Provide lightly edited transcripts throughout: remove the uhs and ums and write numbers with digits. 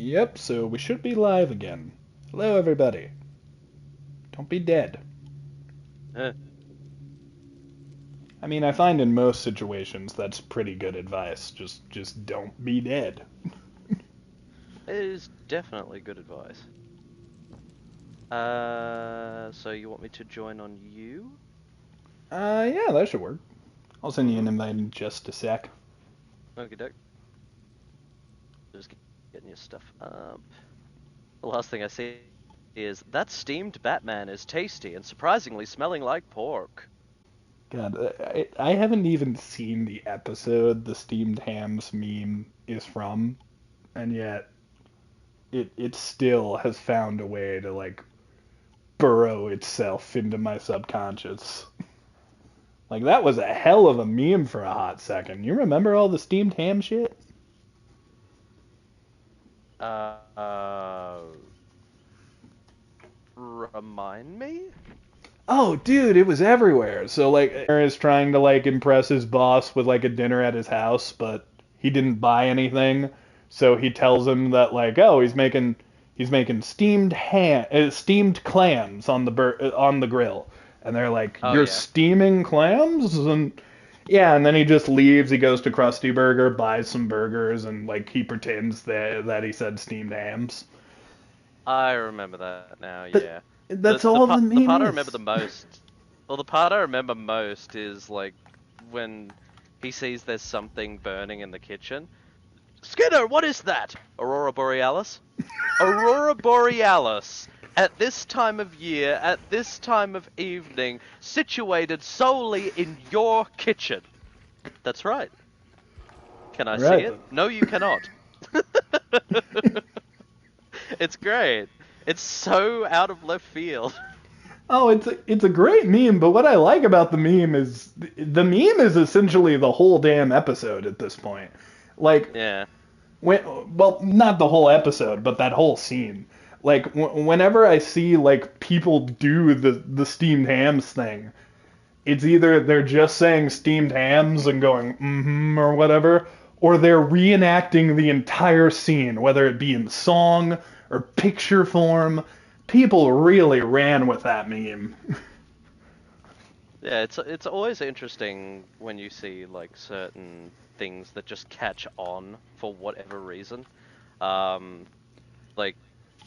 Yep, so we should be live again. Hello, everybody. Don't be dead. Eh, I mean, I find in most situations that's pretty good advice. Just don't be dead. it is definitely good advice. So you want me to join on you? Yeah, that should work. I'll send you an Mm-hmm. invite in just a sec. Okie doke. Just getting your stuff up. The last thing I see is that steamed Batman is tasty and surprisingly smelling like pork. God, I haven't even seen the episode the steamed hams meme is from, and yet it still has found a way to like burrow itself into my subconscious. Like that was a hell of a meme for a hot second. You remember all the steamed ham shit? Uh, uh, Remind me? Oh, dude, it was everywhere. So like, is trying to like impress his boss with like a dinner at his house, but he didn't buy anything. So he tells him that like, oh, he's making steamed clams on on the grill, and they're like, Oh you're yeah. steaming clams, and yeah, and then he just leaves. He goes to Krusty Burger, buys some burgers, and like he pretends that he said steamed hams. I remember that now, But yeah. that's all the The meme part I remember is. the most. Well, the part I remember most is like when he sees there's something burning in the kitchen. Skinner, what is that? Aurora Borealis? Aurora Borealis. At this time of year, at this time of evening, situated solely in your kitchen. That's right. Can I All see right. it? No, you cannot. It's great. It's so out of left field. Oh, it's a great meme, but what I like about the meme is essentially the whole damn episode at this point. Like Yeah. when well, not the whole episode, but that whole scene. Like whenever I see like people do the steamed hams thing, it's either they're just saying steamed hams and going mm-hmm or whatever, or they're reenacting the entire scene, whether it be in song or picture form. People really ran with that meme. Yeah, it's always interesting when you see like certain things that just catch on for whatever reason. Um, like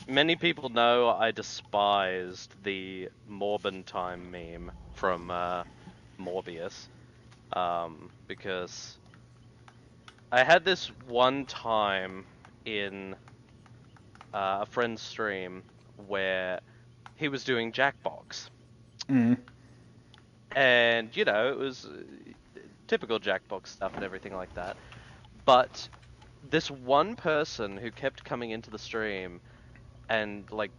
many people know I despised the Morbin time meme from Morbius, because I had this one time in a friend's stream where he was doing Jackbox, Mm. and it was typical Jackbox stuff and everything like that. But this one person who kept coming into the stream and like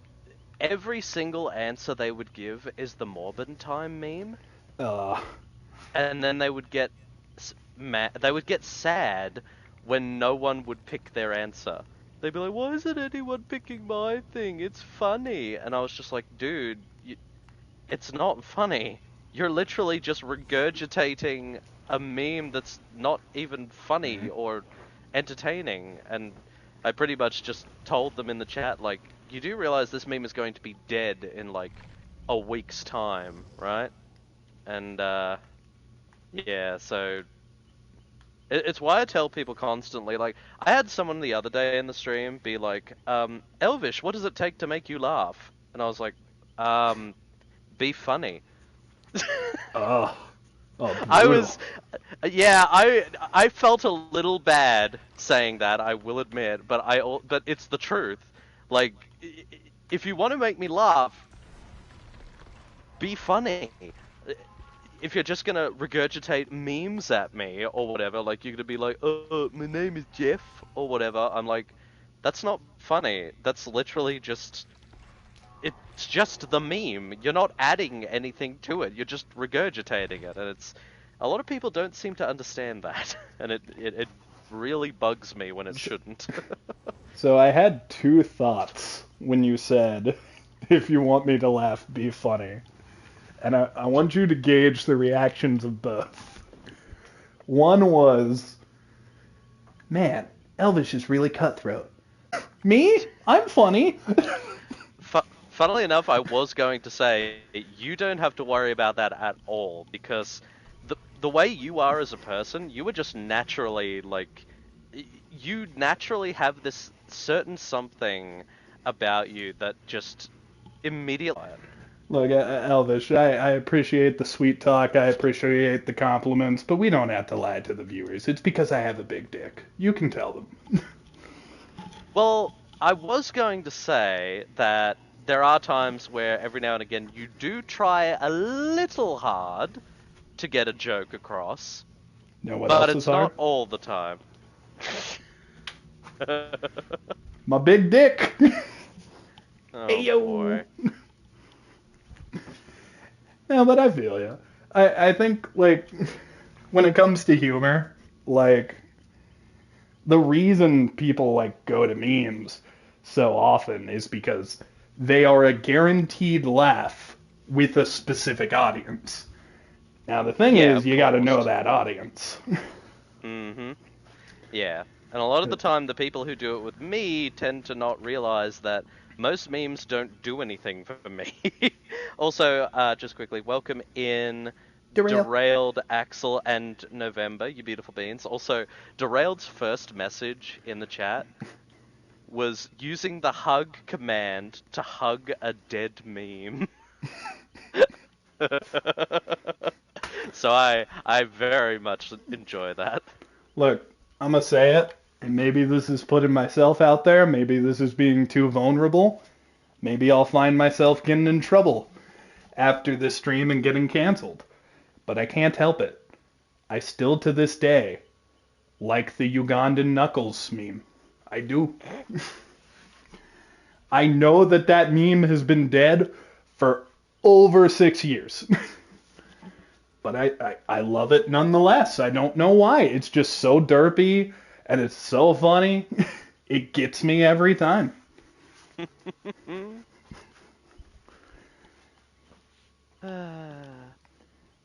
every single answer they would give is the Morbin time meme, Uh, and then they would get they would get sad when no one would pick their answer. They'd be like, "Why isn't anyone picking my thing? It's funny." And I was just like, "Dude, it's not funny. You're literally just regurgitating a meme that's not even funny or entertaining." And I pretty much just told them in the chat, like, you do realize this meme is going to be dead in like a week's time, right? And yeah, so it's why I tell people constantly, like, I had someone the other day in the stream be like, Elvish, what does it take to make you laugh? And I was like, um, be funny. uh, oh, I brutal. was, yeah, I felt a little bad saying that, I will admit, but it's the truth. Like, if you want to make me laugh, be funny. If you're just gonna regurgitate memes at me or whatever, like you're gonna be like, "Oh, my name is Jeff" or whatever, I'm like, that's not funny. That's literally just it's just the meme. You're not adding anything to it. You're just regurgitating it, and it's a lot of people don't seem to understand that, and it really bugs me when it shouldn't. So I had two thoughts when you said, if you want me to laugh, be funny. And I want you to gauge the reactions of both. One was, man, Elvish is really cutthroat. Me? I'm funny. Funnily enough, I was going to say you don't have to worry about that at all because the way you are as a person, you were just naturally like you naturally have this certain something about you that just immediately. Look, Elvish, I appreciate the sweet talk. I appreciate the compliments, but we don't have to lie to the viewers. It's because I have a big dick. You can tell them. Well, I was going to say that there are times where every now and again you do try a little hard to get a joke across, Know what but else is it's hard? not all the time. My big dick. Hey Oh yo. boy. No, but I feel you. I think like when it comes to humor, like the reason people like go to memes so often is because they are a guaranteed laugh with a specific audience. Now the thing Yeah, is, of you got to know course. that audience. Mm-hmm. Yeah. And a lot of the time, the people who do it with me tend to not realize that most memes don't do anything for me. Also, just quickly, welcome in Derail. Derailed, Axel, and November, you beautiful beings. Also, Derailed's first message in the chat was using the hug command to hug a dead meme. So I very much enjoy that. Look, I'm gonna say it, and maybe this is putting myself out there. Maybe this is being too vulnerable. Maybe I'll find myself getting in trouble after this stream and getting canceled. But I can't help it. I still to this day like the Ugandan Knuckles meme. I do. I know that that meme has been dead for over 6 years. But I love it nonetheless. I don't know why. It's just so derpy and it's so funny. It gets me every time.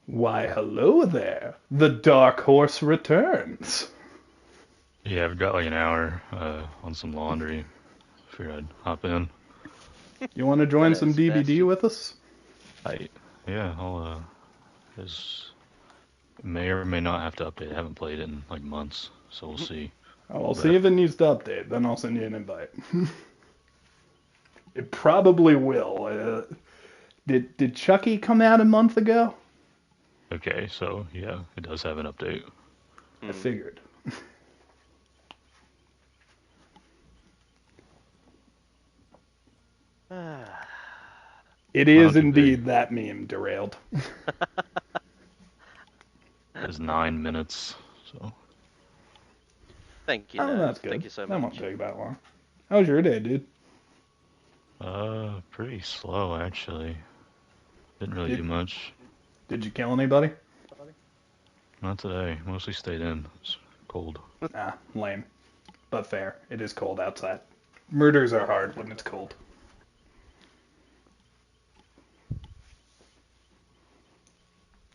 Why, hello there. The Dark Horse returns. Yeah, I've got like an hour on some laundry. Figured I'd hop in. You want to join some That is DBD best. with us? Yeah, I'll this may or may not have to update. I haven't played it in like months, so we'll see. Oh, I'll But see if it needs to update. Then I'll send you an invite. It probably will. Did Chucky come out a month ago? okay, so yeah, it does have an update. I figured. It is Not too big. indeed that meme derailed. It's 9 minutes, so Thank you, Oh, Nerd. that's good. Thank you so That won't much. take that long. How was your day, dude? pretty slow actually. Didn't really do Did much. Did you kill anybody? Not today. Mostly stayed in. It's cold. Ah, lame. But fair. It is cold outside. Murders are hard when it's cold.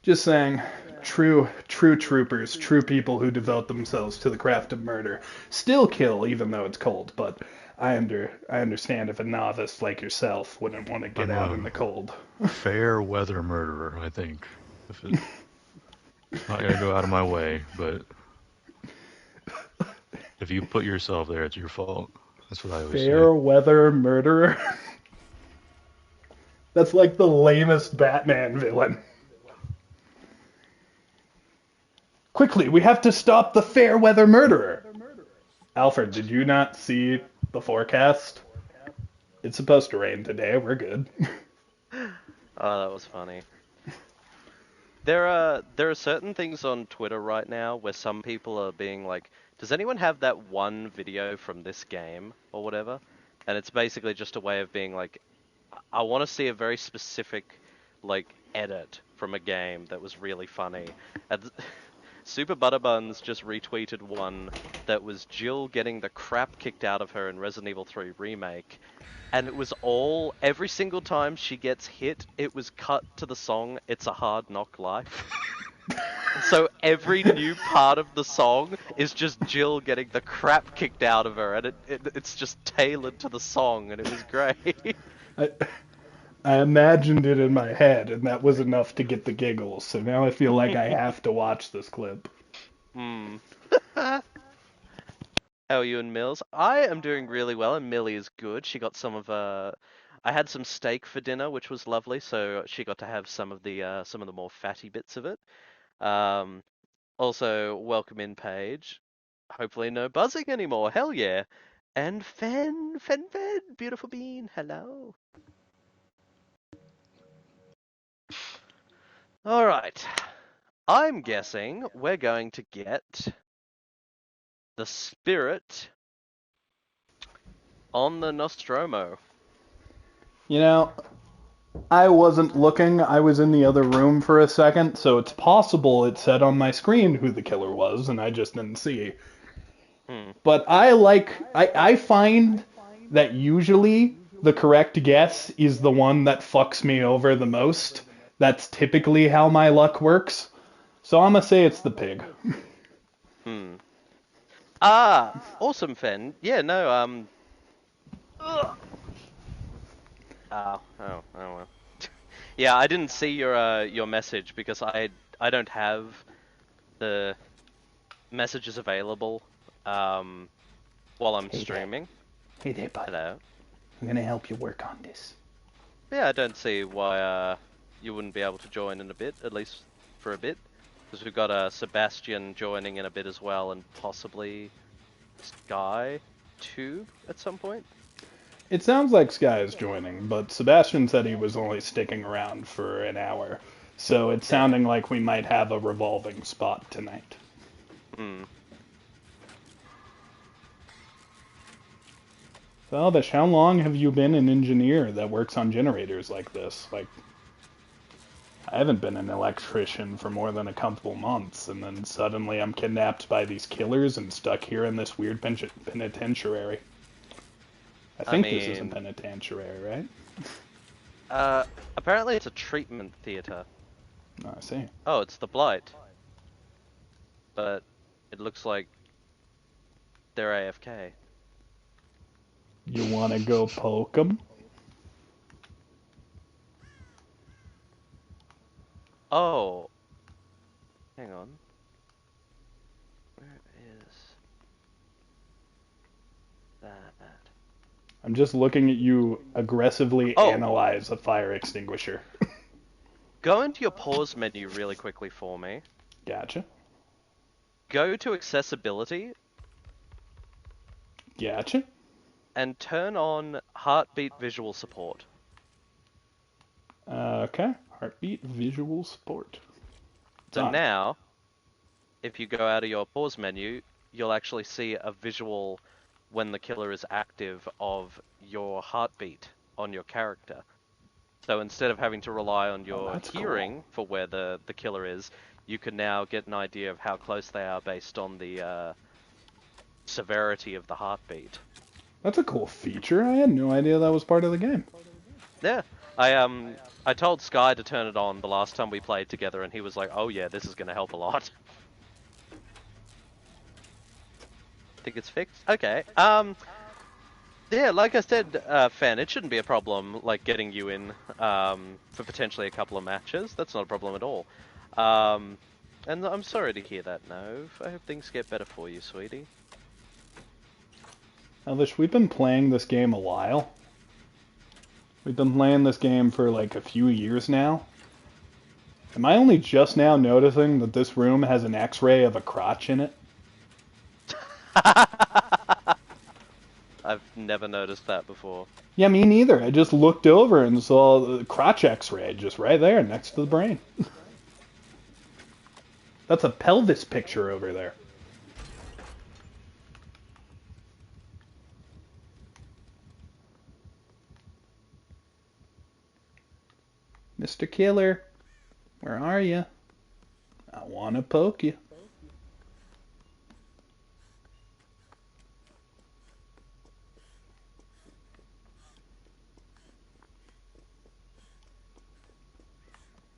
Just saying, true troopers, true people who devote themselves to the craft of murder, still kill even though it's cold. But I understand if a novice like yourself wouldn't want to get I'm out a in the cold. fair weather murderer, I think. If it, not gonna go out of my way, but if you put yourself there, it's your fault. That's what I always say. Fair weather murderer. That's like the lamest Batman villain. Quickly, we have to stop the fair weather murderer. Alfred, did you not see the forecast? It's supposed to rain today. We're good. Oh, that was funny. There are certain things on Twitter right now where some people are being like, "Does anyone have that one video from this game or whatever?" And it's basically just a way of being like, "I want to see a very specific like edit from a game that was really funny." And Super Butterbuns just retweeted one that was Jill getting the crap kicked out of her in Resident Evil 3 Remake. And it was every single time she gets hit, it was cut to the song It's a Hard Knock Life. So every new part of the song is just Jill getting the crap kicked out of her, and it's just tailored to the song, and it was great. I, I imagined it in my head, and that was enough to get the giggles. So now I feel like I have to watch this clip. Hmm. How are you and Mills? I am doing really well, and Millie is good. She got some of I had some steak for dinner, which was lovely, so she got to have some of the more fatty bits of it. Um, Also, welcome in, Paige. Hopefully, no buzzing anymore. Hell yeah! And Fen, beautiful bean. Hello. All right. I'm guessing we're going to get the spirit on the Nostromo. You know, I wasn't looking. I was in the other room for a second, so it's possible it said on my screen who the killer was, and I just didn't see. Hmm. But I find that usually the correct guess is the one that fucks me over the most. That's typically how my luck works. So I'm gonna say it's the pig. Hmm. Ah, awesome, Fen. Yeah, no. Ugh. Oh, well. Yeah, I didn't see your message because I don't have the messages available while I'm Hey there. streaming. Hey there, bud. Hello. I'm gonna help you work on this. Yeah, I don't see why you wouldn't be able to join in a bit, at least for a bit, because we've got Sebastian joining in a bit as well, and possibly Sky too at some point. It sounds like Sky is joining, but Sebastian said he was only sticking around for an hour, so it's Yeah. sounding like we might have a revolving spot tonight. Hmm. So, Elvish, how long have you been an engineer that works on generators like this? Like, I haven't been an electrician for more than a couple months, and then suddenly I'm kidnapped by these killers and stuck here in this weird penitentiary. I I think this is a mean, penitentiary, right? apparently it's a treatment theater. Oh, I see. Oh, it's the Blight, but it looks like they're AFK. You want to go poke 'em? Oh, hang on. Where is that? I'm just looking at you aggressively Oh, analyze a fire extinguisher. go into your pause menu really quickly for me. Gotcha. Go to accessibility Gotcha. and turn on heartbeat visual support. Okay. Heartbeat visual support. It's So on. now, if you go out of your pause menu, you'll actually see a visual when the killer is active of your heartbeat on your character. So instead of having to rely on Oh, your that's cool. hearing for where the killer is, you can now get an idea of how close they are based on the severity of the heartbeat. That's a cool feature. I had no idea that was part of the game. Yeah, I told Sky to turn it on the last time we played together, and he was like, "Oh yeah, this is gonna help a lot." Think it's fixed? Okay. Yeah, like I said, Fan, it shouldn't be a problem, like, getting you in, for potentially a couple of matches. That's not a problem at all. Um, and I'm sorry to hear that, Nove. I hope things get better for you, sweetie. Elvish, we've been playing this game a while. We've been playing this game for like a few years now. Am I only just now noticing that this room has an x-ray of a crotch in it? I've never noticed that before. Yeah, me neither. I just looked over and saw the crotch x-ray just right there next to the brain. That's a pelvis picture over there. Mr. Killer, where are you? I want to poke you.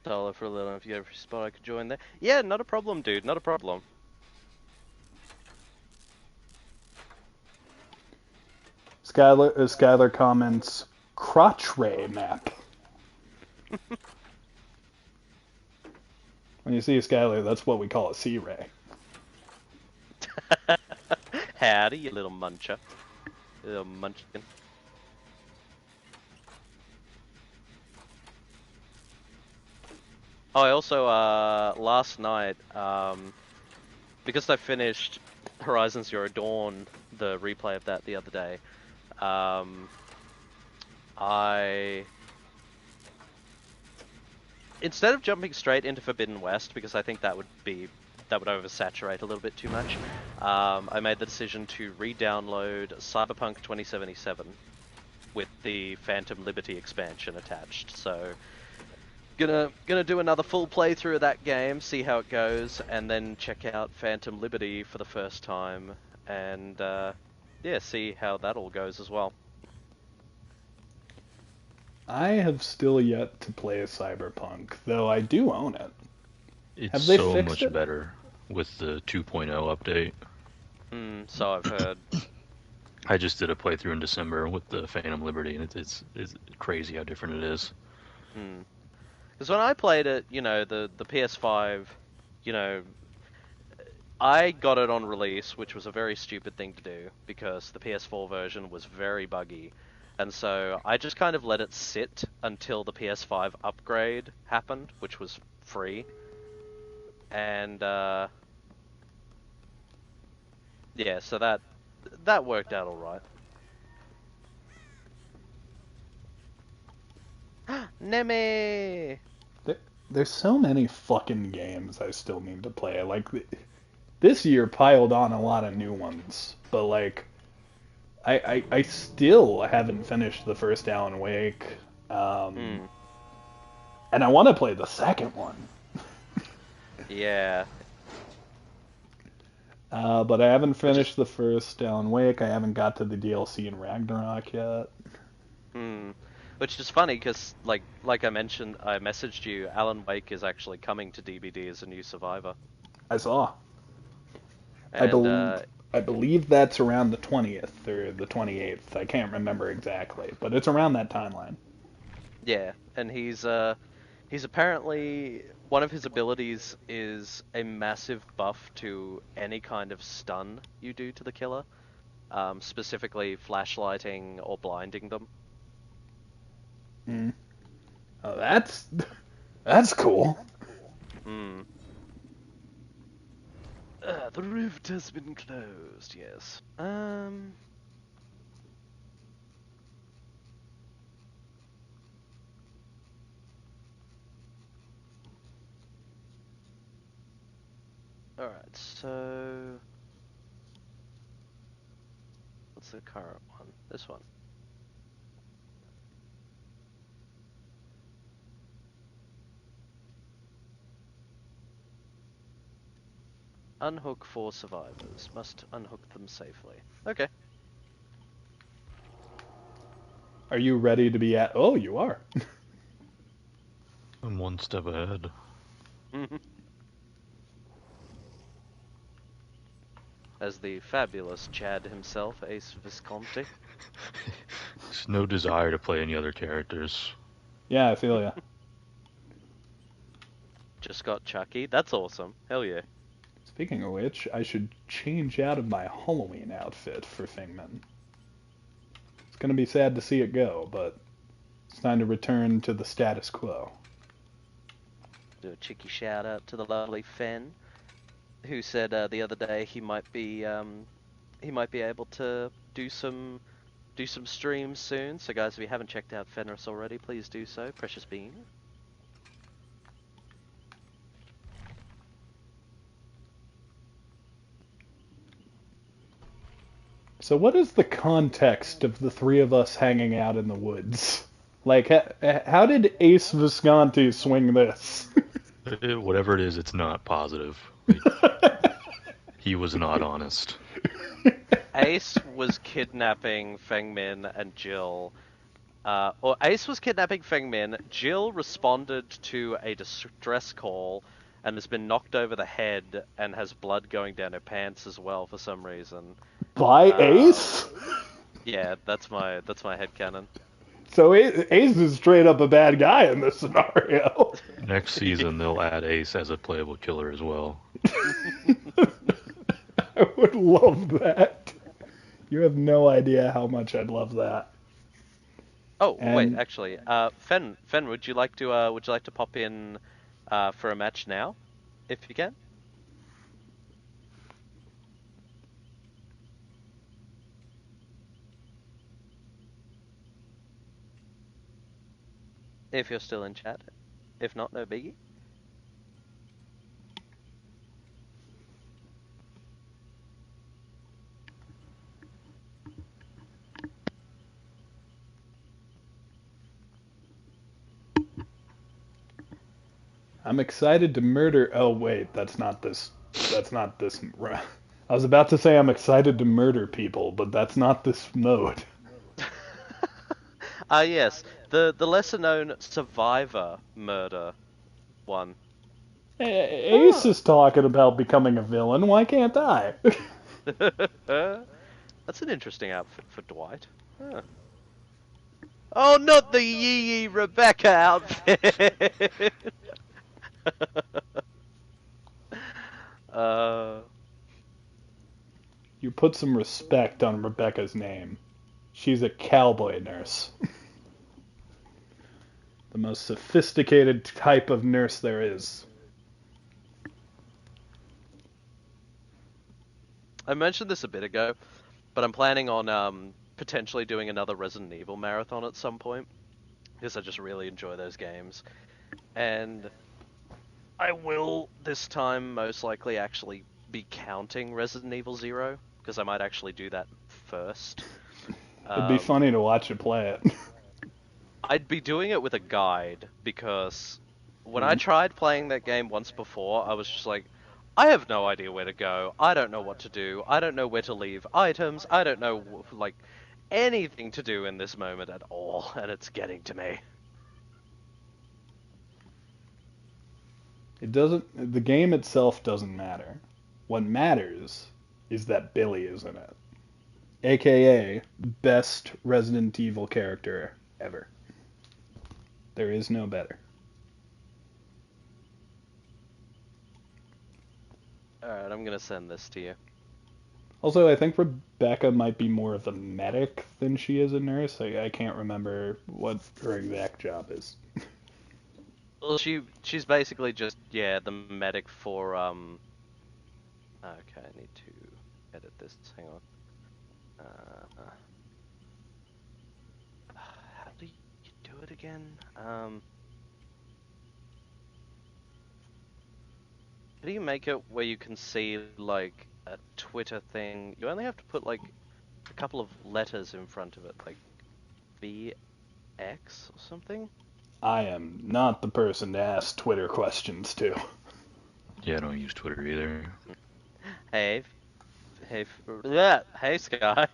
solo for a little. If you have a spot, I could join there. Yeah, not a problem, dude. Not a problem. Skylar comments, crotch ray map. When you see a Skylar, that's what we call a C-ray. Howdy, you little muncher. You little munchkin. Oh, I also, last night, because I finished Horizon Zero Dawn, the replay of that the other day, instead of jumping straight into Forbidden West, because I think that would oversaturate a little bit too much, I made the decision to re-download Cyberpunk 2077 with the Phantom Liberty expansion attached. So, gonna do another full playthrough of that game, see how it goes, and then check out Phantom Liberty for the first time, and yeah, see how that all goes as well. I have still yet to play Cyberpunk, though I do own it. It's Have they so fixed much it? better with the 2.0 update. So I've heard. I just did a playthrough in December with the Phantom Liberty, and it's crazy how different it is. Because when I played it, you know, the PS5, you know, I got it on release, which was a very stupid thing to do, because the PS4 version was very buggy. And so I just kind of let it sit until the PS5 upgrade happened, which was free. And, yeah, so that worked out alright. Neme! There's so many fucking games I still need to play. Like, this year piled on a lot of new ones, but like, I still haven't finished the first Alan Wake, and I want to play the second one. Yeah. But I haven't finished the first Alan Wake. I haven't got to the DLC in Ragnarok yet. Which is funny because, like I mentioned, I messaged you. Alan Wake is actually coming to DBD as a new survivor. I saw. And, I believe that's around the 20th or the 28th. I can't remember exactly, but it's around that timeline. Yeah, and he's apparently, one of his abilities is a massive buff to any kind of stun you do to the killer, specifically flashlighting or blinding them. Oh, that's cool. The rift has been closed, yes. Alright, so... what's the current one? This one. Unhook 4 survivors. Must unhook them safely. Okay. Are you ready to be at... Oh, you are. I'm one step ahead. As the fabulous Chad himself, Ace Visconti. There's no desire to play any other characters. Yeah, I feel ya. Just got Chucky. That's awesome. Hell yeah. Speaking of which, I should change out of my Halloween outfit for Fingman. It's gonna be sad to see it go, but it's time to return to the status quo. Do a cheeky shout out to the lovely Fen, who said the other day he might be able to do some streams soon. So guys, if you haven't checked out Fenris already, please do so. Precious Bean. So what is the context of the three of us hanging out in the woods? Like, how did Ace Visconti swing this? Whatever it is, it's not positive. Like, he was not honest. Ace was kidnapping Feng Min and Jill or Ace was kidnapping Feng Min. Jill responded to a distress call and has been knocked over the head and has blood going down her pants as well for some reason. By Ace? Yeah, that's my headcanon. So Ace is straight up a bad guy in this scenario. Next season, they'll add Ace as a playable killer as well. I would love that. You have no idea how much I'd love that. Oh wait, And actually, Fen, would you like to pop in for a match now, if you can? If you're still in chat. If not, no biggie. I'm excited to murder. Oh wait, that's not this. That's not this. I was about to say I'm excited to murder people, but that's not this mode. Yes, the lesser known Survivor murder one. Ace Ah. is talking about becoming a villain. Why can't I? That's an interesting outfit for Dwight. Huh. Oh, not the Yee Yee Rebecca outfit. uh, You put some respect on Rebecca's name. She's a cowboy nurse. The most sophisticated type of nurse there is. I mentioned this a bit ago, but I'm planning on potentially doing another Resident Evil marathon at some point because I just really enjoy those games, and I will this time most likely actually be counting Resident Evil Zero because I might actually do that first. It'd be Um, funny to watch you play it. I'd be doing it with a guide because when I Mhm. tried playing that game once before, I was just like, I have no idea where to go. I don't know what to do. I don't know where to leave items. I don't know like anything to do in this moment at all, and it's getting to me. It doesn't. The game itself doesn't matter. What matters is that Billy is in it, aka best Resident Evil character ever. There is no better. Alright, I'm gonna send this to you. Also, I think Rebecca might be more of a medic than she is a nurse. I can't remember what her exact job is. Well, she's basically just the medic for Okay, I need to edit this. Hang on. How do you do it again? How do you make it where you can see like a Twitter thing? You only have to put like a couple of letters in front of it, like VX or something. I am not the person to ask Twitter questions to. Yeah, I don't use Twitter either. Hey, yeah, hey Sky.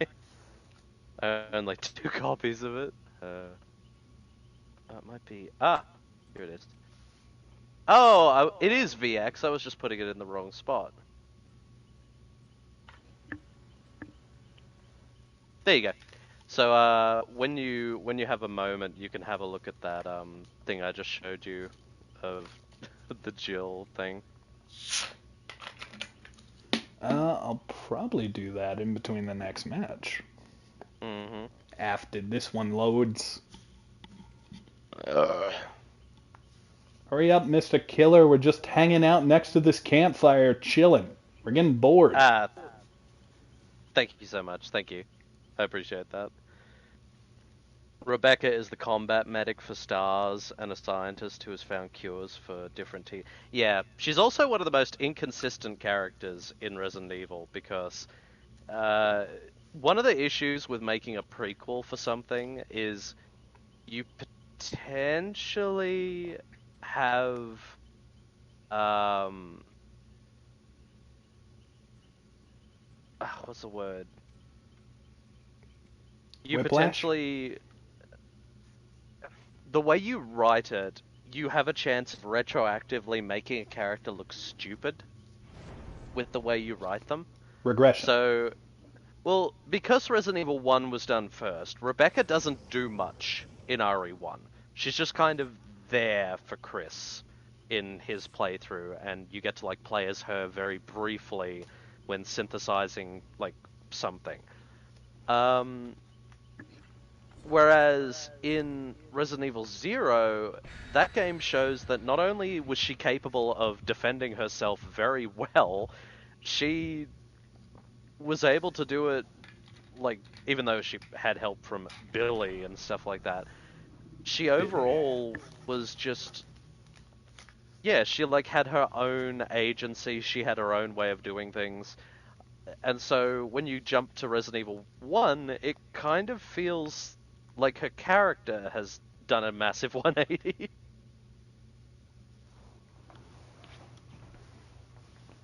I own like 2 copies of it. It might be here it is. Oh, it is VX. I was just putting it in the wrong spot. There you go. So when you have a moment, you can have a look at that thing I just showed you of the Jill thing. I'll probably do that in between the next match. Mm-hmm. After this one loads. Uh, Hurry up, Mr. Killer. We're just hanging out next to this campfire, chilling. We're getting bored. ah, thank you so much. Thank you. I appreciate that. Rebecca is the combat medic for Stars and a scientist who has found cures for different Yeah, she's also one of the most inconsistent characters in Resident Evil because one of the issues with making a prequel for something is you potentially have what's the word? You Whiplash? potentially the way you write it, you have a chance of retroactively making a character look stupid with the way you write them. Regression. So, well, because Resident Evil 1 was done first, Rebecca doesn't do much in RE1. She's just kind of there for Chris in his playthrough, and you get to like play as her very briefly when synthesizing like something. Whereas in Resident Evil 0, that game shows that not only was she capable of defending herself very well, she was able to do it, like, even though she had help from Billy and stuff like that, she overall was just, yeah, she like had her own agency, she had her own way of doing things. And so when you jump to Resident Evil 1, it kind of feels like her character has done a massive 180.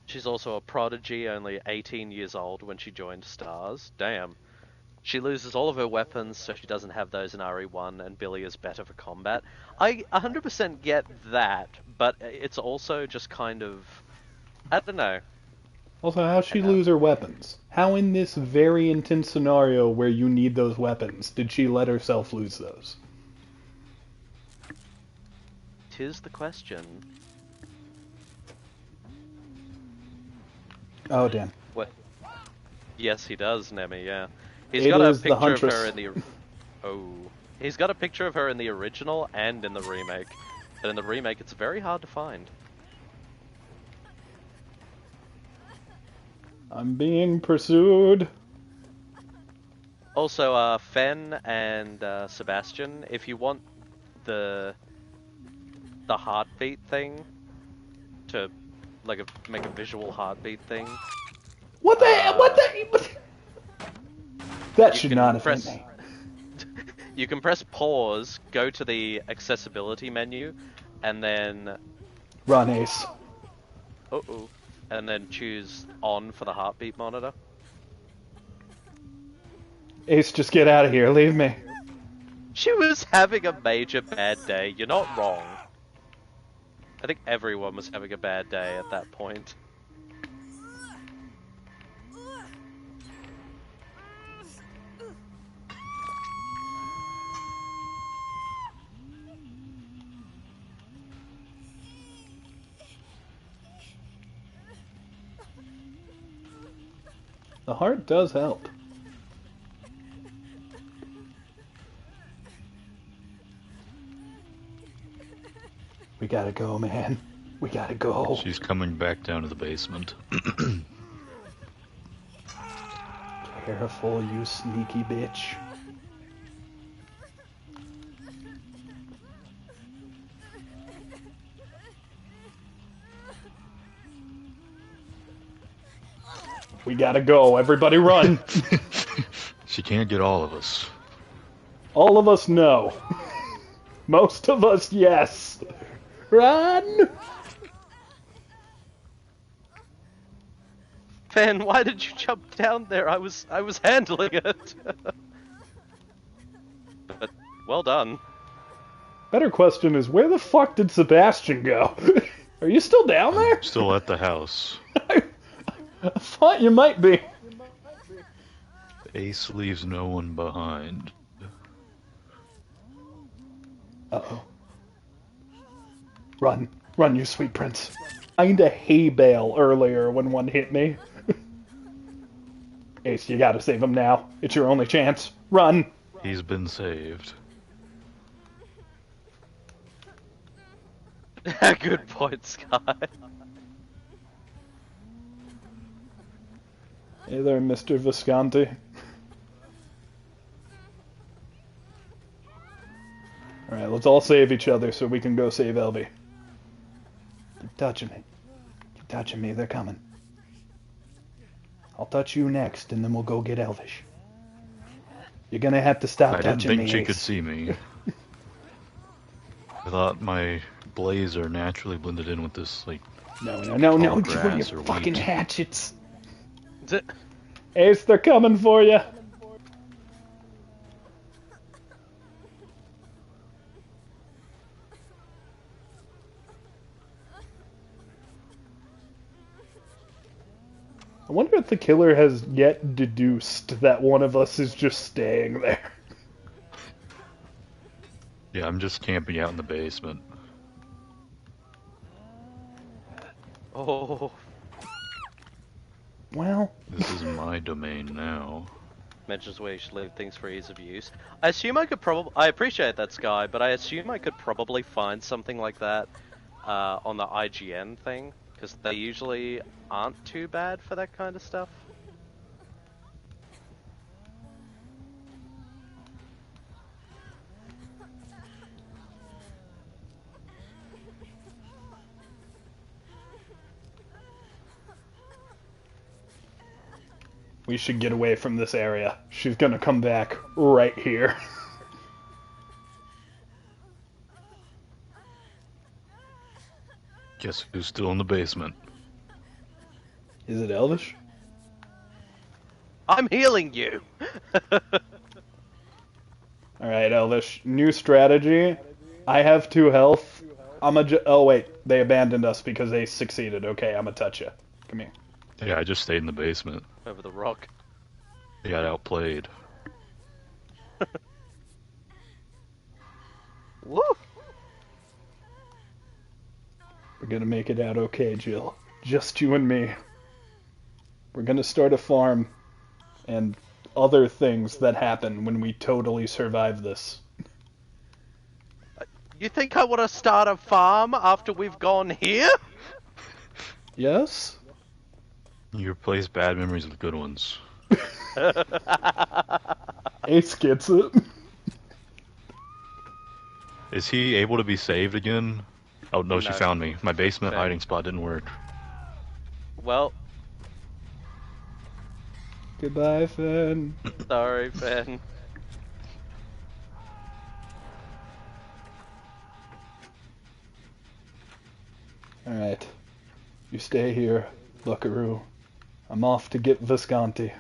She's also a prodigy, only 18 years old when she joined STARS. Damn. She loses all of her weapons, so she doesn't have those in RE1, and Billy is better for combat. I 100% get that, but it's also just kind of... I don't know. Also, how'd she lose her weapons? How in this very intense scenario where you need those weapons did she let herself lose those? 'Tis the question. Oh, damn. What? Yes, he does, Nemi, yeah. He's It got a is the picture of Huntress. her in the... Oh. He's got a picture of her in the original and in the remake. But in the remake, it's very hard to find. I'm being pursued. Also, Fen and Sebastian, if you want the heartbeat thing to like make a visual heartbeat thing, What the? That should not have press, hit me. You can press pause, go to the accessibility menu, and then Run, Ace. and then choose on for the heartbeat monitor. Ace, just get out of here. Leave me. She was having a major bad day. You're not wrong. I think everyone was having a bad day at that point. The heart does help. We gotta go, man. We gotta go. She's coming back down to the basement. Careful, you sneaky bitch. We gotta go. Everybody run. She can't get all of us. All of us, no. Most of us, yes. Run! Fen, why did you jump down there? I was handling it. But well done. Better question is, where the fuck did Sebastian go? Are you still down there? Still at the house. I thought you might be. Ace leaves no one behind. Uh-oh. Run. Run, you sweet prince. I need a hay bale earlier when one hit me. Ace, you gotta save him now. It's your only chance. Run. He's been saved. Good point, Sky. Hey there, Mr. Visconti. Alright, let's all save each other so we can go save Elby. Keep touching me. Keep touching me, they're coming. I'll touch you next, and then we'll go get Elvish. You're gonna have to stop I didn't touching me, think she Ace. could see me. I thought my blazer naturally blended in with this, like, No, tall you grass your or fucking wheat. hatchets. Ace, they're coming for you. I wonder if the killer has yet deduced that one of us is just staying there. Yeah, I'm just camping out in the basement. Oh, Well, This is my domain now. mentions where you should leave things for ease of use. I assume I could probably. I appreciate that, Sky, but I assume I could probably find something like that on the IGN thing, because they usually aren't too bad for that kind of stuff. we should get away from this area. She's gonna come back right here. Guess who's still in the basement? Is it Elvish? I'm healing you! Alright, Elvish. New strategy. I have 2 health. Oh wait, they abandoned us because they succeeded. Okay, I'ma touch you. Come here. Yeah, I just stayed in the basement. Over the rock. I got outplayed. Woo! We're gonna make it out okay, Jill. Just you and me. We're gonna start a farm and other things that happen when we totally survive this. You think I want to start a farm after we've gone here? Yes? You replace bad memories with good ones. Ace gets it. Is he able to be saved again? Oh no, she No. found me. My basement Fair. hiding spot didn't work. Well, Goodbye, Finn. sorry, Ben. Alright. You stay here, Buckaroo. I'm off to get Visconti.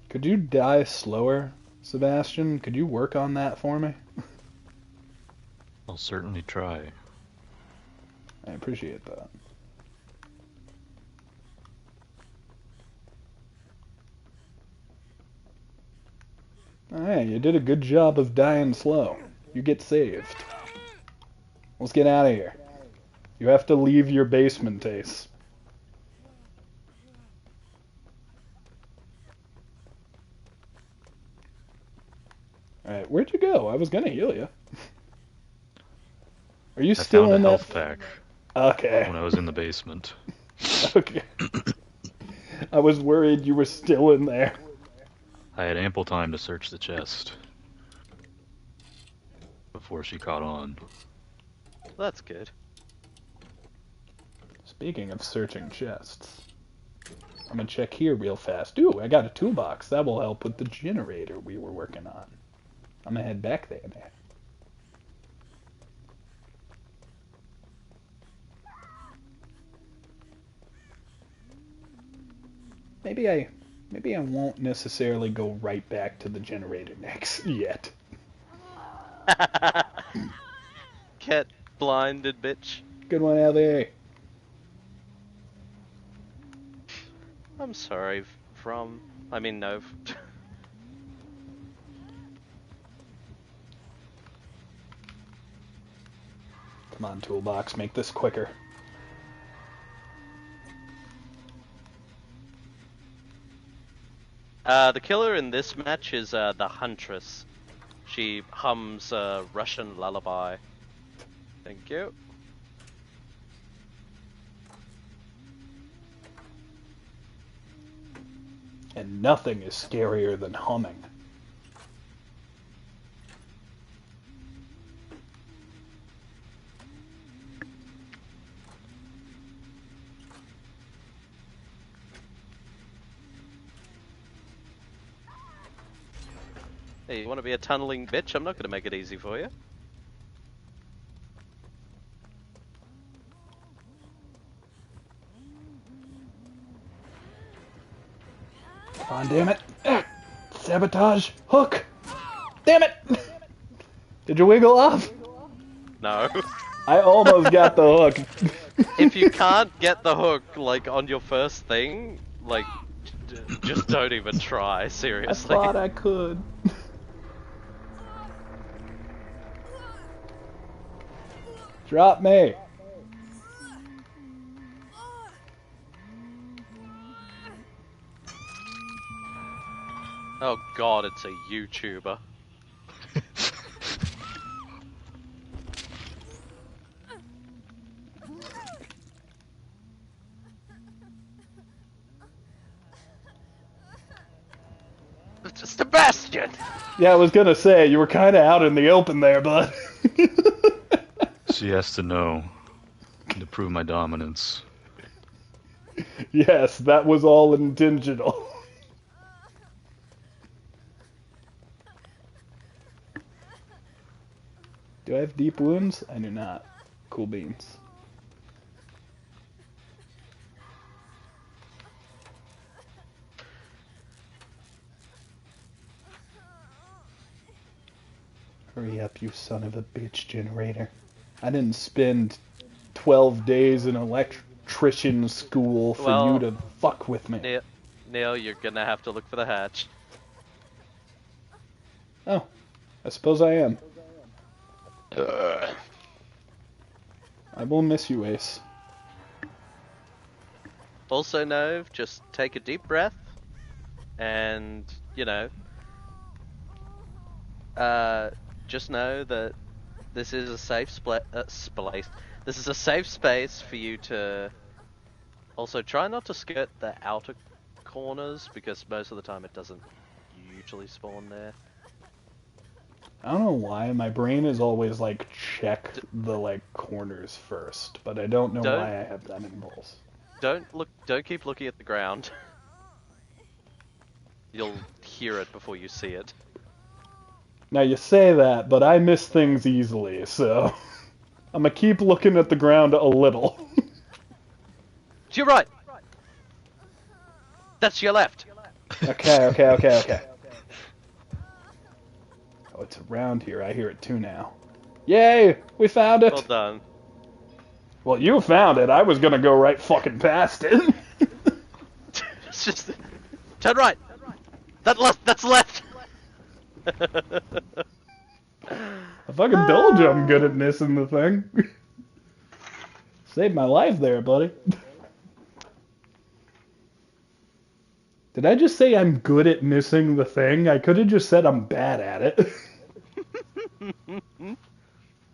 Could you die slower, Sebastian? Could you work on that for me? I'll certainly try. I appreciate that. Alright, you did a good job of dying slow. You get saved. Let's get out of here. You have to leave your basement, Ace. Alright, where'd you go? I was gonna heal you. Are you I still found a in that? health pack Okay. when I was in the basement. Okay. I was worried you were still in there. I had ample time to search the chest before she caught on. That's good. Speaking of searching chests, I'm gonna check here real fast. Ooh, I got a toolbox. That will help with the generator we were working on. I'm gonna head back there now. Maybe I won't necessarily go right back to the generator next yet. Get blinded, bitch. Good one, LA. I'm sorry, I mean, no. Come on, toolbox, make this quicker. The killer in this match is the Huntress. She hums a Russian lullaby. Thank you. And nothing is scarier than humming. Hey, you want to be a tunneling bitch? I'm not going to make it easy for you. Come on, damn it. Sabotage. Hook. Damn it. Did you wiggle off? No. I almost got the hook. If you can't get the hook, like, on your first thing, like, just don't even try, I seriously. thought I could. Drop me. Oh god, it's a YouTuber. Sebastian! Yeah, I was gonna say, you were kinda out in the open there, bud. She has to know to prove my dominance. Yes, that was all intentional. Do I have deep wounds? I do not. Cool beans. Hurry up, you son of a bitch generator. I didn't spend 12 days in electrician school for you to fuck with me. Neil, you're gonna have to look for the hatch. Oh, I suppose I am. I will miss you, Ace. Also, Nove, just take a deep breath, and, you know, just know that this is a safe space. This is a safe space for you to also try not to skirt the outer corners, because most of the time it doesn't usually spawn there. I don't know why my brain is always like check the like corners first, but I don't know why I have that impulse. Don't keep looking at the ground. You'll hear it before you see it. Now you say that, but I miss things easily, so I'm gonna keep looking at the ground a little. To your right. That's to your left. Okay. Oh, it's around here. I hear it too now. Yay! We found it! Well done. Well, you found it. I was gonna go right fucking past it. It's just... Turn right! That's left! I fucking told you I'm good at missing the thing. Saved my life there, buddy. Did I just say I'm good at missing the thing? I could have just said I'm bad at it.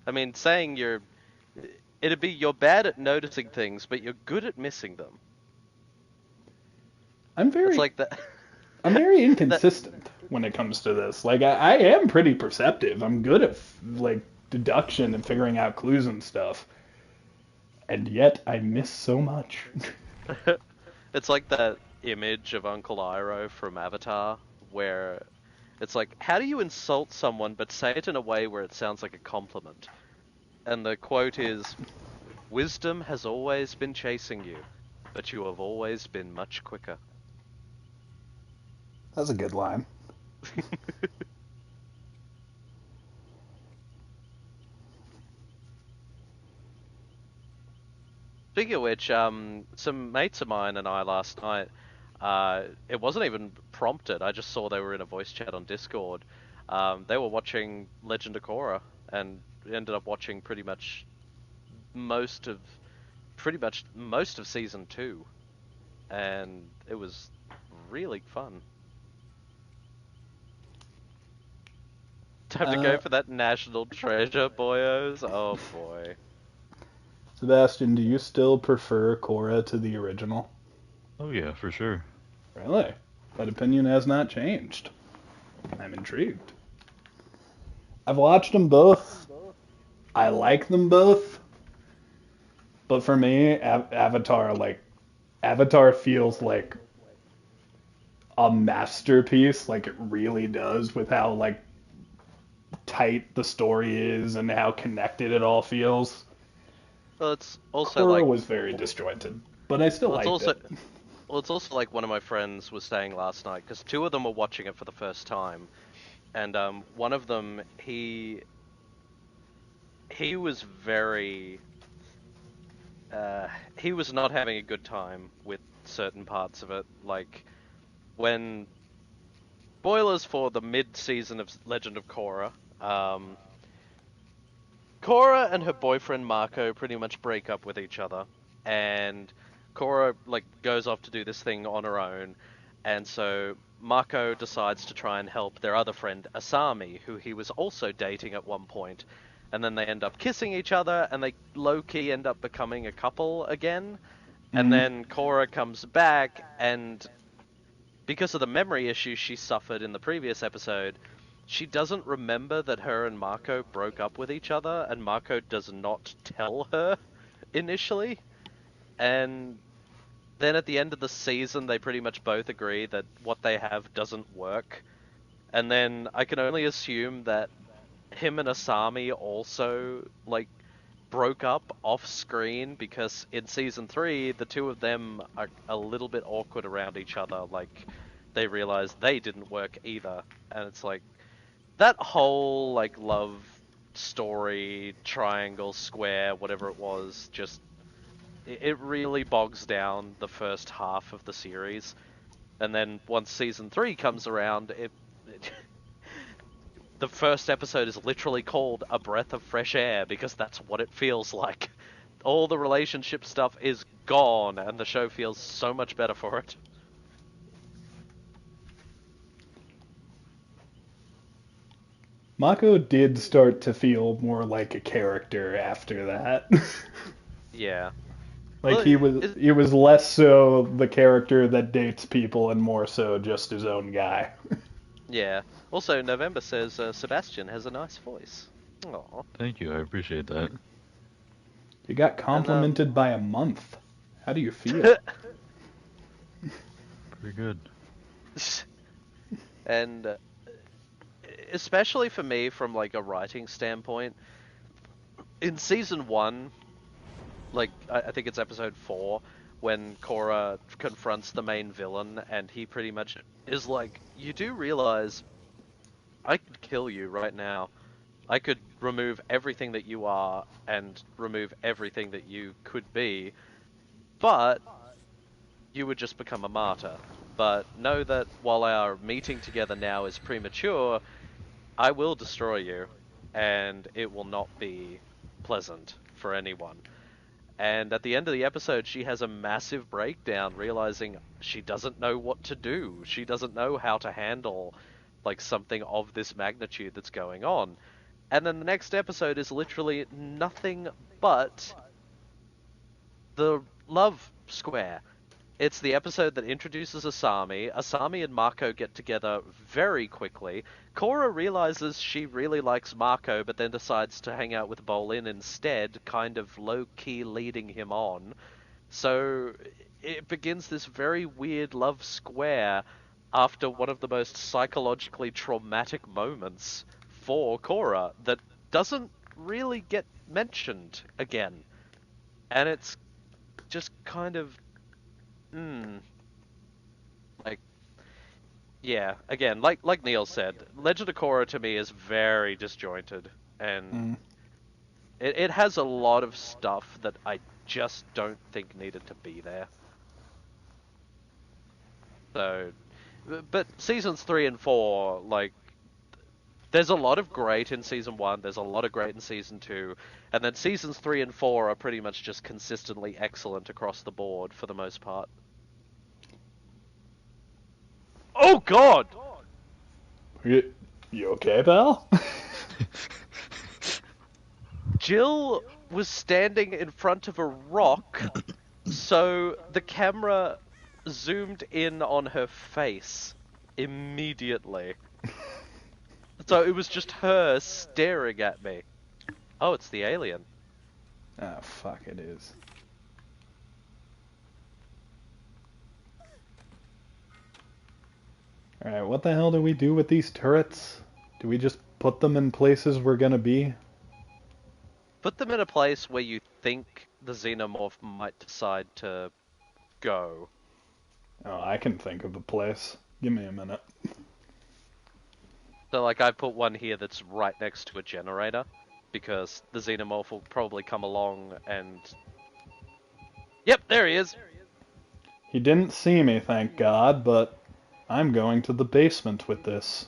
I mean, saying it'd be you're bad at noticing things, but you're good at missing them. It's like that. I'm very inconsistent when it comes to this. Like, I am pretty perceptive. I'm good at, like, deduction and figuring out clues and stuff. And yet, I miss so much. It's like that image of Uncle Iroh from Avatar, where it's like, how do you insult someone but say it in a way where it sounds like a compliment? And the quote is, "Wisdom has always been chasing you, but you have always been much quicker." That's a good line. Speaking of which, some mates of mine and I last night, it wasn't even prompted, I just saw they were in a voice chat on Discord. They were watching Legend of Korra, and ended up watching pretty much most of season 2, and it was really fun. Time to go for that national treasure, boyos. Oh boy. Sebastian, do you still prefer Korra to the original? Oh yeah, for sure. Really? That opinion has not changed. I'm intrigued. I've watched them both. I like them both. But for me, Avatar feels like a masterpiece, like it really does, with how like tight the story is and how connected it all feels. Well, it's also Korra like was very disjointed, but I still liked it. Well, it's also like one of my friends was saying last night, because two of them were watching it for the first time, and one of them, he he was very he was not having a good time with certain parts of it. Like when spoilers for the mid-season of Legend of Korra. Korra and her boyfriend Marco pretty much break up with each other, and Korra like goes off to do this thing on her own, and so Marco decides to try and help their other friend Asami, who he was also dating at one point, and then they end up kissing each other, and they low-key end up becoming a couple again, and then Korra comes back, and because of the memory issues she suffered in the previous episode, she doesn't remember that her and Marco broke up with each other, and Marco does not tell her initially. And then at the end of the season, they pretty much both agree that what they have doesn't work. And then I can only assume that him and Asami also, like, broke up off screen because in season 3 the two of them are a little bit awkward around each other, like they realize they didn't work either, and it's like that whole like love story triangle square whatever it was, just it really bogs down the first half of the series, and then once season 3 comes around it the first episode is literally called A Breath of Fresh Air because that's what it feels like. All the relationship stuff is gone, and the show feels so much better for it. Mako did start to feel more like a character after that. Yeah. Like Well, he was less so the character that dates people and more so just his own guy. yeah. Also, November says Sebastian has a nice voice. Aww. Thank you, I appreciate that. You got And, complimented by a month. How do you feel? Pretty good. and especially for me, from like a writing standpoint, in season 1, like I think it's episode 4, when Korra confronts the main villain, and he pretty much is like, you do realize I could kill you right now. I could remove everything that you are and remove everything that you could be, but you would just become a martyr. But know that while our meeting together now is premature, I will destroy you, and it will not be pleasant for anyone. And at the end of the episode, she has a massive breakdown, realizing she doesn't know what to do. She doesn't know how to handle like something of this magnitude that's going on. And then the next episode is literally nothing but the love square. It's the episode that introduces Asami. Asami and Mako get together very quickly. Korra realizes she really likes Mako, but then decides to hang out with Bolin instead, kind of low-key leading him on. So it begins this very weird love square after one of the most psychologically traumatic moments for Korra that doesn't really get mentioned again. And it's just kind of like, yeah, again, like Kneale said, Legend of Korra to me is very disjointed, and Mm. it has a lot of stuff that I just don't think needed to be there. So, but seasons 3 and 4, like, there's a lot of great in season 1, there's a lot of great in season 2, and then seasons 3 and 4 are pretty much just consistently excellent across the board for the most part. Oh god! You okay, pal? Jill was standing in front of a rock, so the camera zoomed in on her face immediately. So it was just her staring at me. Oh, it's the alien. Oh, fuck, it is. Alright, what the hell do we do with these turrets? Do we just put them in places we're gonna be? Put them in a place where you think the xenomorph might decide to go. Oh, I can think of a place. Give me a minute. So, like, I put one here that's right next to a generator, because the xenomorph will probably come along and... Yep, there he is! He didn't see me, thank God, but I'm going to the basement with this.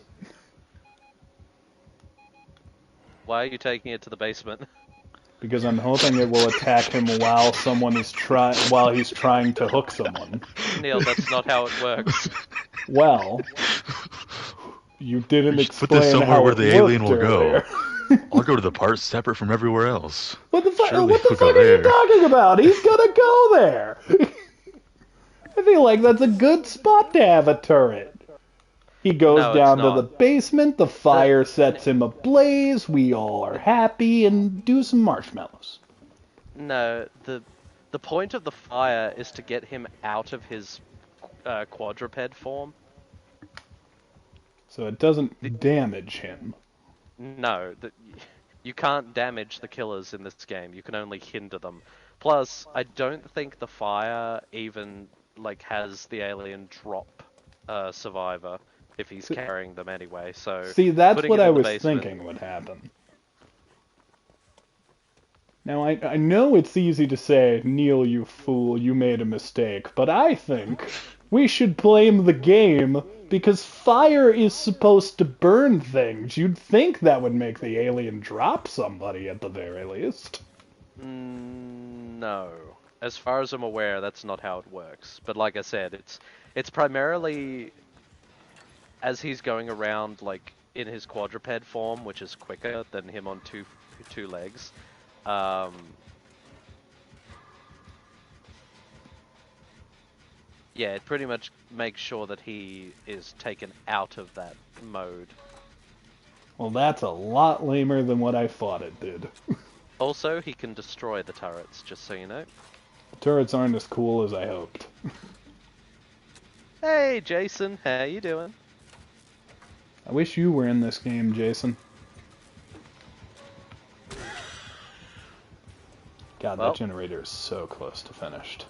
Why are you taking it to the basement? Because I'm hoping it will attack him while while he's trying to hook someone. Kneale, that's not how it works. Well, you didn't You should explain put this somewhere how where it the alien will earlier. go. I'll go to the parts separate from everywhere else. What the fuck? Surely What the he'll go fuck are you there. talking about? He's gonna go there. I feel like that's a good spot to have a turret. He goes No, it's down to not. the basement, the fire sets him ablaze, we all are happy, and do some marshmallows. No, the point of the fire is to get him out of his quadruped form. So it doesn't damage him. No, you can't damage the killers in this game. You can only hinder them. Plus, I don't think the fire even like has the alien drop survivor if he's carrying them anyway. So See, that's putting what it I in the was basement- thinking would happen. Now, I know it's easy to say, Kneale, you fool, you made a mistake, but I think we should blame the game because fire is supposed to burn things. You'd think that would make the alien drop somebody at the very least. No. As far as I'm aware, that's not how it works. But like I said, it's primarily as he's going around like in his quadruped form, which is quicker than him on two legs. Yeah, it pretty much makes sure that he is taken out of that mode. Well, that's a lot lamer than what I thought it did. Also, he can destroy the turrets, just so you know. Turrets aren't as cool as I hoped. Hey, Jason, how you doing? I wish you were in this game, Jason. God, Well, that generator is so close to finished.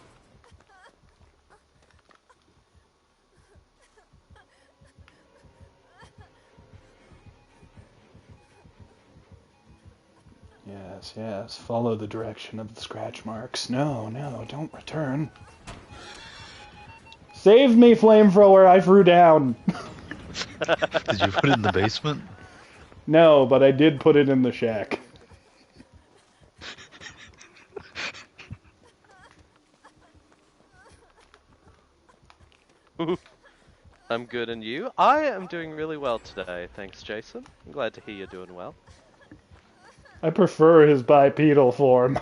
Yes, yes, follow the direction of the scratch marks. No, no, don't return. Save me, flamethrower, I threw down. Did you put it in the basement? No, but I did put it in the shack. I'm good, and you? I am doing really well today, thanks, Jason. I'm glad to hear you're doing well. I prefer his bipedal form.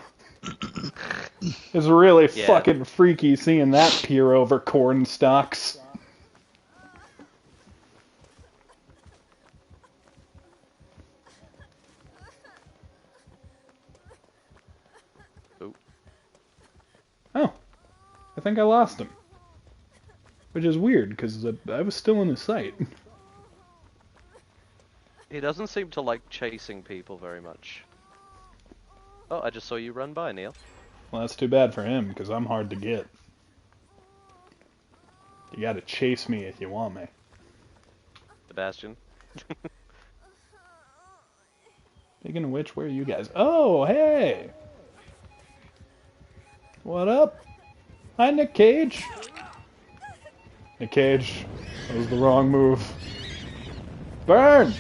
It's really Yeah. fucking freaky seeing that peer over corn stalks. Oh. Oh, I think I lost him. Which is weird, because I was still in his sight. He doesn't seem to like chasing people very much. Oh, I just saw you run by, Kneale. Well, that's too bad for him, because I'm hard to get. You gotta chase me if you want me. Sebastian. Speaking of which, where are you guys? Oh, hey! What up? Hi, Nick Cage. Nick Cage, that was the wrong move. Burn!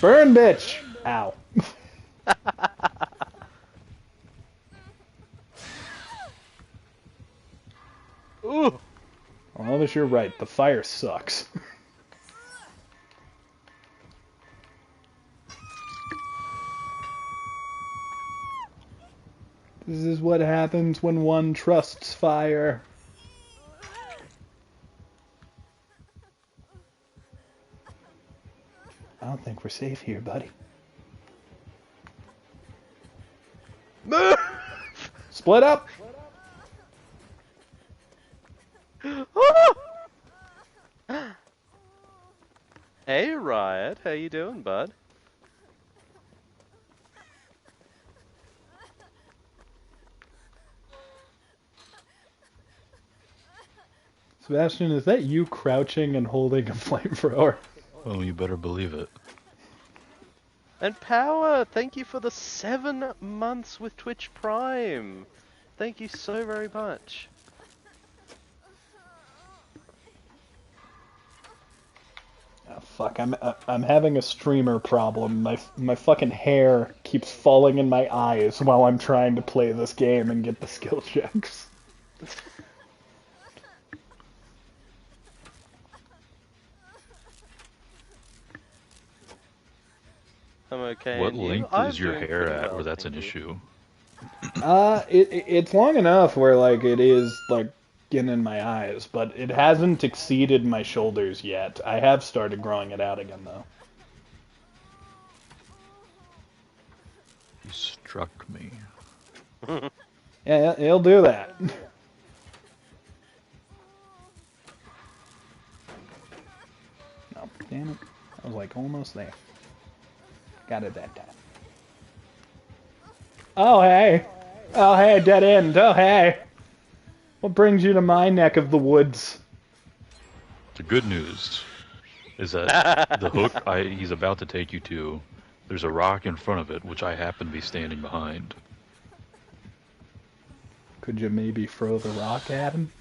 Burn, bitch! Ow. Ooh! Well, Elvis, you're right. The fire sucks. This is what happens when one trusts fire. I don't think we're safe here, buddy. Move! Split up! Hey, Riot. How you doing, bud? Sebastian, is that you crouching and holding a flamethrower? Oh, you better believe it. And Power, thank you for the 7 months with Twitch Prime. Thank you so very much. Oh, fuck, I'm having a streamer problem. My fucking hair keeps falling in my eyes while I'm trying to play this game and get the skill checks. I'm okay. What and you? length I'm is your doing hair pretty at well, where that's an thank you. issue? It's long enough where like it is like getting in my eyes, but it hasn't exceeded my shoulders yet. I have started growing it out again though. You struck me. Yeah, he'll do that. No, damn it. I was like almost there. Got it that time. Oh, hey. Oh, hey, dead end. Oh, hey. What brings you to my neck of the woods? The good news is that the hook he's about to take you to, there's a rock in front of it, which I happen to be standing behind. Could you maybe throw the rock at him?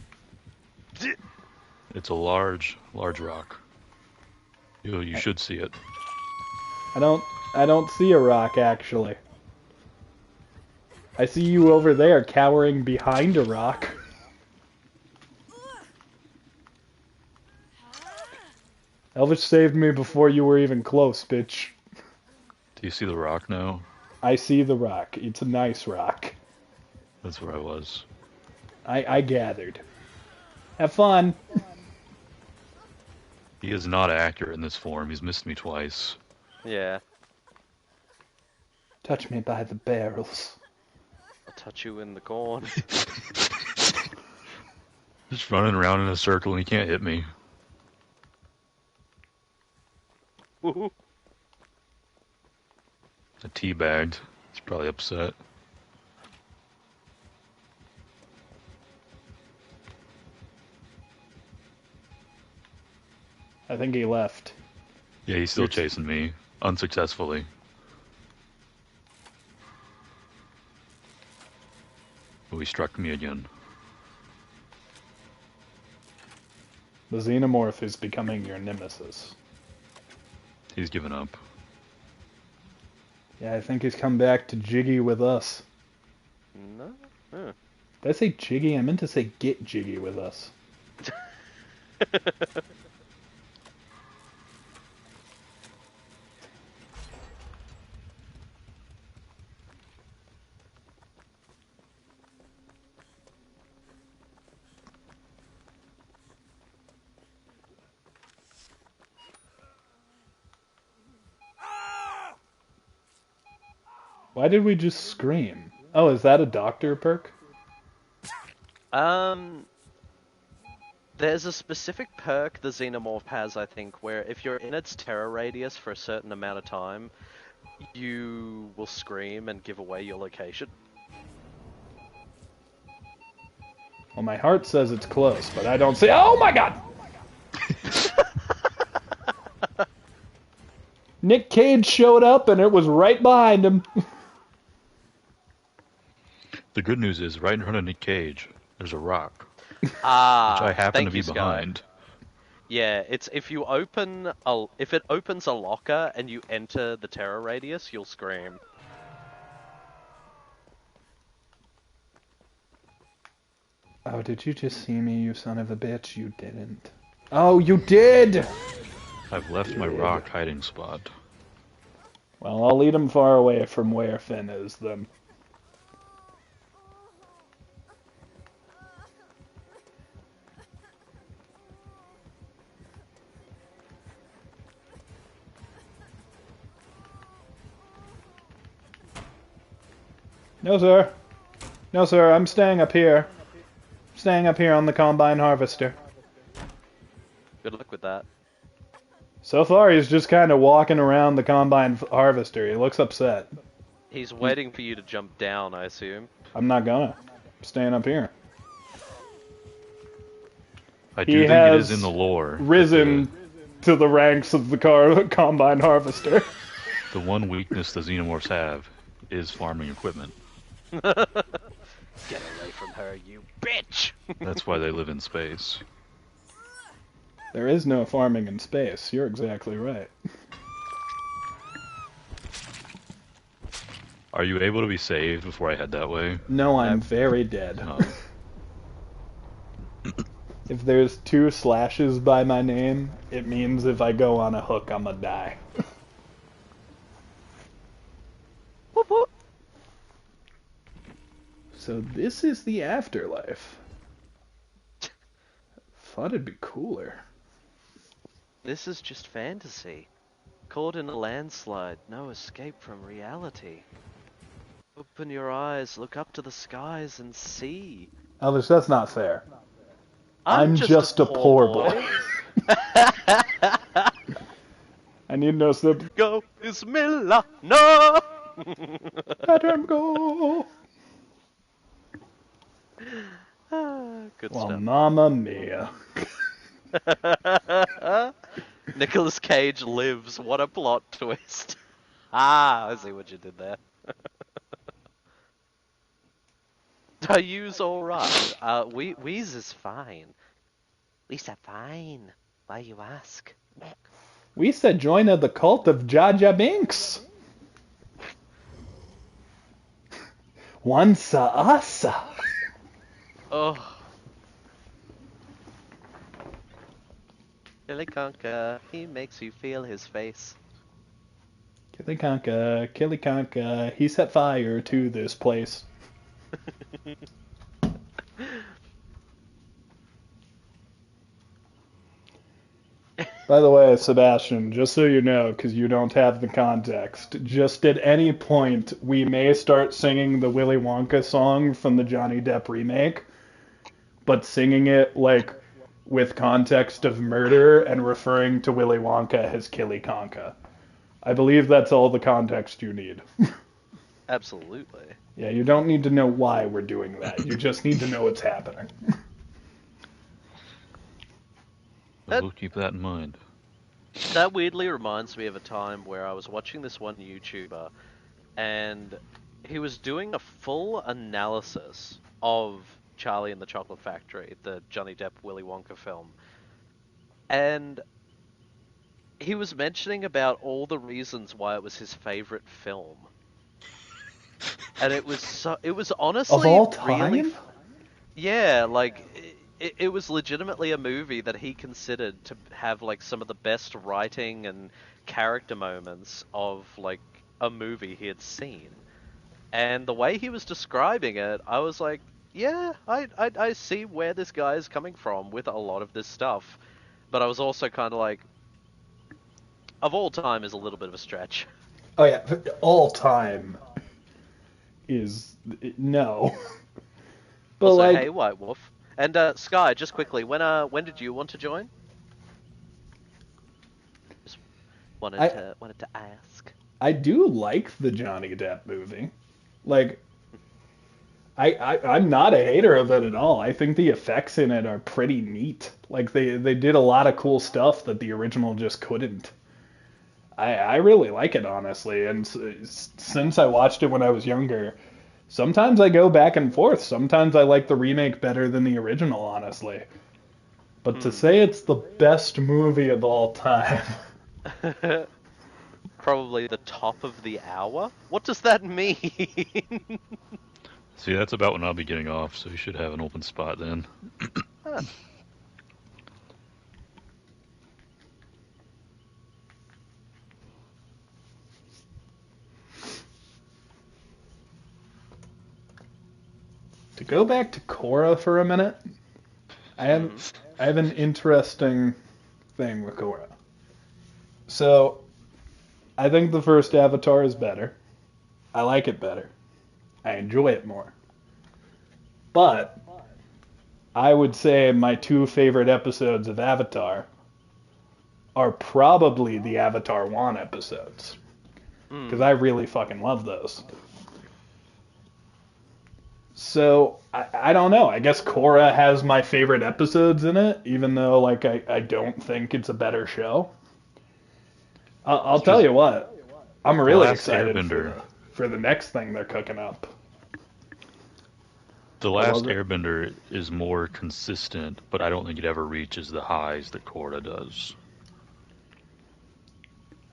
It's a large rock. You should see it. I don't see a rock, actually. I see you over there cowering behind a rock. Elvis saved me before you were even close, bitch. Do you see the rock now? I see the rock. It's a nice rock. That's where I was. I gathered. Have fun. He is not accurate in this form. He's missed me twice. Yeah. Touch me by the barrels. I'll touch you in the corn. Just running around in a circle and he can't hit me. Woohoo. I teabagged. He's probably upset. I think he left. Yeah, he's still chasing me. Unsuccessfully. Oh, he struck me again. The xenomorph is becoming your nemesis. He's given up. Yeah, I think he's come back to jiggy with us. No? Huh. Did I say jiggy? I meant to say get jiggy with us. Why did we just scream? Oh, is that a doctor perk? There's a specific perk the Xenomorph has, I think, where if you're in its terror radius for a certain amount of time, you will scream and give away your location. Well, my heart says it's close, but I don't see. Oh my god! Nick Cage showed up and it was right behind him. The good news is, right in front of Nick Cage, there's a rock. Ah, Which I happen to be Sky. behind. Yeah, it's if it opens a locker and you enter the terror radius, you'll scream. Oh, did you just see me, you son of a bitch? You didn't. Oh, you did! I've left my rock hiding spot. Well, I'll lead him far away from where Finn is, then. No, sir. No, sir, I'm staying up here. Staying up here on the Combine Harvester. Good luck with that. So far, he's just kind of walking around the Combine Harvester. He looks upset. He's waiting for you to jump down, I assume. I'm not gonna. I'm staying up here. I do think it is in the lore. Risen to the ranks of the Combine Harvester. The one weakness the xenomorphs have is farming equipment. Get away from her, you bitch! That's why they live in space. There is no farming in space. You're exactly right. Are you able to be saved before I head that way? No, I'm very dead. No. If there's 2 slashes by my name, it means if I go on a hook, I'm gonna die. Whoop whoop. So this is the afterlife. Thought it'd be cooler. This is just fantasy. Caught in a landslide, no escape from reality. Open your eyes, look up to the skies and see. Elvis, that's not fair. I'm just a poor boy. I need no sub. Go, Bismillah, no! Let him go. Good Well, stuff. mamma mia. Nicolas Cage lives. What a plot twist. I see what you did there. Are you's alright? We's is fine. We's are fine. Why you ask? We said join the cult of Jaja Binks. Once asa. Oh. Billy Conker, he makes you feel his face. Killy Conka, he set fire to this place. By the way, Sebastian, just so you know, because you don't have the context, just at any point we may start singing the Willy Wonka song from the Johnny Depp remake, but singing it like with context of murder and referring to Willy Wonka as Killy Conka. I believe that's all the context you need. Absolutely. Yeah, you don't need to know why we're doing that. You just need to know what's happening. I will keep that in mind. That weirdly reminds me of a time where I was watching this one YouTuber, and he was doing a full analysis of Charlie and the Chocolate Factory, the Johnny Depp Willy Wonka film. And he was mentioning about all the reasons why it was his favorite film. And it was honestly Of all time? really, yeah, like it was legitimately a movie that he considered to have like some of the best writing and character moments of like a movie he had seen. And the way he was describing it, I was like, yeah, I see where this guy is coming from with a lot of this stuff. But I was also kind of like, of all time is a little bit of a stretch. Oh yeah, all time is no. But Also, like, hey, White Wolf. And Sky, just quickly, when did you want to join? Just wanted to ask. I do like the Johnny Depp movie. Like, I'm not a hater of it at all. I think the effects in it are pretty neat. Like they did a lot of cool stuff that the original just couldn't. I really like it, honestly. And since I watched it when I was younger, sometimes I go back and forth. Sometimes I like the remake better than the original, honestly. But to say it's the best movie of all time. Probably the top of the hour? What does that mean? See, that's about when I'll be getting off, so you should have an open spot then. To go back to Korra for a minute, I have an interesting thing with Korra. So, I think the first Avatar is better. I like it better. I enjoy it more. But I would say my 2 favorite episodes of Avatar are probably the Avatar 1 episodes. Because I really fucking love those. So, I don't know. I guess Korra has my favorite episodes in it, even though I don't think it's a better show. I'll tell you what. I'm really Last excited Airbender. for the next thing they're cooking up. The I Last love it. Airbender is more consistent, but I don't think it ever reaches the highs that Korra does.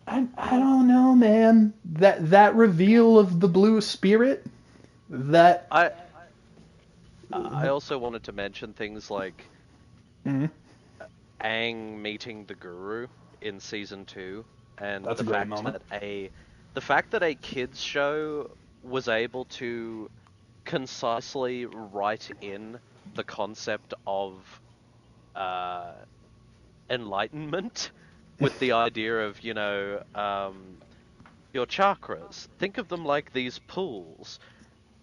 I don't know, man. That reveal of the blue spirit, that I also wanted to mention things like Mhm. Aang meeting the Guru in season 2, and That's a great moment. the fact that a kids show was able to concisely write in the concept of uh, enlightenment with the idea of, your chakras. Think of them like these pools.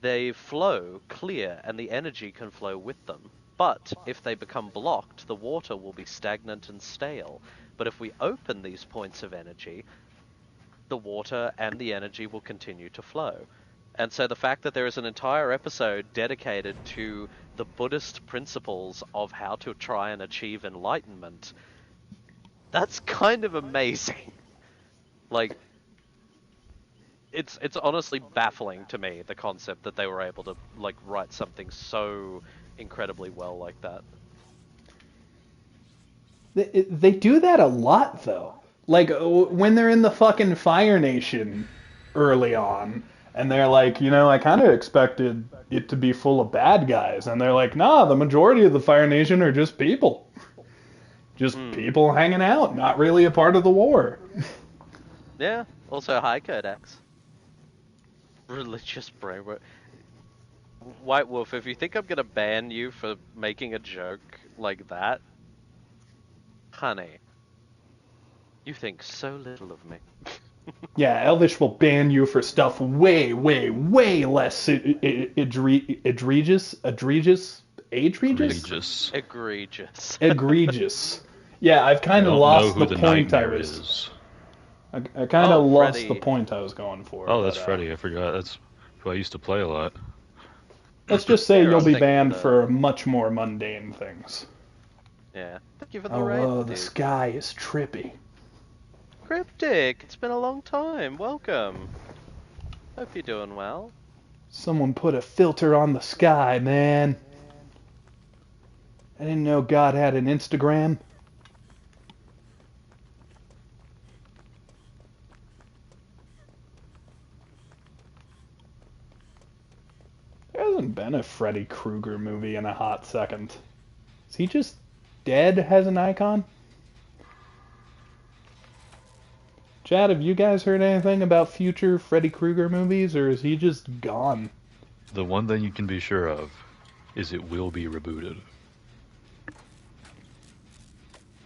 They flow clear and the energy can flow with them. But if they become blocked, the water will be stagnant and stale. But if we open these points of energy, the water and the energy will continue to flow. And so the fact that there is an entire episode dedicated to the Buddhist principles of how to try and achieve enlightenment, that's kind of amazing. Like, it's honestly baffling to me, the concept that they were able to like write something so incredibly well like that. They do that a lot though. Like when they're in the fucking Fire Nation early on, and they're like, I kind of expected it to be full of bad guys, and they're like, nah, the majority of the Fire Nation are just people, just people hanging out, not really a part of the war. Yeah. Also, high codex. Religious brainwork. White Wolf, if you think I'm gonna ban you for making a joke like that, honey, you think so little of me. Yeah, Elvish will ban you for stuff way, way, way less egregious, Egregious. egregious. Yeah, I've I kind of don't know lost who the the point I nightmare was. is. I kind Oh, of lost the Freddy. point I was going for. Oh, that's but, Freddy. I forgot. That's who I used to play a lot. Let's just say Here, you'll I'm be thinking banned for much more mundane things. Yeah. Thank you for the Oh, raid, the dude. sky is trippy. Cryptic, it's been a long time. Welcome. Hope you're doing well. Someone put a filter on the sky, man. I didn't know God had an Instagram. There hasn't been a Freddy Krueger movie in a hot second. Is he just dead as an icon? Chad, have you guys heard anything about future Freddy Krueger movies, or is he just gone? The one thing you can be sure of is it will be rebooted.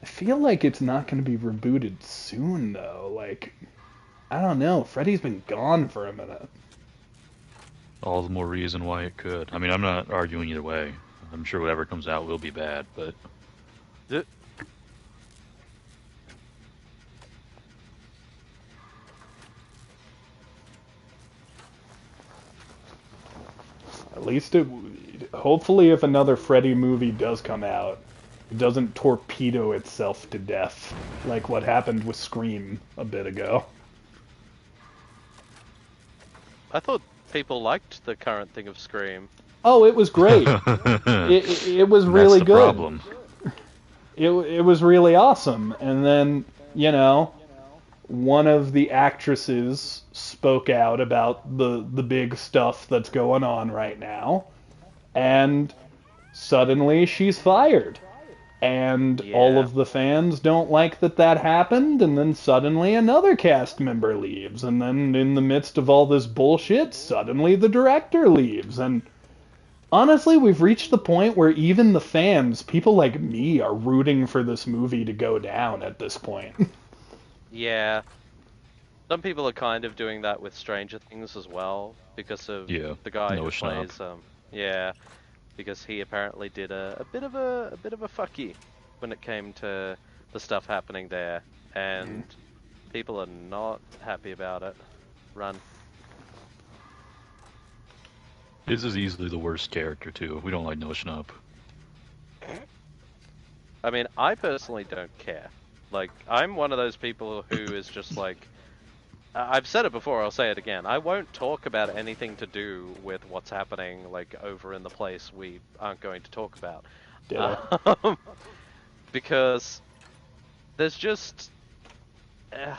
I feel like it's not going to be rebooted soon, though. Like, I don't know. Freddy's been gone for a minute. All the more reason why it could. I mean, I'm not arguing either way. I'm sure whatever comes out will be bad, but At least it. Hopefully, if another Freddy movie does come out, it doesn't torpedo itself to death like what happened with Scream a bit ago. I thought people liked the current thing of Scream. Oh, it was great. It was really that's the good. problem. It was really awesome. And then, one of the actresses spoke out about the big stuff that's going on right now, and suddenly she's fired. And all Yeah. of the fans don't like that happened, and then suddenly another cast member leaves, and then in the midst of all this bullshit, suddenly the director leaves, and honestly, we've reached the point where even the fans, people like me, are rooting for this movie to go down at this point. Yeah. Some people are kind of doing that with Stranger Things as well, because of Yeah, the guy Noah who Schnapp. plays yeah, because he apparently did a bit of a fucky when it came to the stuff happening there, and people are not happy about it. Run. This is easily the worst character, too. We don't like Noah Schnapp. I mean, I personally don't care. Like, I'm one of those people who is just like, I've said it before, I'll say it again. I won't talk about anything to do with what's happening, like, over in the place we aren't going to talk about. Ditto. Because there's just... ugh,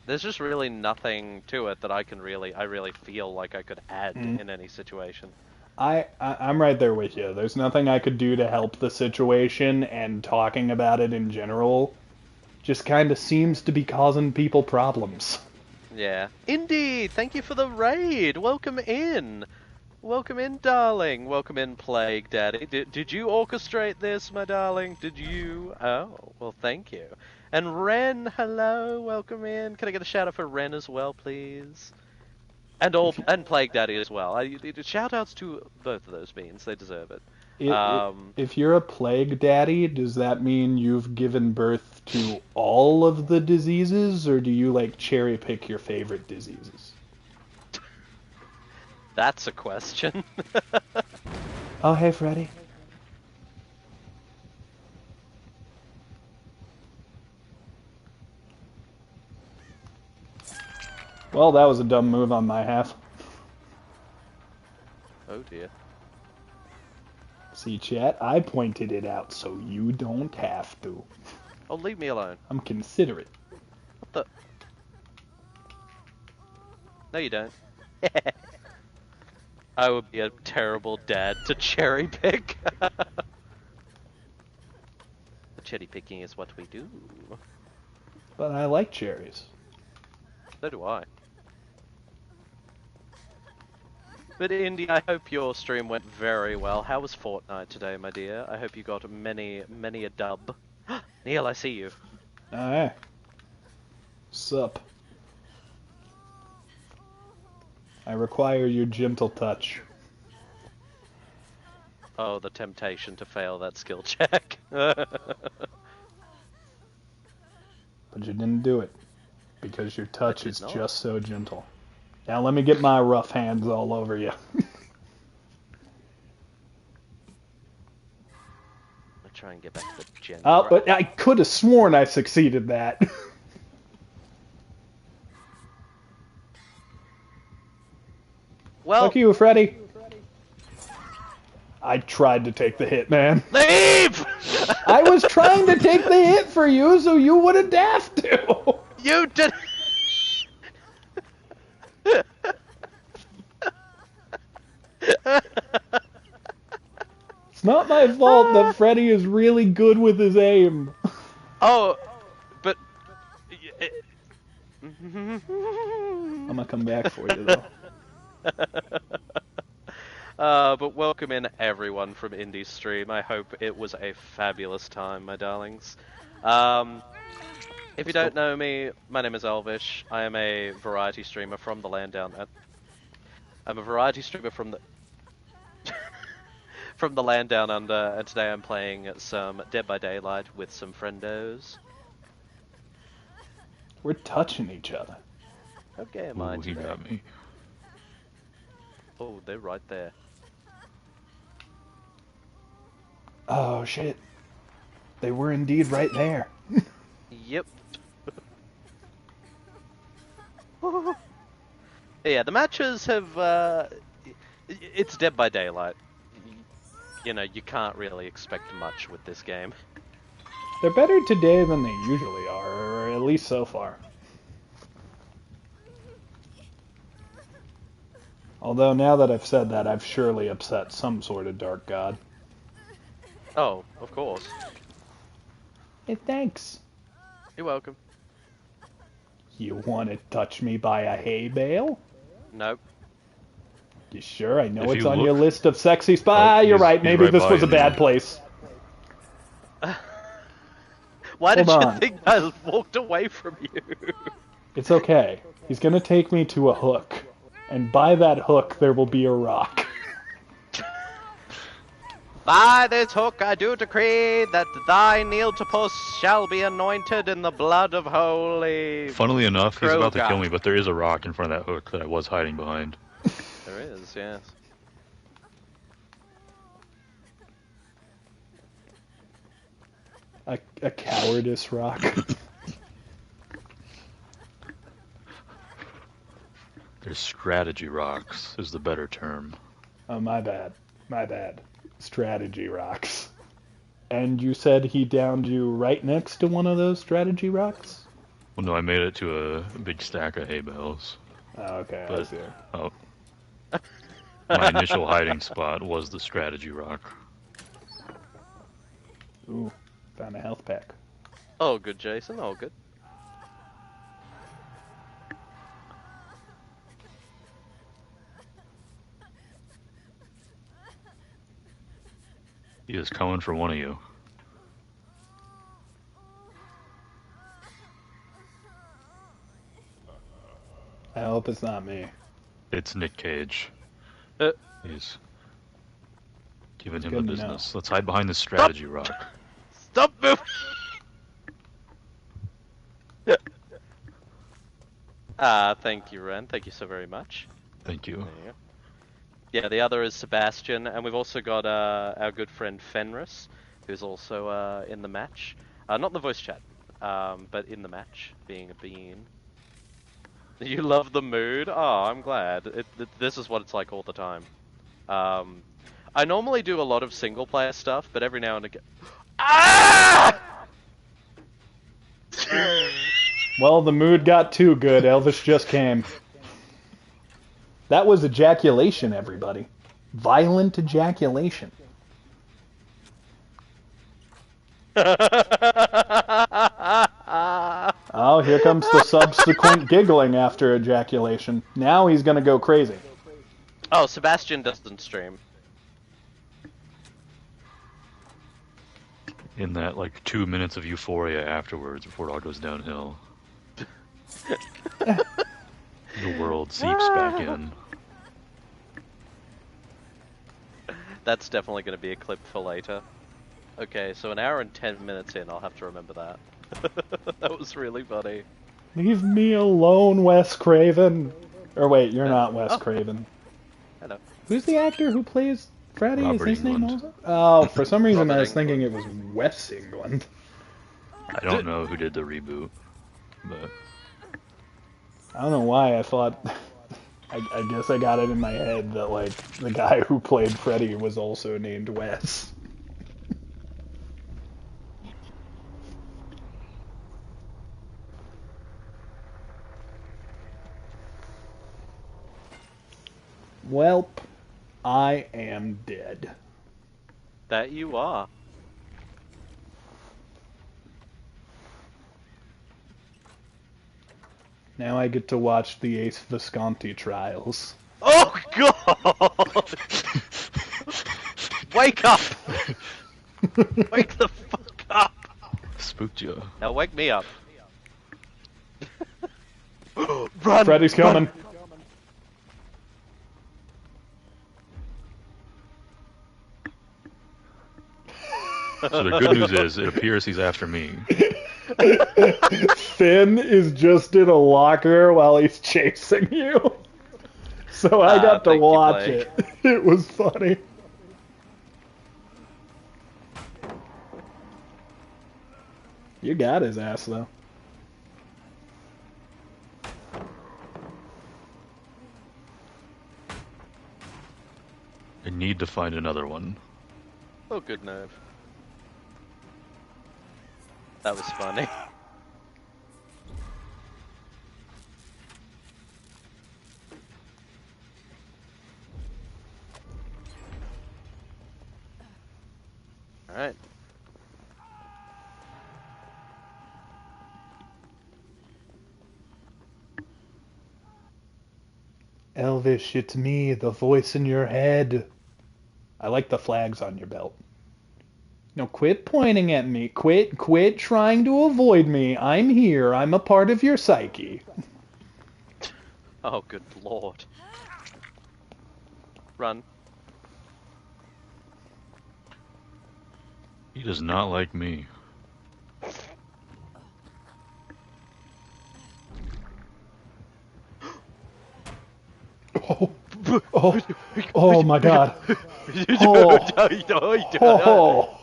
there's just really nothing to it that I really feel like I could add in any situation. I'm right there with you. There's nothing I could do to help the situation, and talking about it in general just kind of seems to be causing people problems. Yeah. Indy, thank you for the raid! Welcome in! Welcome in, darling! Welcome in, Plague Daddy. Did you orchestrate this, my darling? Did you? Oh, well, thank you. And Ren, hello, welcome in. Can I get a shout out for Ren as well, please? And Plague Daddy as well. Shout outs to both of those beings, they deserve it. If you're a plague daddy, does that mean you've given birth to all of the diseases, or do you like cherry pick your favorite diseases? That's a question. Oh, hey, Freddy. Well, that was a dumb move on my half. Oh dear. See, chat, I pointed it out, so you don't have to. Oh, leave me alone. I'm considerate. What the? No, you don't. I would be a terrible dad to cherry pick. Cherry picking is what we do. But I like cherries. So do I. But Indy, I hope your stream went very well. How was Fortnite today, my dear? I hope you got many a dub. Kneale, I see you. Alright. Sup? I require your gentle touch. Oh, the temptation to fail that skill check. But you didn't do it. Because your touch is just so gentle. Now let me get my rough hands all over you. I'll try and get back to the gentle. Oh, but I could have sworn I succeeded that. Well, fuck you, Freddy. I tried to take the hit, man. Leave! I was trying to take the hit for you so you wouldn't have to. You did. It's not my fault that Freddy is really good with his aim. Oh, but... I'm gonna come back for you, though. But welcome in everyone from Indie's stream. I hope it was a fabulous time, my darlings. If you don't know me, my name is Elvish. I am a variety streamer from the land down... I'm a variety streamer from the... from the land down under, and today I'm playing some Dead by Daylight with some friendos. We're touching each other. Okay, am I Ooh, he today? got me. Oh, they're right there. Oh, shit. They were indeed right there. Yep. Yeah, the matches have, it's Dead by Daylight. You know, you can't really expect much with this game. They're better today than they usually are, or at least so far. Although, now that I've said that, I've surely upset some sort of dark god. Oh, of course. Hey, thanks. You're welcome. You want to touch me by a hay bale? Nope. You sure? I know If it's you on look- your list of sexy spots. Oh, You're he's- right. he's Maybe right this by was a you bad now. place. Why did Hold you on. think I walked away from you? It's okay. He's gonna take me to a hook. And by that hook, there will be a rock. By this hook I do decree that thy Kneale shall be anointed in the blood of holy... Funnily enough, he's about to Kroga. kill me, but there is a rock in front of that hook that I was hiding behind. There is, yes. A cowardice rock. There's strategy rocks is the better term. Oh, my bad. My bad. Strategy rocks. And you said he downed you right next to one of those strategy rocks? Well, no, I made it to a big stack of hay bales. Oh, okay, I But, see. oh. My initial hiding spot was the strategy rock. Ooh, found a health pack. Oh, good, Jason. Oh, good. He is coming for one of you. I hope it's not me. It's Nick Cage. He's giving him good the to know. business. Let's hide behind the strategy rock. Stop moving! Thank you, Ren. Thank you so very much. Thank you. There you go. Yeah, the other is Sebastian, and we've also got our good friend Fenris, who's also in the match. Not in the voice chat, but in the match, being a bean. You love the mood? Oh, I'm glad. This is what it's like all the time. I normally do a lot of single-player stuff, but every now and again... Ah! Well, the mood got too good. Elvis just came. That was ejaculation, everybody. Violent ejaculation. Oh, here comes the subsequent giggling after ejaculation. Now he's gonna go crazy. Oh, Sebastian doesn't stream. In that, 2 minutes of euphoria afterwards, before it all goes downhill. The world seeps back in. That's definitely going to be a clip for later. Okay, so an hour and 10 minutes in, I'll have to remember that. That was really funny. Leave me alone, Wes Craven. Or wait, you're not Wes Craven. Hello. Who's the actor who plays Freddy? Robert Is his name Englund. also? Oh, for some reason Robert I was Englund. thinking it was Wes England. I don't know who did the reboot, but I don't know why I thought... I guess I got it in my head that, the guy who played Freddy was also named Wes. Welp, I am dead. That you are. Now I get to watch the Ace Visconti trials. Oh, God! Wake up! Wake the fuck up! spooked you. Now wake me up. Run! Freddy's coming. So the good news is, it appears he's after me. Finn is just in a locker while he's chasing you. So I got to thank you, watch Blake. it. It was funny. You got his ass, though. I need to find another one. Oh, good nerve. That was funny. Alright. Elvish, it's me, the voice in your head. I like the flags on your belt. No, quit pointing at me. Quit trying to avoid me. I'm here. I'm a part of your psyche. Oh, good lord. Run. He does not like me. Oh my god. Oh.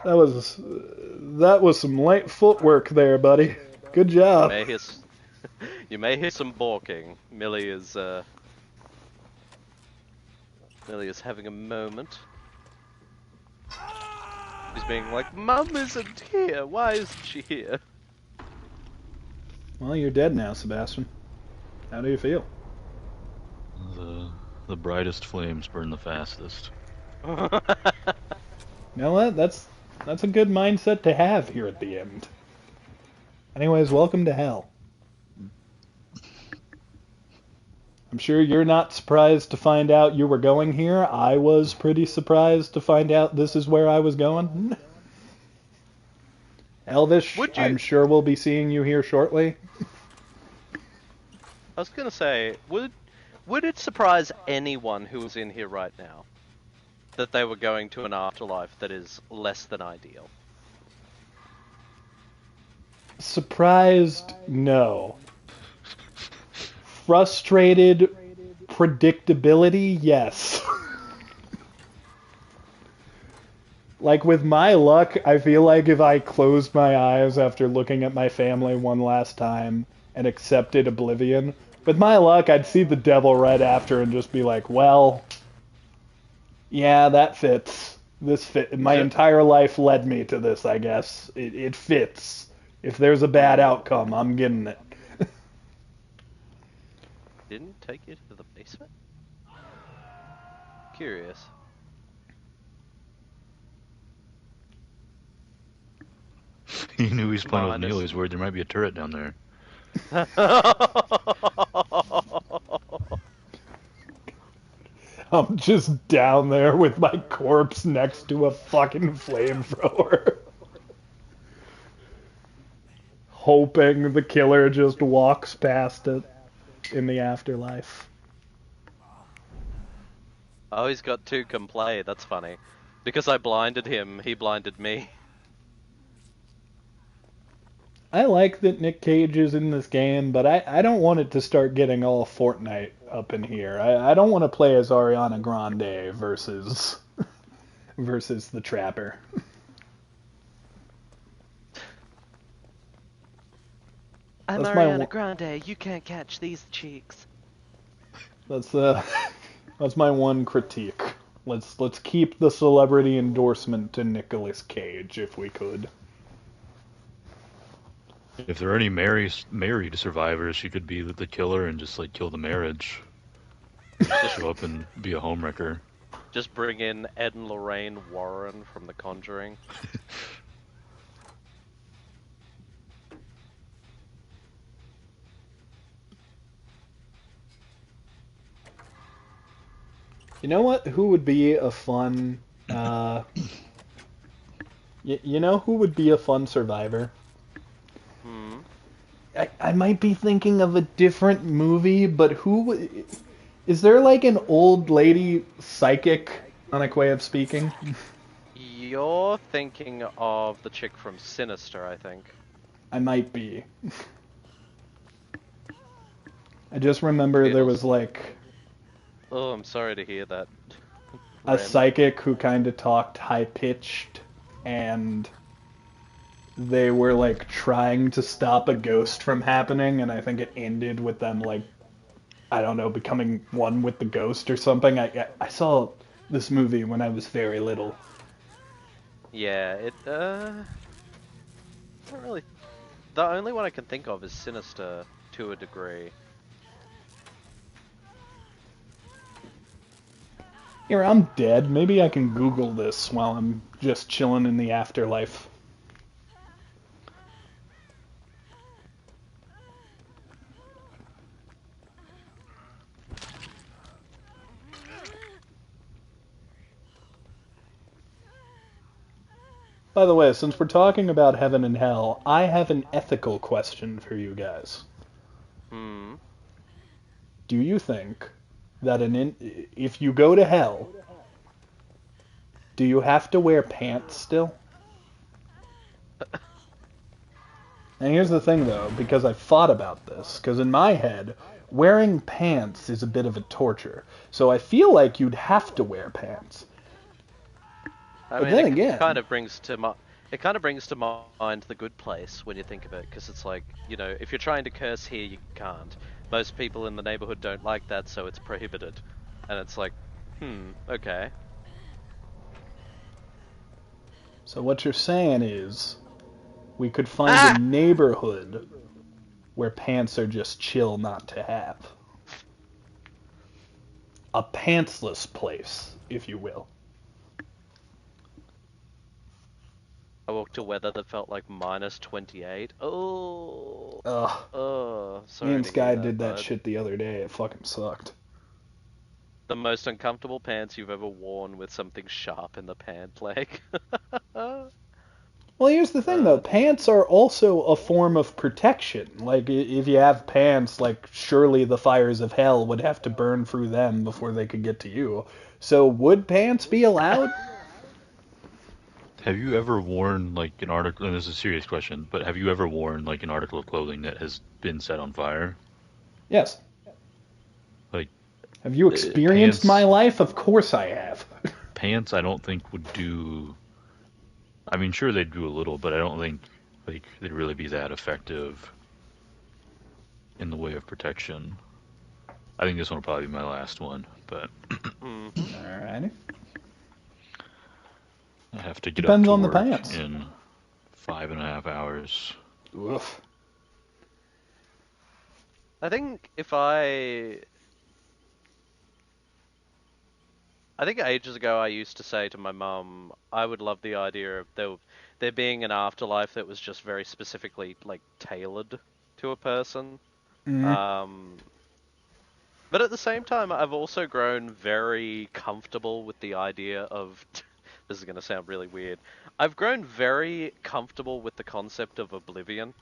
That was some light footwork there, buddy. Good job. May his You may hear some balking. Millie is having a moment. She's being like, Mum isn't here. Why isn't she here? Well, you're dead now, Sebastian. How do you feel? The brightest flames burn the fastest. You know what? That's a good mindset to have here at the end. Anyways, welcome to hell. I'm sure you're not surprised to find out you were going here. I was pretty surprised to find out this is where I was going. Elvish, I'm sure we'll be seeing you here shortly. I was gonna say, would it surprise anyone who was in here right now that they were going to an afterlife that is less than ideal? Surprised? No. Frustrated? Predictability? Yes. Like, with my luck, I feel like if I closed my eyes after looking at my family one last time and accepted oblivion, with my luck, I'd see the devil right after and just be like, well, yeah, that fits. This fit. My entire life led me to this, I guess. It fits. If there's a bad outcome, I'm getting it. Didn't take you to the basement? Curious. He knew he was playing with Kneale. He was worried there might be a turret down there. I'm just down there with my corpse next to a fucking flamethrower. Hoping the killer just walks past it in the afterlife. Oh, he's got two can play. That's funny. Because I blinded him, he blinded me. I like that Nick Cage is in this game, but I don't want it to start getting all Fortnite up in here. I don't want to play as Ariana Grande versus the Trapper. I'm Ariana Grande. You can't catch these cheeks. That's my one critique. Let's keep the celebrity endorsement to Nicolas Cage if we could. If there are any married survivors, she could be the killer and just like kill the marriage. Just show up and be a homewrecker. Just bring in Ed and Lorraine Warren from The Conjuring. You know what? Who would be a fun? You know who would be a fun survivor? I might be thinking of a different movie, but who is there like an old lady psychic on a way of speaking? You're thinking of the chick from Sinister, I think. I might be. I just remember there was like... Oh, I'm sorry to hear that. A psychic who kind of talked high-pitched, and they were like trying to stop a ghost from happening, and I think it ended with them like, I don't know, becoming one with the ghost or something. I saw this movie when I was very little. Yeah, it not really. The only one I can think of is Sinister to a degree. Here, I'm dead. Maybe I can Google this while I'm just chilling in the afterlife. By the way, since we're talking about heaven and hell, I have an ethical question for you guys. Do you think that if you go to hell, do you have to wear pants still? And here's the thing, though, because I thought about this, because in my head, wearing pants is a bit of a torture. So I feel like you'd have to wear pants. I mean, then again, kind of brings to It kind of brings to mind The Good Place when you think of it, because it's like, if you're trying to curse here, you can't. Most people in the neighborhood don't like that, so it's prohibited. And it's like, okay. So what you're saying is we could find a neighborhood where pants are just chill not to have. A pantsless place, if you will. I walked to weather that felt like minus 28. Oh, Ugh. Me sorry and to Sky hear that, did that bud. shit the other day. It fucking sucked. The most uncomfortable pants you've ever worn with something sharp in the pant leg. Well, here's the thing, though. Dear. Pants are also a form of protection. Like, if you have pants, like, surely the fires of hell would have to burn through them before they could get to you. So, would pants be allowed? Have you ever worn like an article? And this is a serious question, but have you ever worn like an article of clothing that has been set on fire? Yes. Like Have you experienced my pants. life? Of course I have. Pants, I don't think would do. I mean, sure they'd do a little, but I don't think like they'd really be that effective in the way of protection. I think this one will probably be my last one, but Alrighty. I have to get up Depends to on the work pants. in 5.5 hours. Oof. I think I think ages ago I used to say to my mum, I would love the idea of there being an afterlife that was just very specifically like tailored to a person. Mm. Um, but at the same time, I've also grown very comfortable with the idea of this is going to sound really weird. I've grown very comfortable with the concept of oblivion.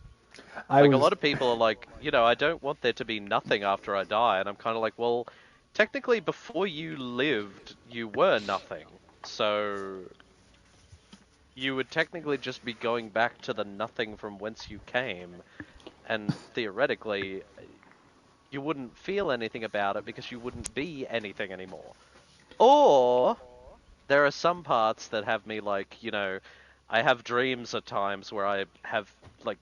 I Like a was. lot of people are like, I don't want there to be nothing after I die, and I'm kind of like, well, technically before you lived, you were nothing. So you would technically just be going back to the nothing from whence you came, and theoretically you wouldn't feel anything about it because you wouldn't be anything anymore. Or there are some parts that have me like, I have dreams at times where I have like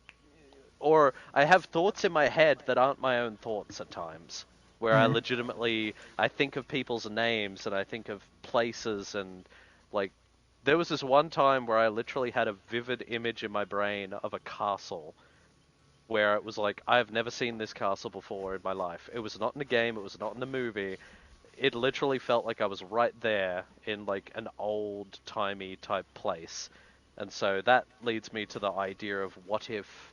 or I have thoughts in my head that aren't my own thoughts at times, where Mm. I think of people's names and I think of places and like there was this one time where I literally had a vivid image in my brain of a castle where it was like I've never seen this castle before in my life. It was not in a game, it was not in a movie. It literally felt like I was right there in like an old-timey type place. And so that leads me to the idea of what if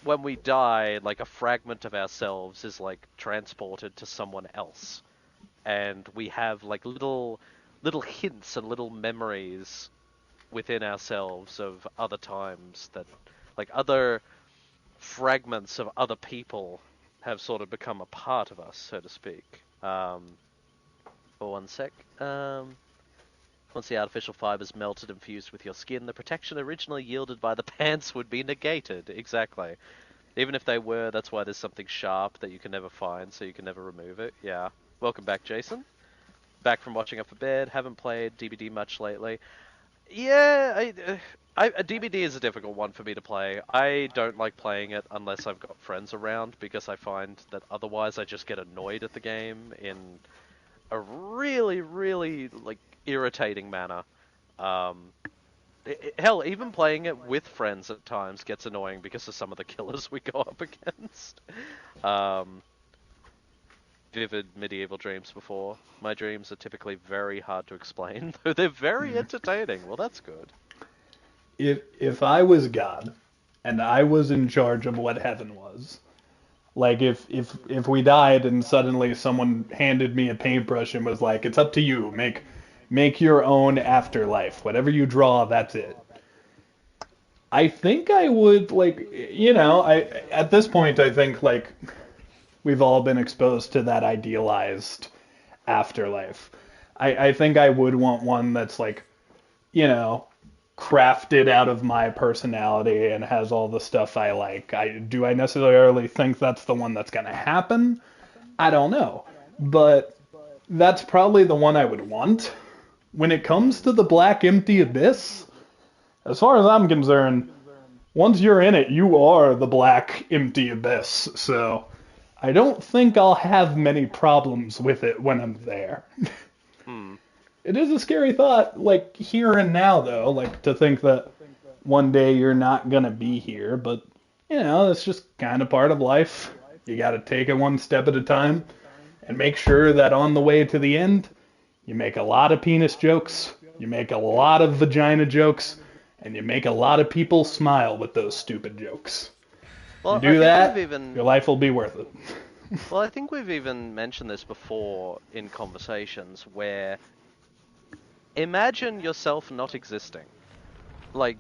when we die, like a fragment of ourselves is like transported to someone else, and we have like little hints and little memories within ourselves of other times that, like other fragments of other people, have sort of become a part of us, so to speak. For one sec. Once the artificial fibers melted and fused with your skin, the protection originally yielded by the pants would be negated. Exactly. Even if they were, that's why there's something sharp that you can never find, so you can never remove it. Yeah. Welcome back, Jason. Back from watching up for bed. Haven't played DBD much lately. Yeah, DBD is a difficult one for me to play. I don't like playing it unless I've got friends around, because I find that otherwise I just get annoyed at the game in a really, really, like, irritating manner. Um, Hell, even playing it with friends at times gets annoying because of some of the killers we go up against. Um, Vivid medieval dreams before. My dreams are typically very hard to explain, though they're very entertaining. Well, that's good. If I was God, and I was in charge of what heaven was, like if we died and suddenly someone handed me a paintbrush and was like, it's up to you, make your own afterlife, whatever you draw, that's it. I think I would like, I at this point I think like we've all been exposed to that idealized afterlife. I think I would want one that's like, you know, crafted out of my personality and has all the stuff I like. I necessarily think that's the one that's gonna happen? I don't know. But that's probably the one I would want. When it comes to the black empty abyss, As far as I'm concerned, once you're in it, you are the black, empty abyss. So I don't think I'll have many problems with it when I'm there. Hmm. It is a scary thought, like here and now, though, like to think that one day you're not gonna be here, but it's just kind of part of life. You gotta take it one step at a time and make sure that on the way to the end, you make a lot of penis jokes, you make a lot of vagina jokes, and you make a lot of people smile with those stupid jokes. You Well, I do think we've that, even your life will be worth it. well, I think we've even mentioned this before in conversations where imagine yourself not existing. Like,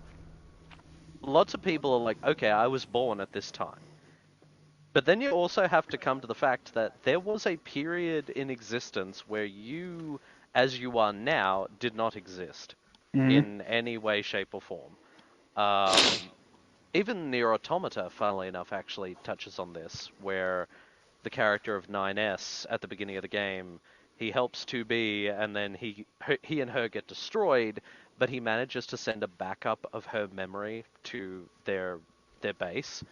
lots of people are like, okay, I was born at this time. But then you also have to come to the fact that there was a period in existence where you, as you are now, did not exist Mm-hmm. in any way, shape, or form. Um, Even Nier Automata, funnily enough, actually touches on this, where the character of 9S at the beginning of the game, he helps 2B, and then he and her get destroyed, but he manages to send a backup of her memory to their base,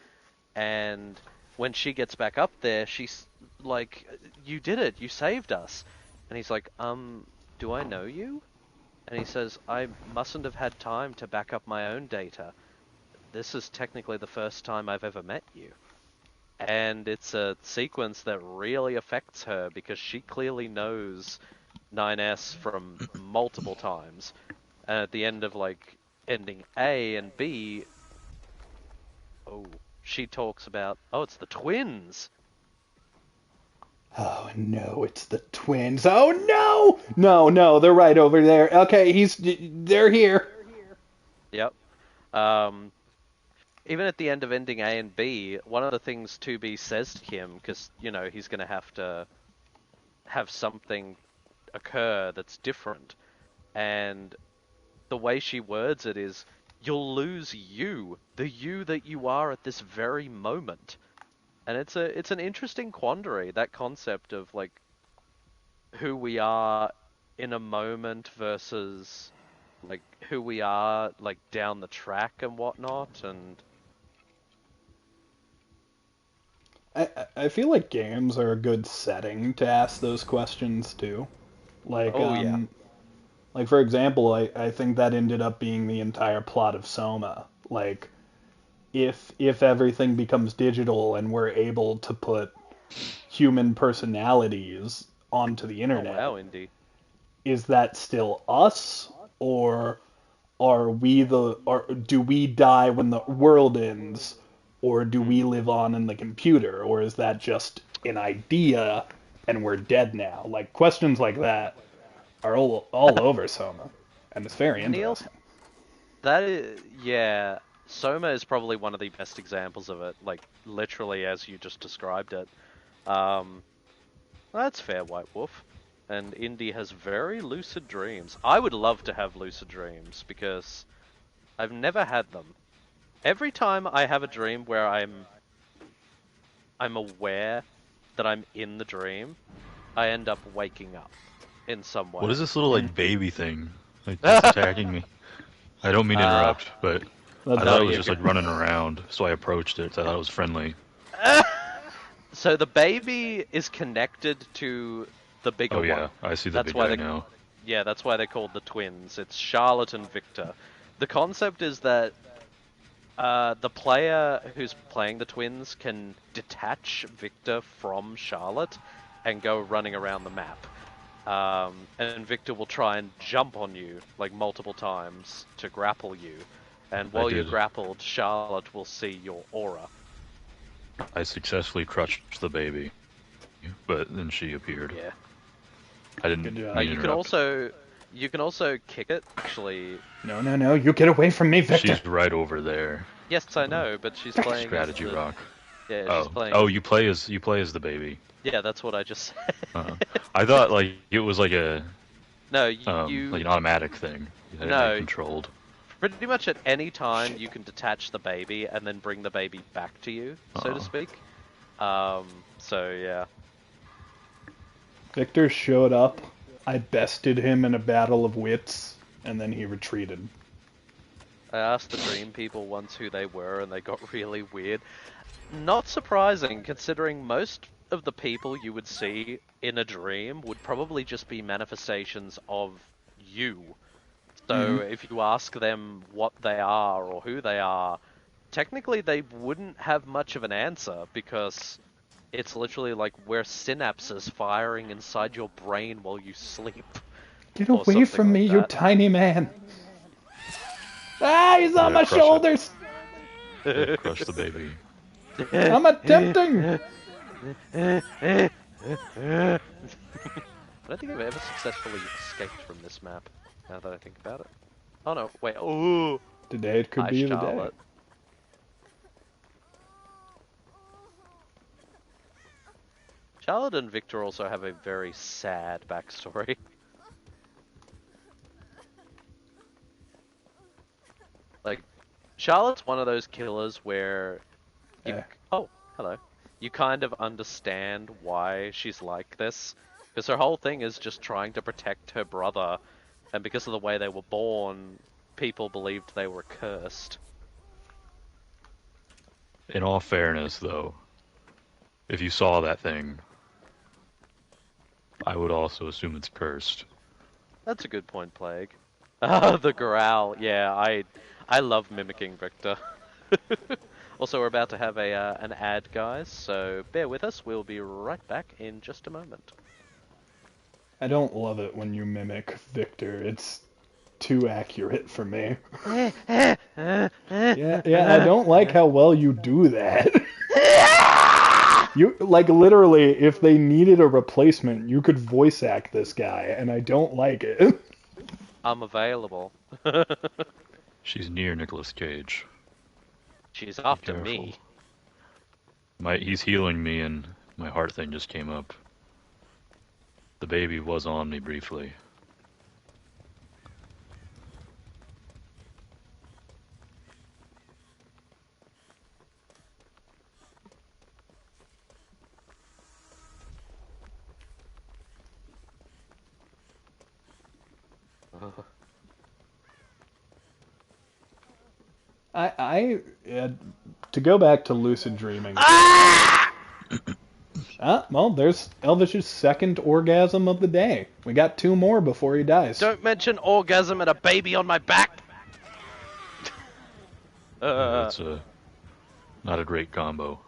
and when she gets back up there, she's like, "You did it! You saved us!" And he's like, do I know you?" And he says, "I mustn't have had time to back up my own data. This is technically the first time I've ever met you." And it's a sequence that really affects her because she clearly knows 9S from multiple times. And at the end of like ending A and B, oh, she talks about, oh, it's the twins. Oh no, it's the twins. Oh no! No, no, they're right over there. Okay, they're here. Yep. Um, Even at the end of ending A and B, one of the things 2B says to him, because, he's going to have something occur that's different. And the way she words it is, "You'll lose you, the you that you are at this very moment." And it's an interesting quandary, that concept of like who we are in a moment versus like who we are like down the track and whatnot. And I feel like games are a good setting to ask those questions too. Like oh yeah. like for example, I think that ended up being the entire plot of Soma. Like if everything becomes digital and we're able to put human personalities onto the Oh internet, wow, Indy. is that still us, or or do we die when the world ends, or do we Hmm. live on in the computer, or is that just an idea and we're dead now? Like questions like that are all over Soma, and it's very Kneale, interesting. that is, yeah. Soma is probably one of the best examples of it, like literally as you just described it. Um, that's fair, White Wolf. And Indy has very lucid dreams. I would love to have lucid dreams because I've never had them. Every time I have a dream where I'm aware that I'm in the dream, I end up waking up in some What is way. this little Mm. like baby thing? Like it's attacking me. I don't mean to uh, interrupt, but That's I no, thought it was you're just good. like running around, so I approached it. So I thought it was friendly. So the baby is connected to the bigger Oh one. yeah, I see the That's big why guy they now. Yeah, that's why they're called the twins. It's Charlotte and Victor. The concept is that the player who's playing the twins can detach Victor from Charlotte and go running around the map. And Victor will try and jump on you like multiple times to grapple you. And I while you're did. grappled, Charlotte will see your aura. I successfully crushed the baby, but then she appeared. Yeah. I good didn't job. mean to You can interrupt. also kick it. Actually, No, no, no! You get away from me, Victor. She's right over there. yes, I know, but she's playing as Strategy the rock. she's Oh, playing oh, as you play as the baby. yeah. That's what I just Uh, said. I thought like it was like a No, like an automatic thing that I no. controlled. Pretty much at any time you can detach the baby and then bring the baby back to you, so to Uh, speak. So yeah. Victor showed up. I bested him in a battle of wits, and then he retreated. I asked the dream people once who they were, and they got really weird. Not surprising, considering most of the people you would see in a dream would probably just be manifestations of you. So if you ask them what they are or who they are, technically they wouldn't have much of an answer, because it's literally like we're synapses firing inside your brain while you sleep. Get Or away something from me, like you that. tiny man. Ah, he's on my crush it. shoulders. Crush the baby. I'm attempting. I don't think I've ever successfully escaped from this map, now that I think about it. Oh no, wait, ooh! Today it could Hi, be the day. Charlotte. Charlotte and Victor also have a very sad backstory. Like, Charlotte's one of those killers where you... Oh, hello. You kind of understand why she's like this, because her whole thing is just trying to protect her brother, and because of the way they were born, people believed they were cursed. In all fairness, though, if you saw that thing, I would also assume it's cursed. That's a good point, Plague. Ah, the growl. Yeah, I love mimicking Victor. Also, we're about to have an ad, guys, so bear with us. We'll be right back in just a moment. I don't love it when you mimic Victor. It's too accurate for me. Yeah, I don't like how well you do that. You, like, literally, if they needed a replacement, you could voice act this guy, and I don't like it. I'm available. She's near Nicolas Cage. She's after me. He's healing me, and my heart thing just came up. The baby was on me briefly. To go back to lucid dreaming. Well, there's Elvish's second orgasm of the day. We got 2 more before he dies. Don't mention orgasm and a baby on my back! That's not a great combo.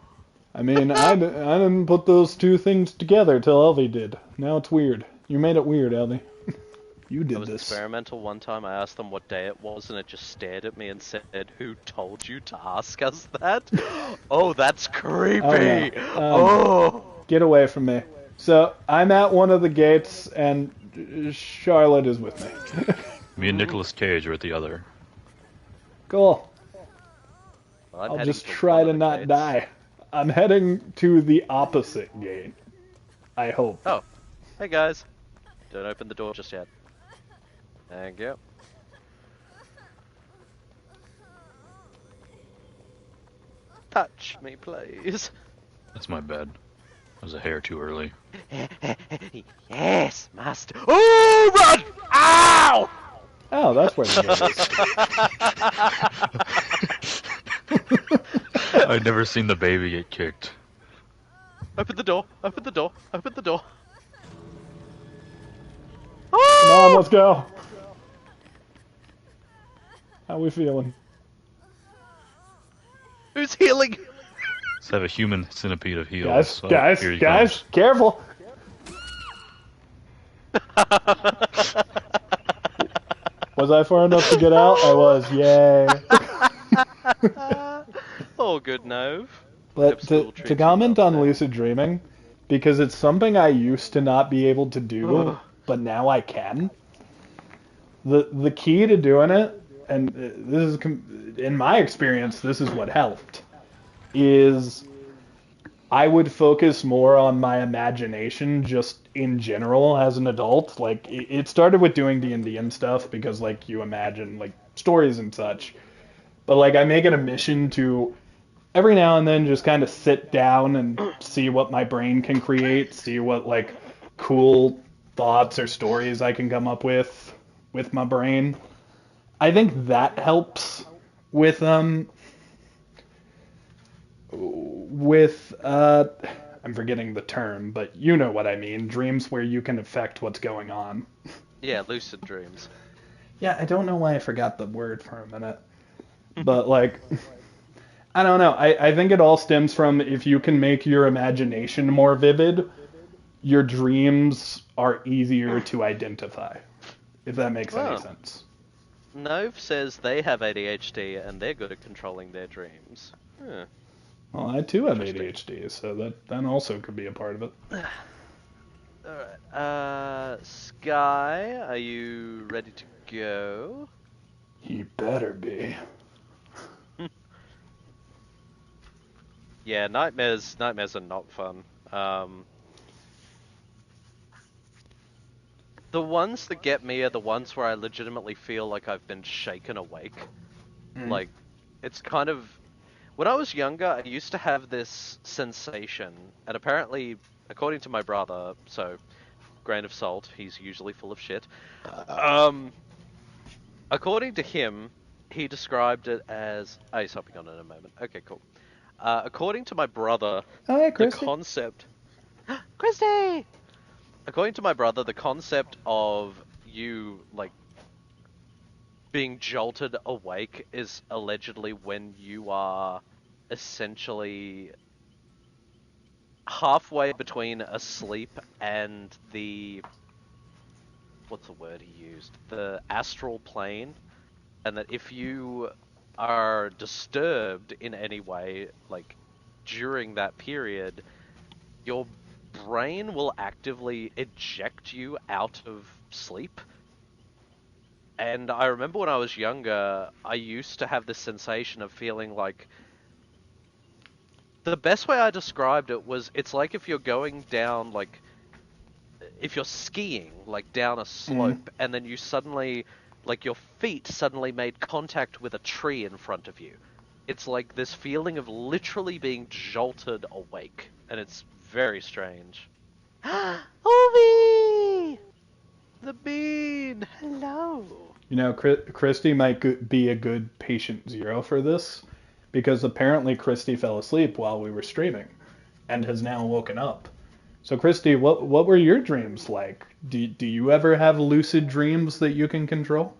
I mean, I didn't put those 2 things together till Elvie did. Now it's weird. You made it weird, Elvie. You did It was this. experimental one time. I asked them what day it was, and it just stared at me and said, "Who told you to ask us that?" Oh, that's creepy! Oh! Get away from me. So, I'm at one of the gates, and Charlotte is with me. Me and Nicolas Cage are at the other. Cool. Well, I'll just try to not die. I'm heading to the opposite gate. I hope. Oh, hey guys. Don't open the door just yet. Thank you. Touch me, please. That's my bad. I was a hair too early. Yes, master. Oh, run! Ow! Oh, that's where the gate is. I'd never seen the baby get kicked. Open the door. Open the door. Open the door. Come on, let's go. How we feeling? Who's healing? Let's have a human centipede of heals. Guys, Here he guys, comes. careful. Was I far enough to get out? I was, yay. Oh, good Nove. But to comment on lucid dreaming, because it's something I used to not be able to do, but now I can. The key to doing it, and this is, in my experience, this is what helped, is I would focus more on my imagination just in general as an adult. Like, it started with doing D&D and stuff, because, like, you imagine, like, stories and such. But, like, I make it a mission to every now and then just kind of sit down and see what my brain can create, see what, like, cool thoughts or stories I can come up with my brain. I think that helps with I'm forgetting the term, but you know what I mean. Dreams where you can affect what's going on. Yeah, lucid dreams. Yeah, I don't know why I forgot the word for a minute. But like I don't know. I think it all stems from if you can make your imagination more vivid, your dreams are easier to identify. If that makes any Well, sense. Nove says they have ADHD and they're good at controlling their dreams. Huh, Well, I too have interesting. ADHD, so that also could be a part of it. Alright, Sky, are you ready to go? He better be. Yeah, nightmares are not fun. The ones that get me are the ones where I legitimately feel like I've been shaken awake. Like, it's kind of... When I was younger, I used to have this sensation, and apparently, according to my brother, so, grain of salt, he's usually full of shit. According to him, he described it as... Oh, he's hopping on in a moment. Okay, cool. According to my brother, Oh, hey, the Christy. concept... Christy! According to my brother, the concept of you, like, being jolted awake is allegedly when you are essentially halfway between asleep and the... What's the word he used? The astral plane. And that if you are disturbed in any way, like, during that period, your brain will actively eject you out of sleep. And I remember when I was younger, I used to have this sensation of feeling like... The best way I described it was, it's like if you're going down, like... If you're skiing, like, down a slope, and then you suddenly... Like, your feet suddenly made contact with a tree in front of you. It's like this feeling of literally being jolted awake. And it's very strange. Ovi! The bean! Hello! You know, Christy might be a good patient zero for this, because apparently Christy fell asleep while we were streaming, and has now woken up. So Christy, what were your dreams like? Do you ever have lucid dreams that you can control?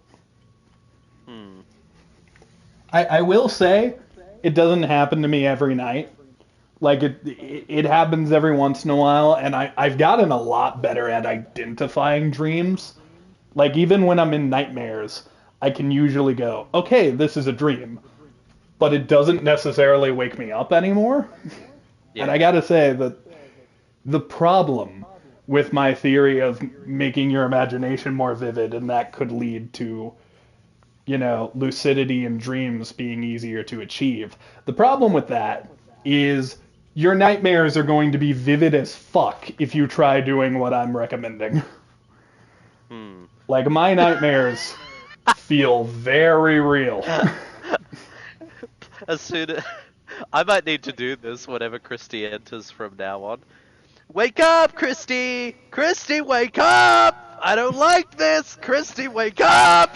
I will say, it doesn't happen to me every night. Like it happens every once in a while, and I've gotten a lot better at identifying dreams. Like even when I'm in nightmares, I can usually go, okay, this is a dream, but it doesn't necessarily wake me up anymore. Yeah. And I gotta say that the problem with my theory of making your imagination more vivid, and that could lead to, you know, lucidity and dreams being easier to achieve. The problem with that is your nightmares are going to be vivid as fuck if you try doing what I'm recommending. Like, my nightmares feel very real. As soon as... I might need to do this whenever Christy enters from now on. Wake up, Christy! Christy, wake up! I don't like this! Christy, wake up!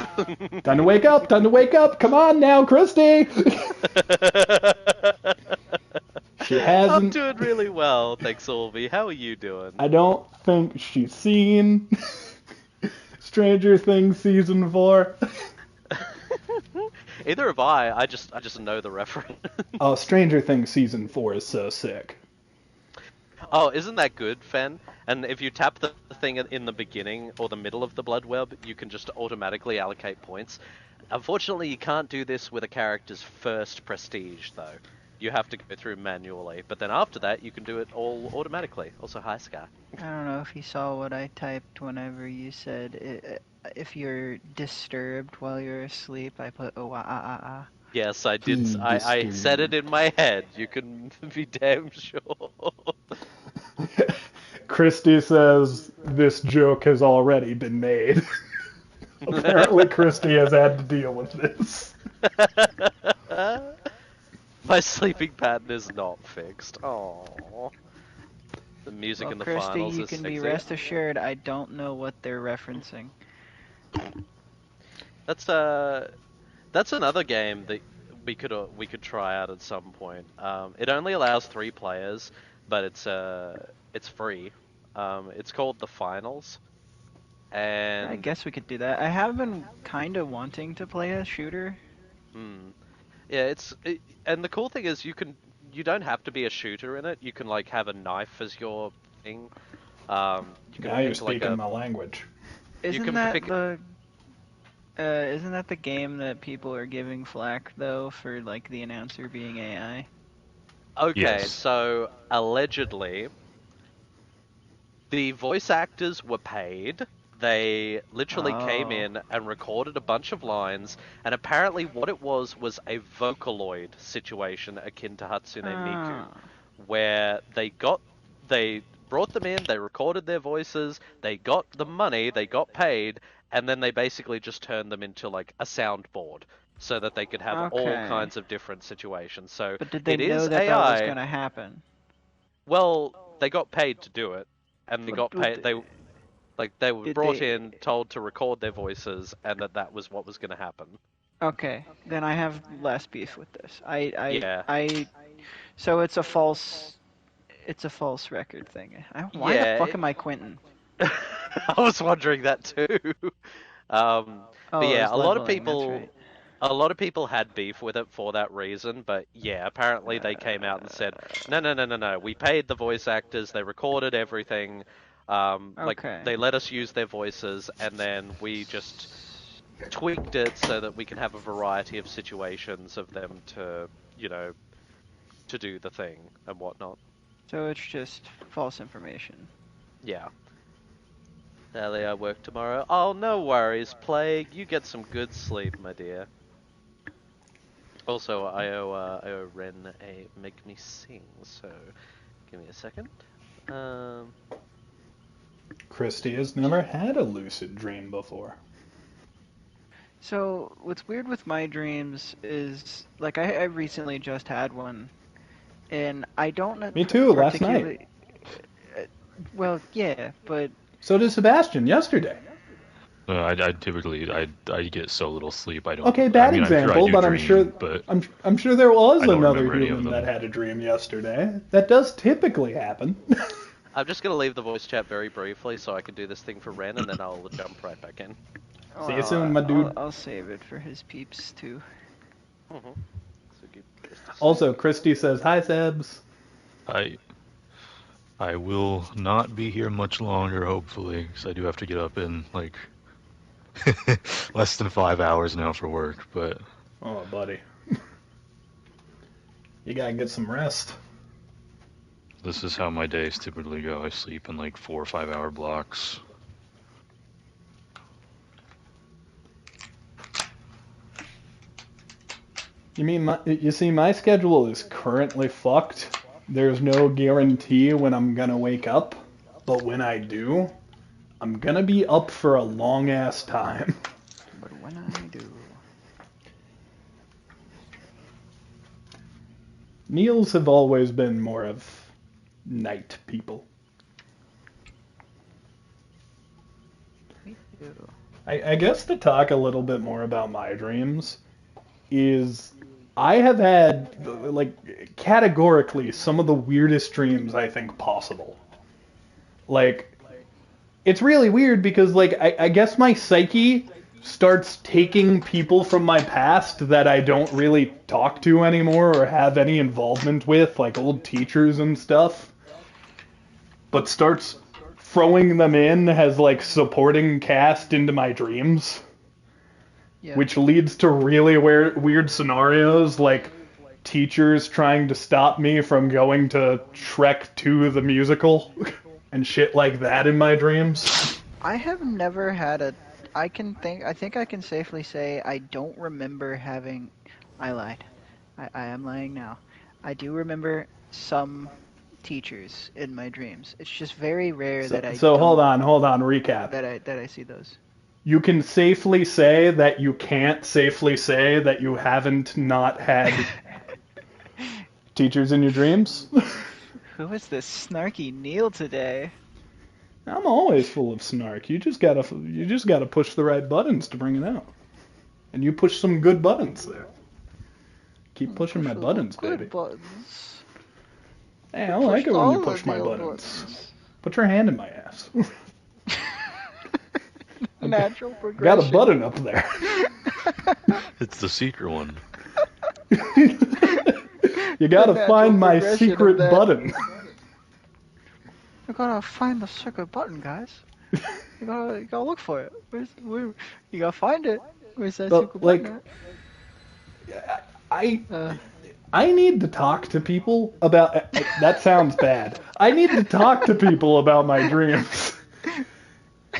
Time to wake up! Time to wake up! Come on now, Christy! She hasn't... I'm doing really well, thanks, Olvie. How are you doing? I don't think she's seen Stranger Things Season 4. Either have I. I just know the reference. Oh, Stranger Things Season 4 is so sick. Oh, isn't that good, Fen? And if you tap the thing in the beginning or the middle of the blood web, you can just automatically allocate points. Unfortunately, you can't do this with a character's first prestige, though. You have to go through manually, but then after that, you can do it all automatically. Also, hi, Sky. I don't know if you saw what I typed whenever you said if you're disturbed while you're asleep. I put ah. Yes, I did. I said it in my head. You can be damn sure. Christy says this joke has already been made. Apparently, Christy has had to deal with this. My sleeping pattern is not fixed. Aww. The music in the Christy, finals you is can sexy. be rest assured I don't know what they're referencing. That's another game that we could try out at some point. It only allows 3 players, but it's free. It's called the Finals, I and guess we could do that. I have been kind of wanting to play a shooter. yeah, and the cool thing is you don't have to be a shooter in it. You can like have a knife as your thing. You can Now you're pick like speaking a my language. Isn't can that pick- isn't that the game that people are giving flack though for like the announcer being AI? Okay, Yes. so allegedly, the voice actors were paid. They literally came Oh. in and recorded a bunch of lines, and apparently what it was a Vocaloid situation akin to Hatsune Miku, Ah. where they brought them in, they recorded their voices, they got the money, they got paid, and then they basically just turned them into like a soundboard so that they could have all Okay. kinds of different situations. So But did they it know is that that was AI. gonna happen? Well, they got paid to do it, and they But got would paid. They were did brought they? in, told to record their voices, and that was what was going to happen. Okay, then I have less beef with this. Yeah. So it's a false record thing. Why the Yeah. fuck am I Quentin? I was wondering that too. But Oh, it yeah, was leveling, that's right. a lot of people had beef with it for that reason. But yeah, apparently they came out and said, no, no, no, no, no. We paid the voice actors. They recorded everything. Like Okay. they let us use their voices, and then we just tweaked it so that we can have a variety of situations of them to, to do the thing and whatnot. So it's just false information. Yeah. Ellie, I work tomorrow. Oh, no worries, Plague. You get some good sleep, my dear. Also, I owe Ren a Make Me Sing, so give me a second. Christy has never had a lucid dream before. So what's weird with my dreams is like I recently just had one, and I don't know. Me too, last particularly. Well, yeah, but So did Sebastian yesterday. I typically I get so little sleep I don't. Okay, bad I mean, example, I'm sure I do but dream, but I'm sure there was I don't another remember any of human that them. had a dream yesterday. That does typically happen. I'm just gonna leave the voice chat very briefly so I can do this thing for Ren, and then I'll jump right back in. See you soon, my dude. I'll save it for his peeps too. So give just a Also, Christy says hi, Sebs. I will not be here much longer, hopefully, because I do have to get up in like less than 5 hours now for work. But Oh, buddy, you gotta get some rest. this is how my days typically go. I sleep in like 4 or 5 hour blocks. You see, my schedule is currently fucked. There's no guarantee when I'm gonna wake up, but when I do, I'm gonna be up for a long ass time. But when I do, Kneales have always been more of night people. me too. I guess to talk a little bit more about my dreams is I have had, like, categorically some of the weirdest dreams I think possible. Like, it's really weird because, like, I guess my psyche starts taking people from my past that I don't really talk to anymore or have any involvement with, like old teachers and stuff, but starts throwing them in as, like, supporting cast into my dreams. Yeah. Which leads to really weird scenarios, like teachers trying to stop me from going to Shrek 2 the musical and shit like that in my dreams. I have never had a. I think I can safely say I don't remember having. I lied. I am lying now. I do remember some teachers in my dreams. It's just very rare that I So don't, hold on, recap. that I see those. You can safely say that you can't safely say that you haven't not had teachers in your dreams. Who is this snarky Kneale today? I'm always full of snark. You just gotta push the right buttons to bring it out, and you push some good buttons there. Keep pushing my Push the buttons, good baby. buttons. Hey, I like it when all you of push my the buttons. Put your hand in my ass. Natural Got progression. a button up there. It's the secret one. You gotta natural find my progression of secret that. button. You gotta find the secret button, guys. You gotta look for it. You gotta find it. Where's that But, secret like, button I at? I need to talk to people about. That sounds bad. I need to talk to people about my dreams.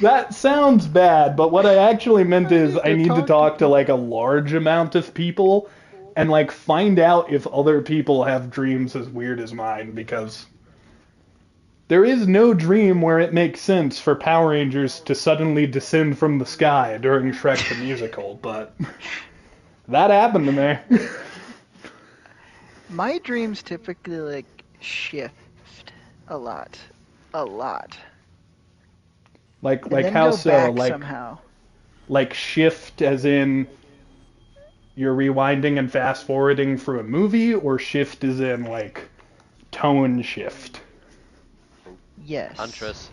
That sounds bad, but what I actually meant is I need to talk to like a large amount of people and like find out if other people have dreams as weird as mine, because there is no dream where it makes sense for Power Rangers to suddenly descend from the sky during Shrek the Musical, but that happened to me. My dreams typically like shift a lot. Like And then how go so? back Like somehow. like shift as in you're rewinding and fast forwarding through a movie, or shift as in like tone shift? Yes. Huntress.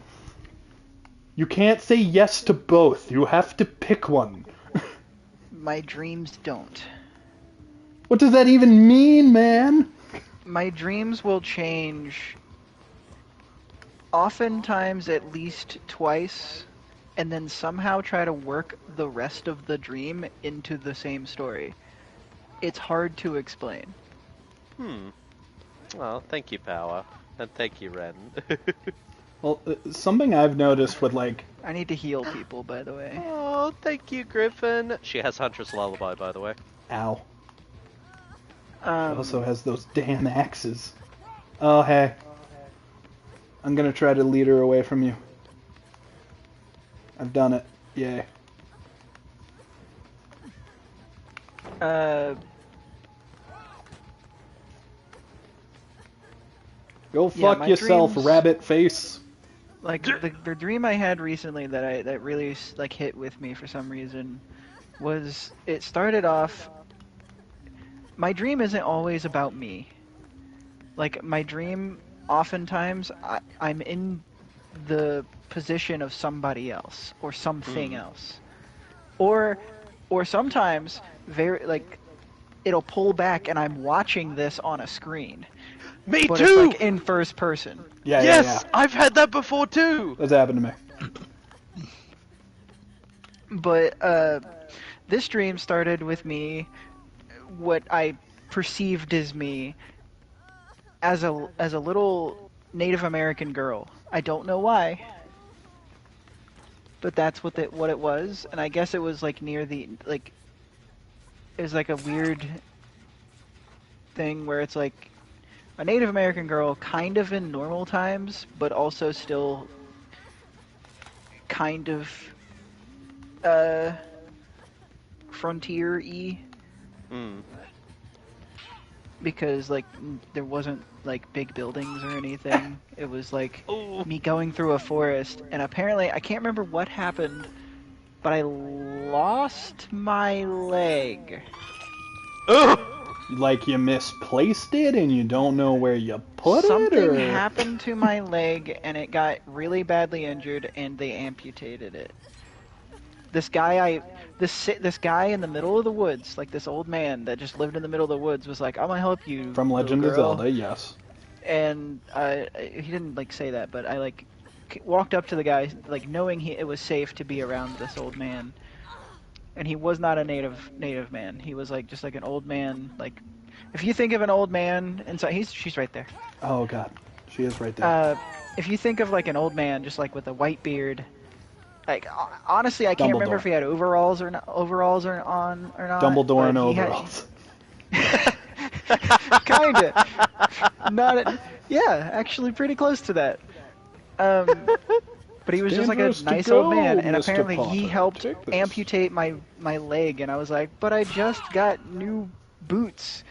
You can't say yes to both. You have to pick one. My dreams don't. What does that even mean, man? My dreams will change oftentimes at least twice, and then somehow try to work the rest of the dream into the same story. It's hard to explain. Well, thank you, Power. And thank you, Ren. Well, something I've noticed with like I need to heal people, by the way. Oh, thank you, Griffin. She has Huntress Lullaby, by the way. ow. She Um, also has those damn axes. Oh hey. I'm gonna try to lead her away from you. I've done it. Yay. Go Yeah, fuck my yourself, dreams- rabbit face. like the dream I had recently that really like hit with me for some reason was it started off. My dream isn't always about me. Like my dream, oftentimes I'm in the position of somebody else or something else, or sometimes very like it'll pull back and I'm watching this on a screen, Me but too! it's like in first person. Yeah, Yes! yeah. I've had that before too! That's happened to me. But this dream started with me, what I perceived as me, as a little Native American girl. I don't know why, but that's what it was, and I guess it was like near the like. It was like a weird thing where it's like a Native American girl, kind of in normal times, but also still kind of frontier-y, because like there wasn't like big buildings or anything. It was like me going through a forest, and apparently I can't remember what happened, but I lost my leg. Like you misplaced it and you don't know where you put Something it, or happened to my leg, and it got really badly injured, and they amputated it. This guy in the middle of the woods, like this old man that just lived in the middle of the woods, was like, "I'm gonna help you." from Legend of little girl." Zelda, yes. And he didn't like say that, but I like walked up to the guy, like knowing it was safe to be around this old man. And he was not a native man. He was like just like an old man. Like if you think of an old man, and so she's right there. Oh god, she is right there. If you think of like an old man, just like with a white beard, like honestly, I can't remember Dumbledore. if he had overalls or not. Dumbledore and but he had- overalls. Kinda. Yeah, actually pretty close to that. But he was just like a Dangerous to nice go, old man, and Mr. apparently he Potter. helped Take this. amputate my leg, and I was like, but I just got new boots.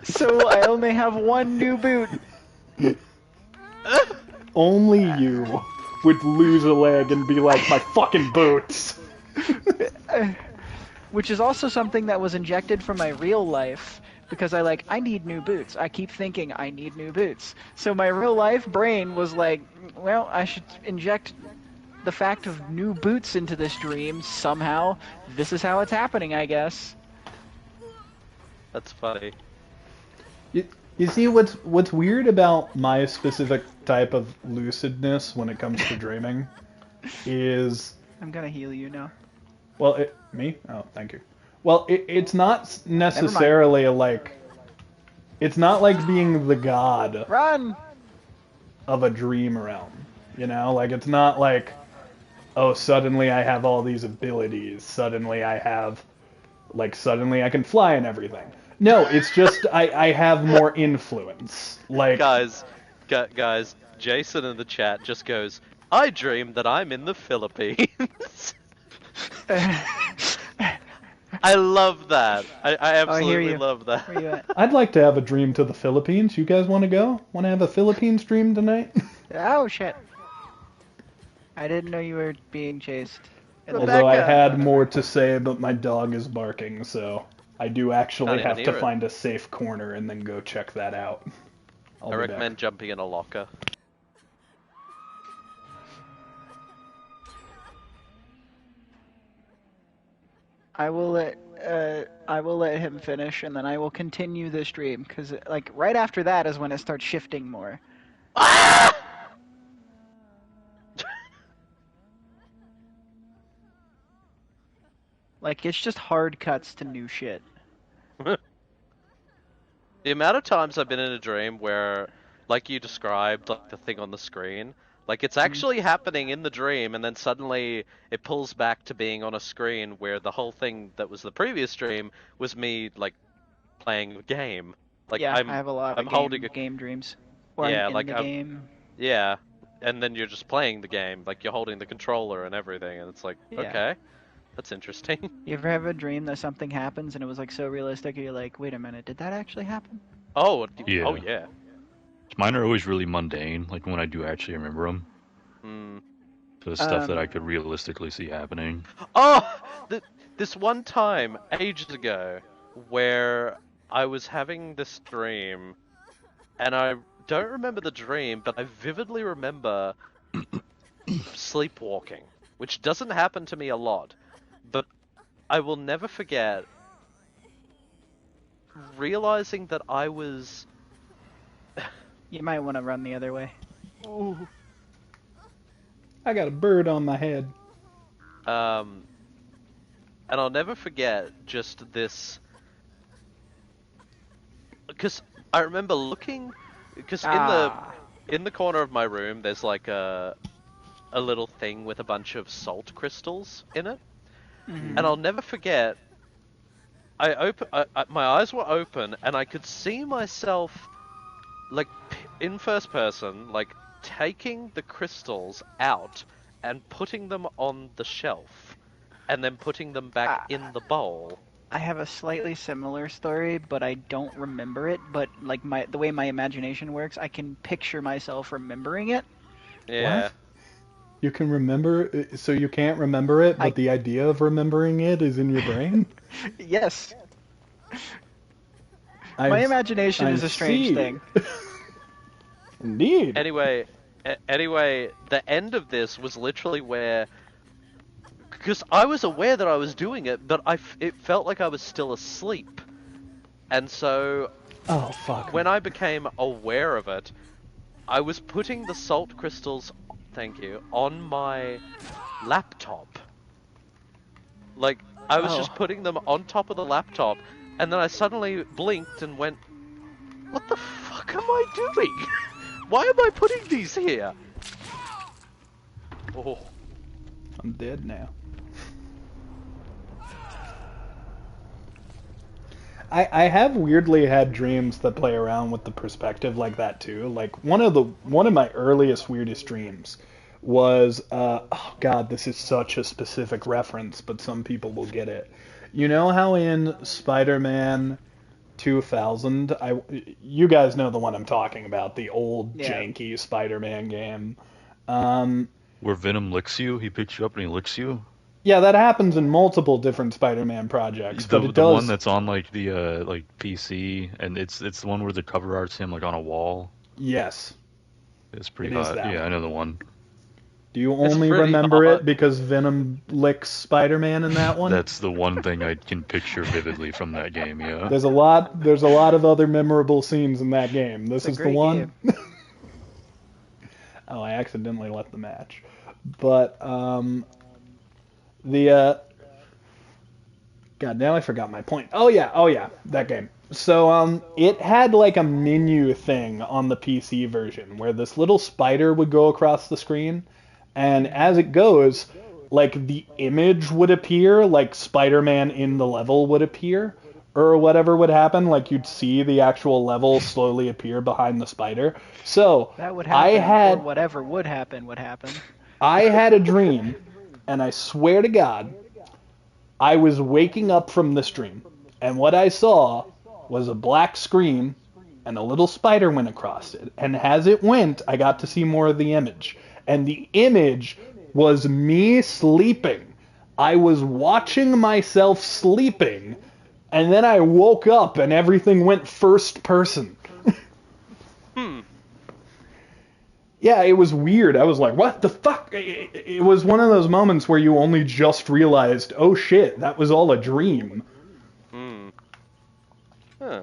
So I only have one new boot. Only you would lose a leg and be like, my fucking boots. which is also something that was injected from my real life because I need new boots. I keep thinking I need new boots. So my real life brain was like, well, I should inject the fact of new boots into this dream somehow. This is how it's happening, I guess. That's funny. You see, what's weird about my specific type of lucidness when it comes to dreaming is... I'm gonna heal you now. Well, me? Oh, thank you. Well, it's not necessarily like... It's not like being the god Run! of a dream realm. You know? Like, it's not like, oh, suddenly I have all these abilities. Suddenly I can fly and everything. No, it's just I have more influence. Like Guys, Jason in the chat just goes, I dream that I'm in the Philippines. I love that. I absolutely love that. Where you at? I'd like to have a dream to the Philippines. You guys want to go? Want to have a Philippines dream tonight? Oh shit! I didn't know you were being chased. Although I had more to say, but my dog is barking, so I do actually Can't have even to hear it. find a safe corner and then go check that out. I'll I be recommend back. jumping in a locker. I will let him finish, and then I will continue this dream because right after that is when it starts shifting more. It's just hard cuts to new shit. The amount of times I've been in a dream where, like you described, like the thing on the screen, like it's actually happening in the dream, and then suddenly it pulls back to being on a screen where the whole thing that was the previous dream was me like playing the game. Like Yeah, I'm I have a lot I'm of holding a game dreams. Or Yeah, I'm in like, the I'm- game. yeah, and then you're just playing the game, like you're holding the controller and everything, and it's like, Yeah. okay, that's interesting. You ever have a dream that something happens and it was so realistic, you're like, wait a minute, did that actually happen? Yeah. Oh yeah. Mine are always really mundane, like when I do actually remember them. Hmm. So the stuff that I could realistically see happening. Oh, this one time ages ago where I was having this dream, and I don't remember the dream, but I vividly remember sleepwalking, which doesn't happen to me a lot, but I will never forget realizing that I was... You might want to run the other way. I got a bird on my head. And I'll never forget just this, because I remember looking, because in the corner of my room there's like a little thing with a bunch of salt crystals in it, and I'll never forget. My eyes were open and I could see myself, like in first person, like taking the crystals out and putting them on the shelf, and then putting them back in the bowl. I have a slightly similar story, but I don't remember it. But the way my imagination works, I can picture myself remembering it. Yeah. What? You can remember, so you can't remember it, but the idea of remembering it is in your brain? Yes. My imagination is a strange thing. Indeed. Anyway, the end of this was literally where, because I was aware that I was doing it, but it felt like I was still asleep, and so Oh, fuck. when I became aware of it, I was putting the salt crystals, thank you, on my laptop. Like, I was just putting them on top of the laptop, and then I suddenly blinked and went, what the fuck am I doing? Why am I putting these here? Oh. I'm dead now. I have weirdly had dreams that play around with the perspective like that too. Like one of my earliest weirdest dreams was oh god, this is such a specific reference, but some people will get it. You know how in Spider-Man 2000, you guys know the one I'm talking about, the old janky Spider-Man game. Where Venom licks you, he picks you up and he licks you. Yeah, that happens in multiple different Spider-Man projects, but it The one does. that's on like the like PC, and it's the one where the cover art's him like on a wall. Yes, It's it pretty is hot. that Yeah, I know one. the one. Do you It's only pretty remember hot. it because Venom licks Spider-Man in that one? That's the one thing I can picture vividly from that game. Yeah. There's a lot. There's a lot of other memorable scenes in that game. It's This a is the great one. game. Oh, I accidentally left the match. But the God, now I forgot my point. Oh yeah, that game. So it had like a menu thing on the PC version where this little spider would go across the screen, and as it goes, like the image would appear, like Spider-Man in the level would appear, or whatever would happen. Like you'd see the actual level slowly appear behind the spider. So That would I happen, or had whatever would happen would happen. I had a dream, and I swear to God, I was waking up from this dream, and what I saw was a black screen, and a little spider went across it. And as it went, I got to see more of the image. And the image was me sleeping. I was watching myself sleeping, and then I woke up, and everything went first person. Hmm. Yeah, it was weird. I was like, what the fuck? It was one of those moments where you only just realized, oh shit, that was all a dream. Hmm. Huh.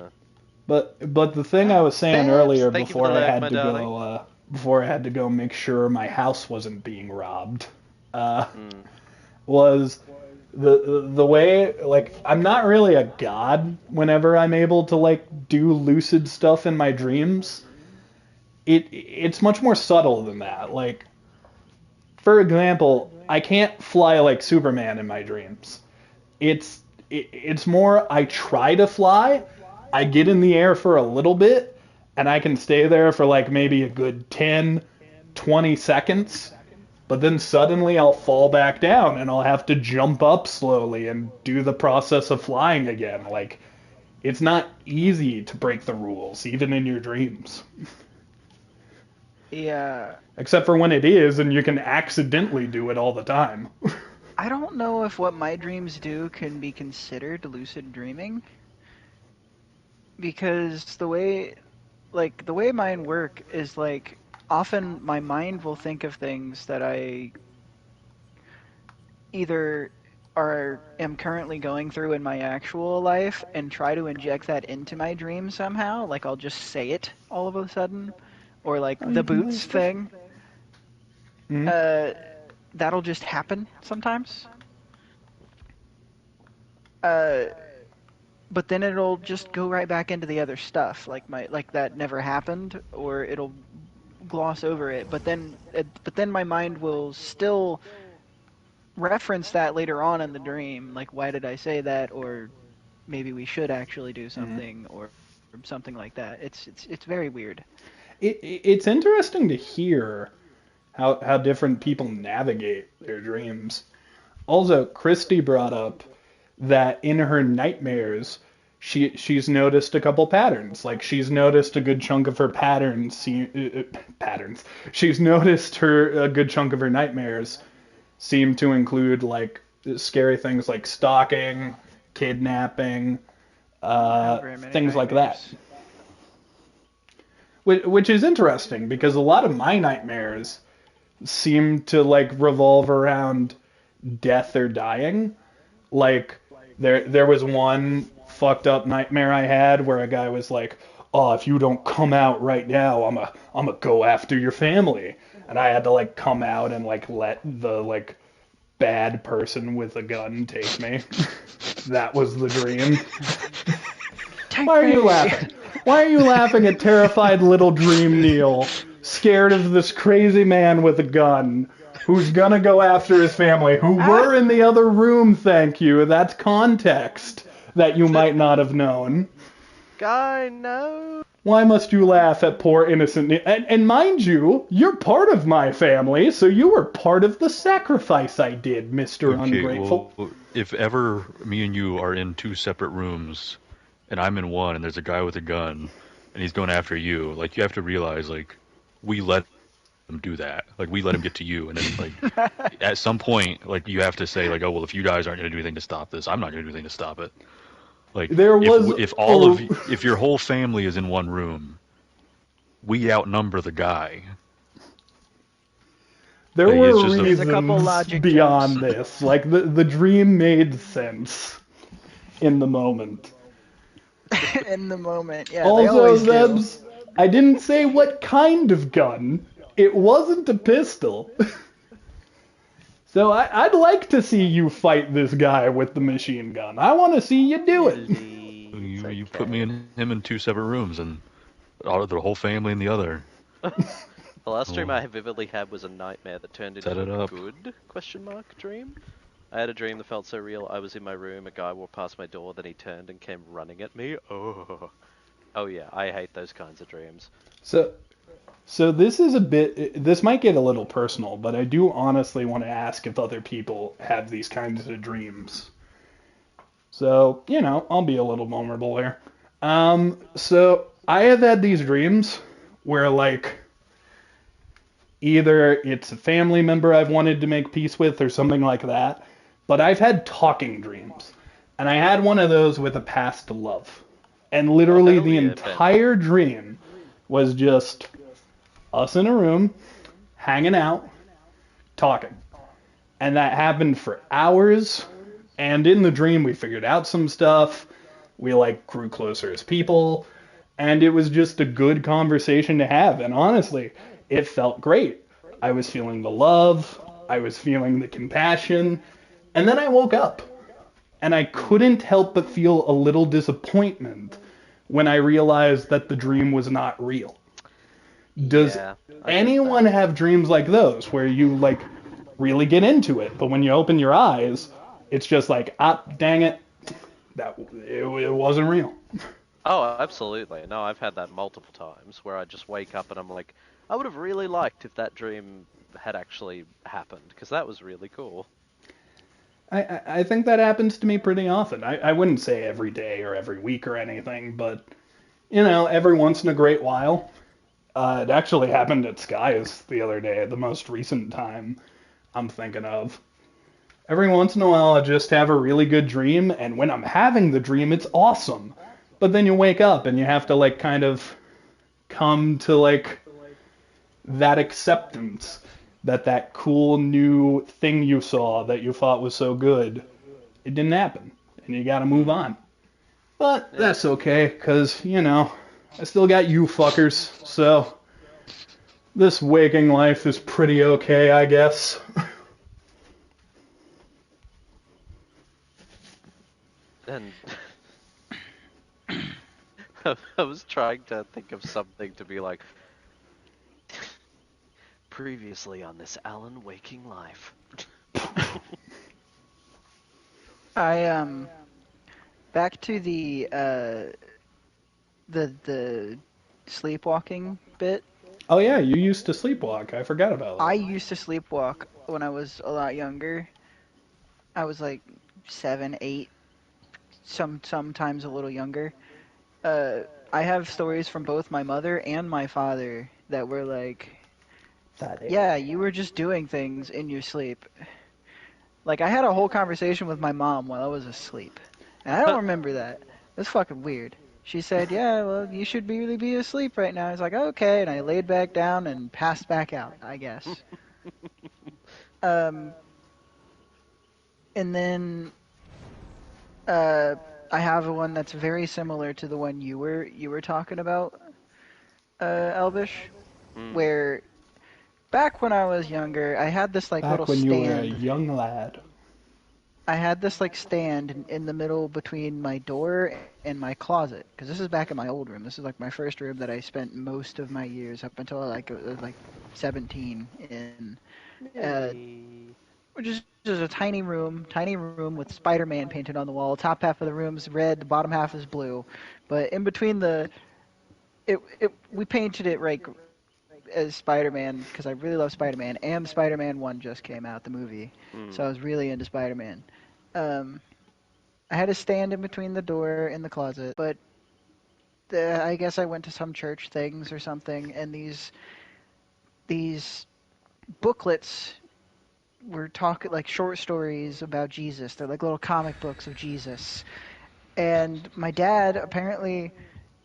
But the thing I was saying Babs, earlier thank you for before the I like, had my to darling. go before I had to go make sure my house wasn't being robbed was the way, like, I'm not really a god whenever I'm able to like do lucid stuff in my dreams. It's much more subtle than that. Like, for example, I can't fly like Superman in my dreams. It's more I try to fly, I get in the air for a little bit, and I can stay there for like maybe a good 10, 20 seconds, but then suddenly I'll fall back down and I'll have to jump up slowly and do the process of flying again. Like, it's not easy to break the rules, even in your dreams. Yeah, Except for when it is, and you can accidentally do it all the time. I don't know if what my dreams do can be considered lucid dreaming, because the way mine work is like often my mind will think of things that I either am currently going through in my actual life and try to inject that into my dream somehow. Like I'll just say it all of a sudden, or like Oh, the you can really boots thing. Mhm. That'll just happen sometimes. Uh, but then it'll just go right back into the other stuff, like that never happened, or it'll gloss over it. But then my mind will still reference that later on in the dream, like why did I say that, or maybe we should actually do something, or something like that. It's very weird. It's interesting to hear how different people navigate their dreams. Also, Christy brought up that in her nightmares, she's noticed a couple patterns. Like she's noticed a good chunk of her patterns. She's noticed a good chunk of her nightmares seem to include like scary things like stalking, kidnapping, I don't have very many things like that. nightmares. Which is interesting because a lot of my nightmares seem to like revolve around death or dying. Like there was one fucked up nightmare I had where a guy was like, "Oh, if you don't come out right now, I'm a go after your family." And I had to like come out and like let the like bad person with a gun take me. That was the dream. Why are you laughing? Why are you laughing at terrified little dream Kneale, scared of this crazy man with a gun, who's gonna go after his family, who were in the other room, thank you. That's context that you might not have known. Guy, no. Why must you laugh at poor innocent and mind you, you're part of my family, so you were part of the sacrifice I did, Mr. Okay, Ungrateful. well, if ever me and you are in two separate rooms, and I'm in one, and there's a guy with a gun, and he's going after you, like, you have to realize, like, we let him him do that. Like we let him get to you, and then like at some point, like you have to say like, oh well, if you guys aren't going to do anything to stop this, I'm not going to do anything to stop it. Like There was if your whole family is in one room, we outnumber the guy. there Like, it's were just There's a couple reasons logic beyond jumps. this. Like the dream made sense in the moment. In the moment, yeah, they Also, always do. Zebs, I didn't say what kind of gun. It wasn't a pistol. So I'd like to see you fight this guy with the machine gun. I want to see you do it. You put me and him in two separate rooms, and the whole family in the other. The last dream I vividly had was a nightmare that turned into Set it a up. good dream. I had a dream that felt so real. I was in my room, a guy walked past my door, then he turned and came running at me. Oh yeah, I hate those kinds of dreams. So this is a bit. This might get a little personal, but I do honestly want to ask if other people have these kinds of dreams. So I'll be a little vulnerable here. So I have had these dreams where like either it's a family member I've wanted to make peace with or something like that, but I've had talking dreams, and I had one of those with a past love, and literally hell the yeah, Ben. entire dream was just us in a room, hanging out, talking. And that happened for hours. And in the dream, we figured out some stuff. We like grew closer as people. And it was just a good conversation to have. And honestly, it felt great. I was feeling the love. I was feeling the compassion. And then I woke up. And I couldn't help but feel a little disappointment when I realized that the dream was not real. Does Yeah, I get anyone that. have dreams like those where you like really get into it, but when you open your eyes, it's just like, ah, dang it, it wasn't real. Oh, absolutely. No, I've had that multiple times where I just wake up and I'm like, I would have really liked if that dream had actually happened, because that was really cool. I think that happens to me pretty often. I wouldn't say every day or every week or anything, but every once in a great while. It actually happened at Skies the other day, the most recent time I'm thinking of. Every once in a while, I just have a really good dream, and when I'm having the dream, it's awesome. But then you wake up and you have to like kind of come to like that acceptance that that cool new thing you saw that you thought was so good, it didn't happen, and you got to move on. But Yeah. that's okay, cause I still got you fuckers, so this waking life is pretty okay, I guess. And I was trying to think of something to be like, previously on this Alan Waking Life. I back to the sleepwalking bit. Oh yeah, you used to sleepwalk. I forgot about I that. used to sleepwalk when I was a lot younger. I was like 7, 8, sometimes a little younger. I have stories from both my mother and my father that were like, yeah, you were just doing things in your sleep. Like I had a whole conversation with my mom while I was asleep, and I don't remember that. It's fucking weird. She said, "Yeah, well, you should really be asleep right now." I was like, "Okay," and I laid back down and passed back out, I guess. Um, and then uh, I have one that's very similar to the one you were talking about, Elvish, Mm. where back when I was younger, I had this like little Back when you were a stand. young lad. I had this like stand in the middle between my door and my closet, because this is back in my old room. This is like my first room that I spent most of my years up until like I was like 17 in, uh, Yay. which is just a tiny room with Spider-Man painted on the wall. Top half of the room's red, the bottom half is blue, but in between we painted it right as Spider-Man because I really love Spider-Man, and Spider-Man 1 just came out, the movie, so I was really into Spider-Man. Um, I had a stand in between the door and the closet, but I guess I went to some church things or something, and these these booklets were talking like short stories about Jesus. They're like little comic books of Jesus. And my dad apparently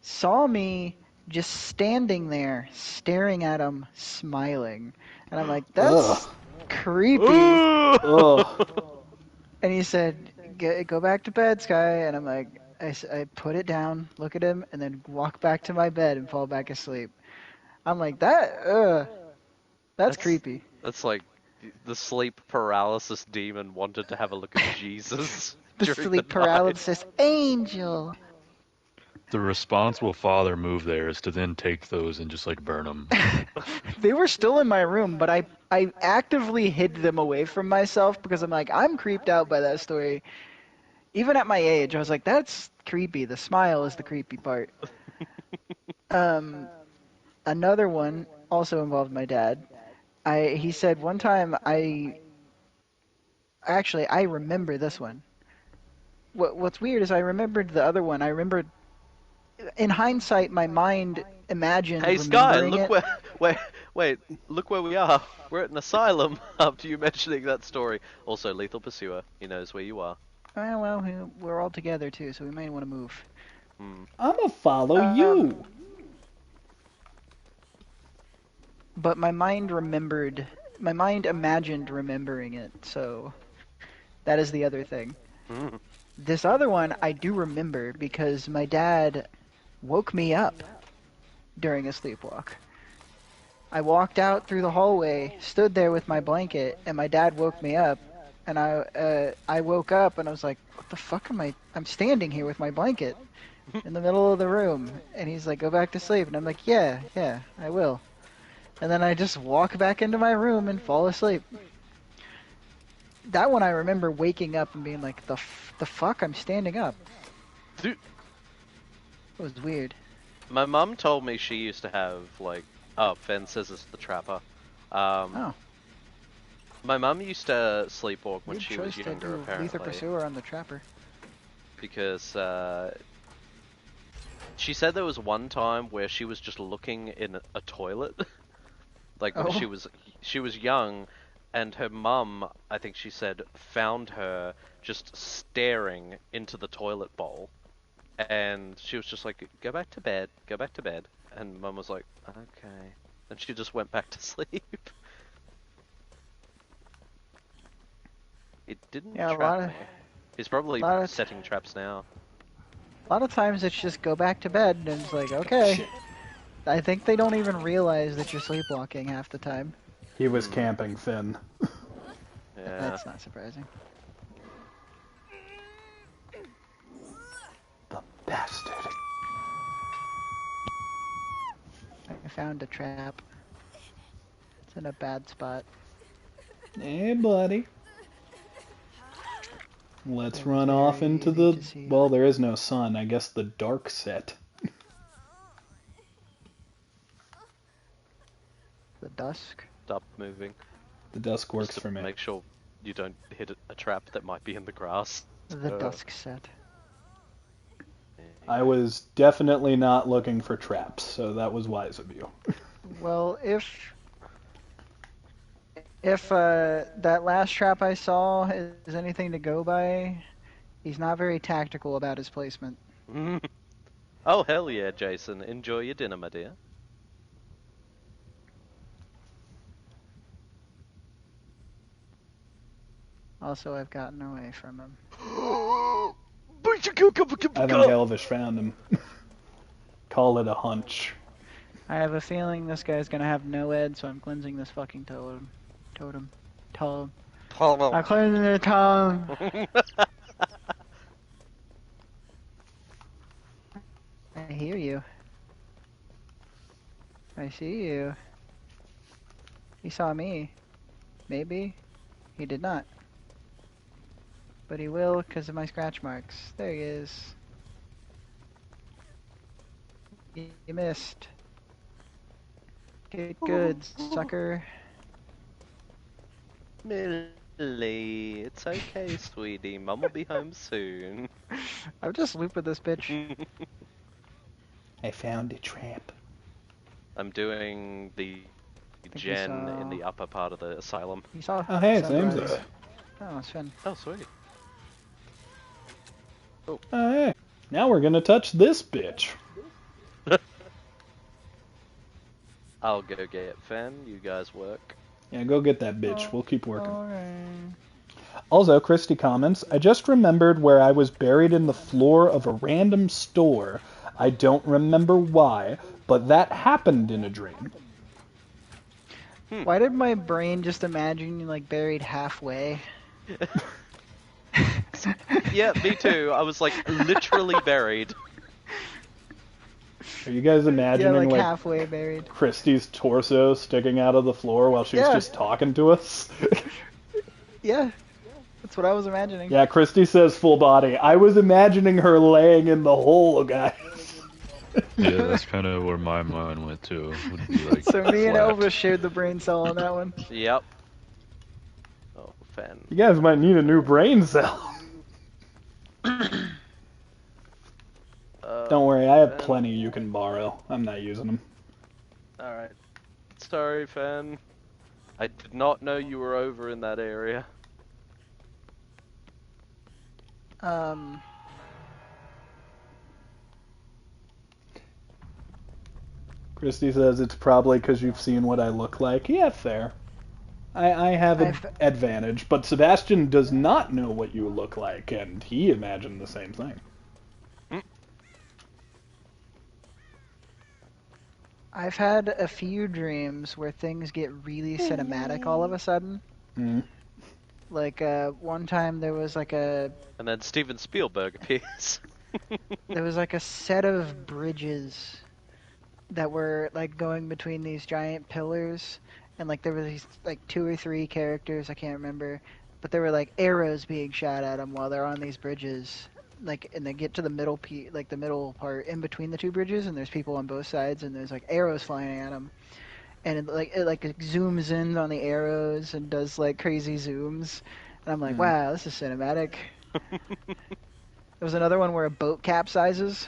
saw me just standing there, staring at him, smiling. And I'm like, that's Ugh. creepy. Ugh. And he said, go back to bed, Sky. And I'm like, I put it down, look at him, and then walk back to my bed and fall back asleep. I'm like, that's creepy. That's like the sleep paralysis demon wanted to have a look at Jesus The during sleep the night. paralysis angel. The responsible father move there is to then take those and just like burn them. They were still in my room, but I actively hid them away from myself because I'm like, I'm creeped out by that story. Even at my age, I was like, that's creepy. The smile is the creepy part. Another one also involved my dad. He said one time I remember this one. What's weird is I remembered the other one. I remembered in hindsight my mind imagined Hey Sky, remembering look it. wait, look where we are. We're at an asylum after you mentioning that story. Also, Lethal Pursuer, he knows where you are. Well, we're all together too, so we might want to move. I'ma follow you. But my mind imagined remembering it, so that is the other thing. This other one I do remember because my dad woke me up during a sleepwalk. I walked out through the hallway, stood there with my blanket, and my dad woke me up. And I woke up and I was like, what the fuck am I? I'm standing here with my blanket in the middle of the room. And he's like, go back to sleep. And I'm like, yeah, I will. And then I just walk back into my room and fall asleep. That one I remember waking up and being like, the fuck? I'm standing up. Dude. It was weird. My mum told me she used to have, like... Oh, Fen says it's the Trapper. Oh. My mum used to sleepwalk when Good she was choice to younger, do apparently. Lethal Pursuer on the Trapper. Because, she said there was one time where she was just looking in a toilet. Like, when she was young, and her mum, I think she said, found her just staring into the toilet bowl. And she was just like, go back to bed. And mum was like, okay. And she just went back to sleep. It didn't trap me. He's probably setting traps now. A lot of times it's just go back to bed, and it's like, okay. Shit. I think they don't even realize that you're sleepwalking half the time. He was camping, Finn. Yeah. That's not surprising. The bastard. I found a trap. It's in a bad spot. Hey, buddy. Let's It was run off very into easy the... to see. Well, there is no sun. I guess the dark set. The dusk. Stop moving. The dusk works Just to for me. make sure you don't hit a trap that might be in the grass. The dusk set. I was definitely not looking for traps, so that was wise of you. Well, if that last trap I saw is anything to go by, he's not very tactical about his placement. Oh, hell yeah, Jason. Enjoy your dinner, my dear. Also, I've gotten away from him. I think Elvish found him. Call it a hunch. I have a feeling this guy's gonna have no ed, so I'm cleansing this fucking totem. I'm cleansing the totem. I hear you. I see you. He saw me. Maybe. He did not. But he will because of my scratch marks. There he is. You missed. Get good, sucker. Millie, it's okay, sweetie. Mum will be home soon. I'm just looping this bitch. I found a trap. I'm doing the think you Jen saw... in the upper part of the asylum. You saw Oh, hey, sunrise. same. Oh, it's fun. Oh, sweet. Oh, hey. Now we're gonna touch this bitch. I'll go get Fen. You guys work. Yeah, go get that bitch. We'll keep working. Alright. Also, Christy comments, I just remembered where I was buried in the floor of a random store. I don't remember why, but that happened in a dream. Why did my brain just imagine you like buried halfway? Yeah, me too. I was like literally buried. Are you guys Yeah, imagining like halfway buried. Christy's torso sticking out of the floor while she's Yeah. just talking to us? Yeah, that's what I was imagining. Yeah, Christy says full body. I was imagining her laying in the hole, guys. Yeah, that's kind of where my mind went to. Would be like So me and flat. Elvis shared the brain cell on that one. Yep. Oh, Fen. You guys might need a new brain cell. Don't worry, I have Fen. plenty you can borrow. I'm not using them. Alright. Sorry, Fen. I did not know you were over in that area. Christy says it's probably because you've seen what I look like. Yeah, fair. I have an advantage, but Sebastian does not know what you look like, and he imagined the same thing. I've had a few dreams where things get really cinematic all of a sudden. Mm. Like one time there was like And then Steven Spielberg appears. there was like a set of bridges that were like going between these giant pillars, and like there were these like 2 or 3 characters, I can't remember, but there were like arrows being shot at them while they're on these bridges. Like, and they get to the middle like the middle part in between the 2 bridges, and there's people on both sides, and there's like arrows flying at them, and it zooms in on the arrows and does like crazy zooms, and I'm like, wow, this is cinematic. There was another one where a boat capsizes.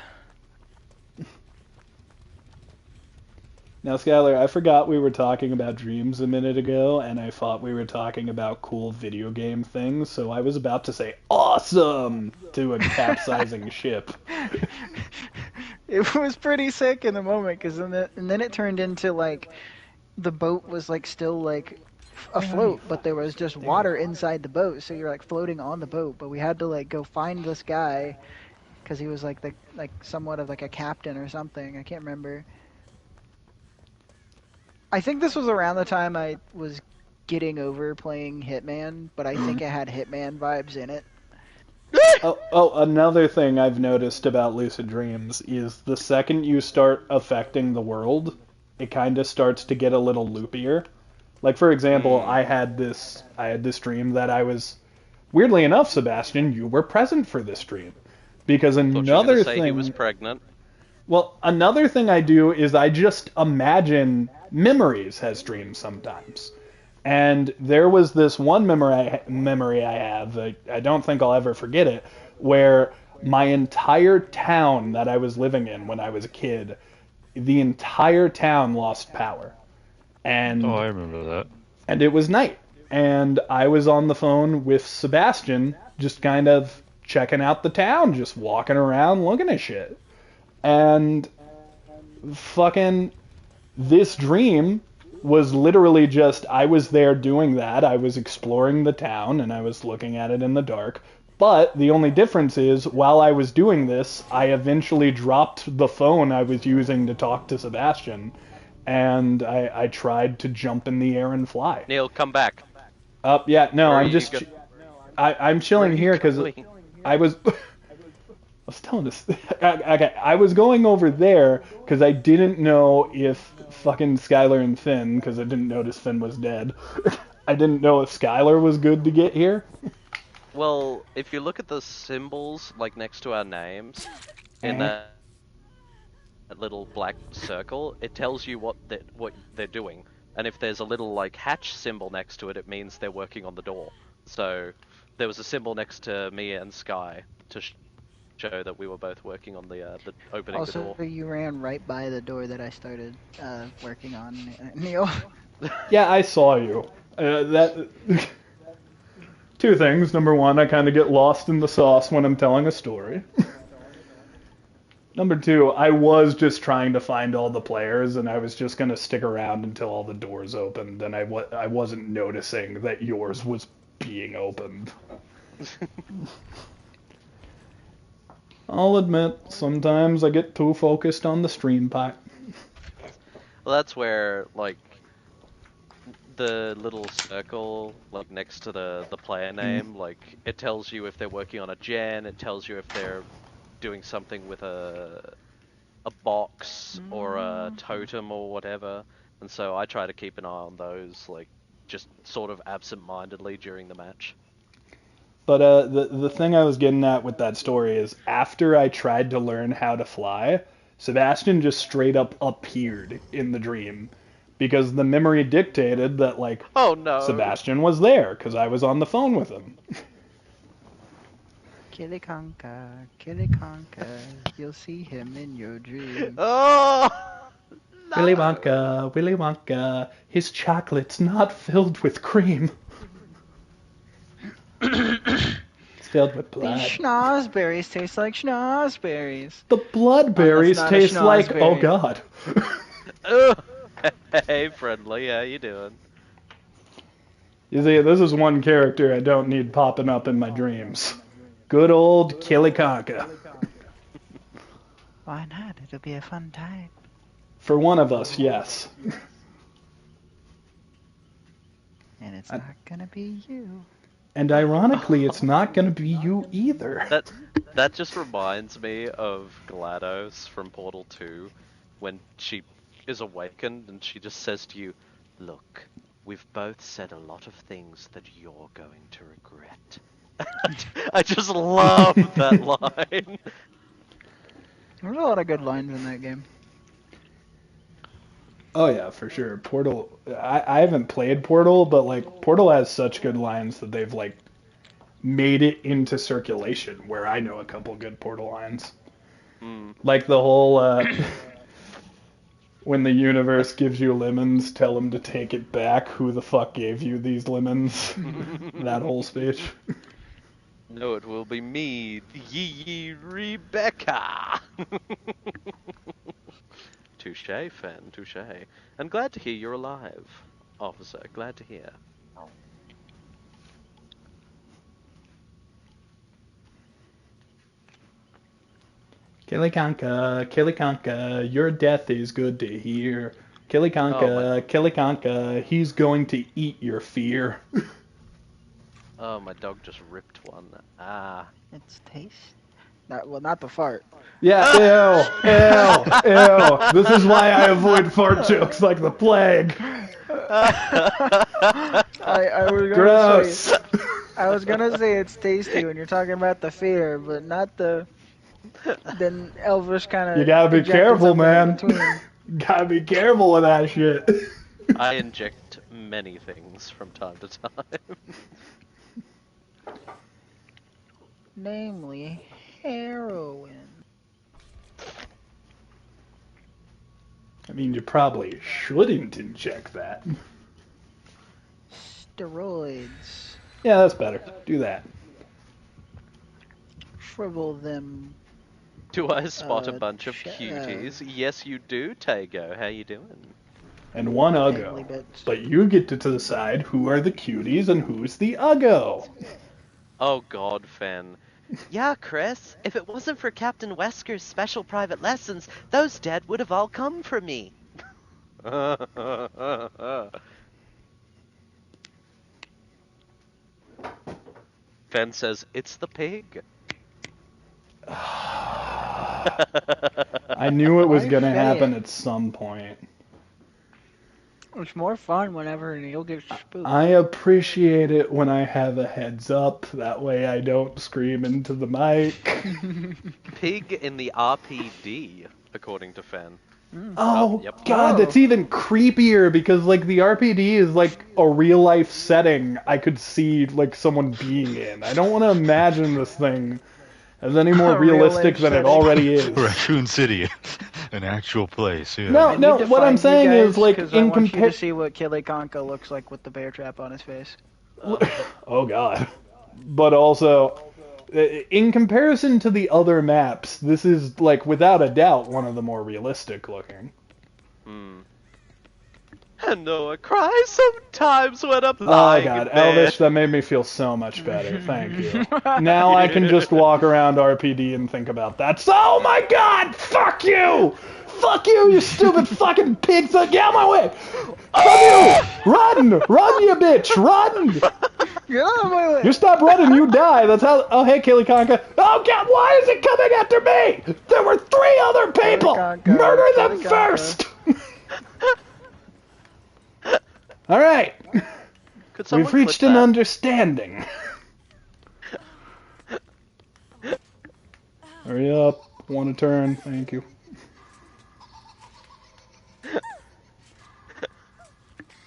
Now, Skylar, I forgot we were talking about dreams a minute ago, and I thought we were talking about cool video game things, so I was about to say awesome to a capsizing ship. It was pretty sick in the moment, because and then it turned into like the boat was like still like afloat, but there was just water inside the boat, so you're like floating on the boat. But we had to like go find this guy because he was like somewhat of like a captain or something. I can't remember. I think this was around the time I was getting over playing Hitman, but I think it had Hitman vibes in it. Another thing I've noticed about lucid dreams is the second you start affecting the world, it kind of starts to get a little loopier. Like, for example, I had this dream that I was, weirdly enough, Sebastian, you were present for this dream. Because another thing... he was pregnant. Well, another thing I do is I just imagine memories as dreams sometimes. And there was this one memory I have, I don't think I'll ever forget it, where my entire town that I was living in when I was a kid, the entire town lost power. And Oh, I remember that. And it was night. And I was on the phone with Sebastian, just kind of checking out the town, just walking around looking at shit. And fucking this dream was literally just, I was there doing that. I was exploring the town and I was looking at it in the dark. But the only difference is, while I was doing this, I eventually dropped the phone I was using to talk to Sebastian. And I tried to jump in the air and fly. Kneale, come back. Yeah, no, Where I'm are just... you I'm chilling here because I was... I was telling this. Okay, I was going over there because I didn't know if fucking Skylar and Finn, because I didn't notice Finn was dead. I didn't know if Skylar was good to get here. Well, if you look at the symbols like next to our names in that little black circle, it tells you what they're doing. And if there's a little like hatch symbol next to it, it means they're working on the door. So there was a symbol next to me and Sky to show that we were both working on the opening the door. Also, you ran right by the door that I started working on, Kneale. Yeah, I saw you. That. Two things. Number one, I kind of get lost in the sauce when I'm telling a story. Number two, I was just trying to find all the players, and I was just going to stick around until all the doors opened, and I wasn't noticing that yours was being opened. I'll admit, sometimes I get too focused on the stream pipe. Well, that's where, like, the little circle, like, next to the player name, like, it tells you if they're working on a gen, it tells you if they're doing something with a box or a totem or whatever. And so I try to keep an eye on those, like, just sort of absent-mindedly during the match. But the thing I was getting at with that story is after I tried to learn how to fly, Sebastian just straight up appeared in the dream because the memory dictated that, like, Oh no! Sebastian was there because I was on the phone with him. Kili Conka, you'll see him in your dreams. Oh! No. Willy Wonka, his chocolate's not filled with cream. It's filled with blood. These schnozberries taste like schnozberries. The bloodberries not a taste like, oh schnozberry. god. Hey, friendly, how you doing? You see, this is one character I don't need popping up in my dreams. Good old Kilikanka. Why not? It'll be a fun time. For one of us, yes. And it's not gonna be you. And ironically, it's not going to be you either. That just reminds me of GLaDOS from Portal 2, when she is awakened and she just says to you, "Look, we've both said a lot of things that you're going to regret." I just love that line. There's a lot of good lines in that game. Oh yeah, for sure. Portal. I haven't played Portal, but like Portal has such good lines that they've like made it into circulation. Where I know a couple good Portal lines, like the whole when the universe gives you lemons, tell them to take it back. Who the fuck gave you these lemons? That whole speech. No, it will be me, Yee Rebecca. Touche, Fen, touche. And glad to hear you're alive, officer. Glad to hear. Kilikanka, your death is good to hear. Kilikanka, he's going to eat your fear. Oh, my dog just ripped one. Ah. It's taste. Not the fart. Yeah, ew. This is why I avoid fart jokes like the plague. I was gonna Gross. say, I was gonna say it's tasty when you're talking about the fear, but not the. Then Elvis kind of. You gotta be careful, man. Gotta be careful with that shit. I inject many things from time to time. Namely, heroin. I mean, you probably shouldn't inject that. Steroids. Yeah, that's better. Do that. Shrivel them. Do I spot a bunch of cuties? Yes, you do, Tago. How you doing? And one Family Uggo. bits. But you get to decide who are the cuties and who's the Uggo. Oh God, Fen. Yeah, Chris. If it wasn't for Captain Wesker's special private lessons, those dead would have all come for me. Fen says, "It's the pig." I knew it was Why gonna say happen it? at some point. It's more fun whenever Kneale gets spooked. I appreciate it when I have a heads up. That way I don't scream into the mic. Pig in the RPD, according to Fen. Oh, yep. God, that's even creepier because, like, the RPD is, like, a real-life setting I could see, like, someone being in. I don't want to imagine this thing as any more A real-life realistic than it setting. already is. Raccoon City. An actual place, yeah. No, I need to what I'm find you saying is, guys, like, 'cause I in want you to compare... see what Kilikanka looks like with the bear trap on his face. Oh, God. But also, in comparison to the other maps, this is, like, without a doubt, one of the more realistic looking. Hmm. And Noah cries sometimes when I'm Oh, lying God, in bed. Elvish, that made me feel so much better. Thank you. Now I can just walk around RPD and think about that. So, oh, my God! Fuck you! Fuck you, you stupid fucking pig! Get out of my way! Fuck you! Run! Run, you bitch! Run! Get out of my way! You stop running, you die. That's how... Oh, hey, Kilikanka. Oh, God, why is it coming after me? There were 3 other people! Kilikanka, Murder them Kilikanka. first! All right. Could someone We've reached clip an that? understanding. Hurry up. Want to turn. Thank you.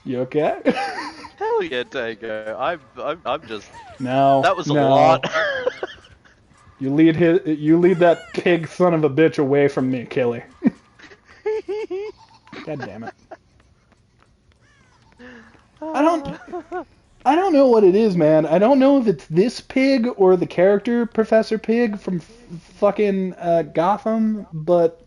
You okay? Hell yeah, Tango. I'm just. No. That was a no. lot. You lead that pig son of a bitch away from me, Killy. God damn it. I don't know what it is, man. I don't know if it's this pig or the character Professor Pig from fucking Gotham, but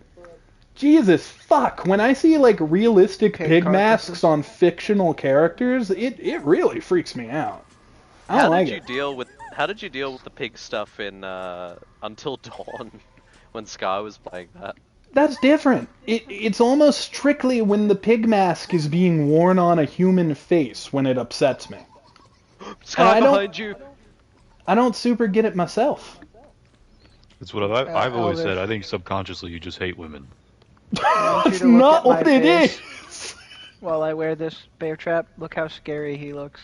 Jesus fuck, when I see like realistic Pig pig carcasses. masks on fictional characters, it really freaks me out. I How don't like did you it. deal with the pig stuff in Until Dawn when Sky was playing that? That's different. It's almost strictly when the pig mask is being worn on a human face when it upsets me. Sky I don't- behind you. I don't super get it myself. That's what I've always said. Elvis. I think subconsciously you just hate women. I want you That's to look not at my what it face is. while I wear this bear trap. Look how scary he looks.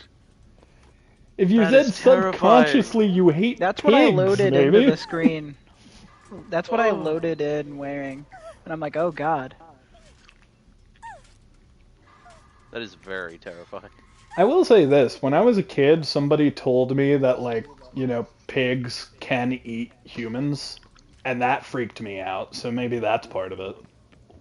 If you That said is terrifying. subconsciously you hate That's pigs, what I loaded maybe. into the screen. That's what I Oh. loaded in wearing. And I'm like, oh god. That is very terrifying. I will say this, when I was a kid, somebody told me that, like, you know, pigs can eat humans, and that freaked me out, so maybe that's part of it.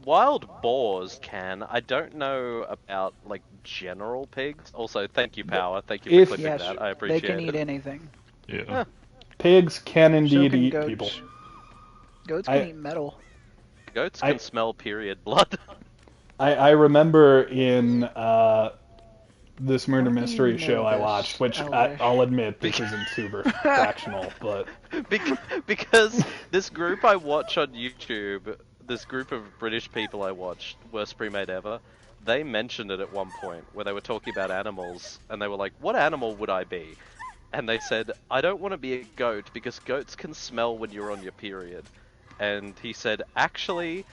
Wild boars can. I don't know about like general pigs. Also, thank you, Power. Thank you for If- clipping Yes, that. I they appreciate can eat it. anything. Yeah. Huh. Pigs can So indeed can eat goats. people. Goats I- can eat metal. Goats I- can smell period blood. I remember in this murder Why do you mystery know show I this, watched, which Elvish? I'll admit this isn't super fractional, but Because this group I watch on YouTube, this group of British people I watched, Worst Pre-Made Ever, they mentioned it at one point where they were talking about animals, and they were like, what animal would I be? And they said, I don't want to be a goat because goats can smell when you're on your period. And he said, actually,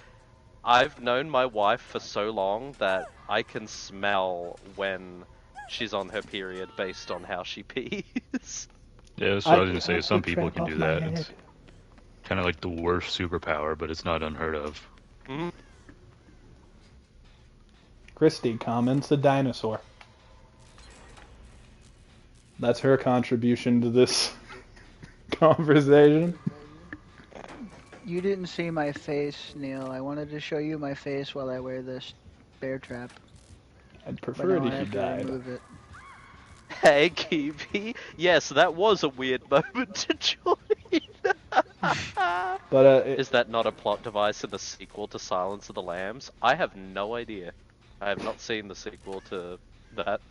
I've known my wife for so long that I can smell when she's on her period based on how she pees. Yeah, that's what I was gonna say. I Some took people crap can off do my that. head. It's kind of like the worst superpower, but it's not unheard of. Mhm. Christy comments a dinosaur. That's her contribution to this conversation. You didn't see my face, Neil. I wanted to show you my face while I wear this bear trap. I'd But prefer it now I if you have to died. remove it. Hey, Kiwi. Yes, that was a weird moment to join. But Is that not a plot device in the sequel to Silence of the Lambs? I have no idea. I have not seen the sequel to that.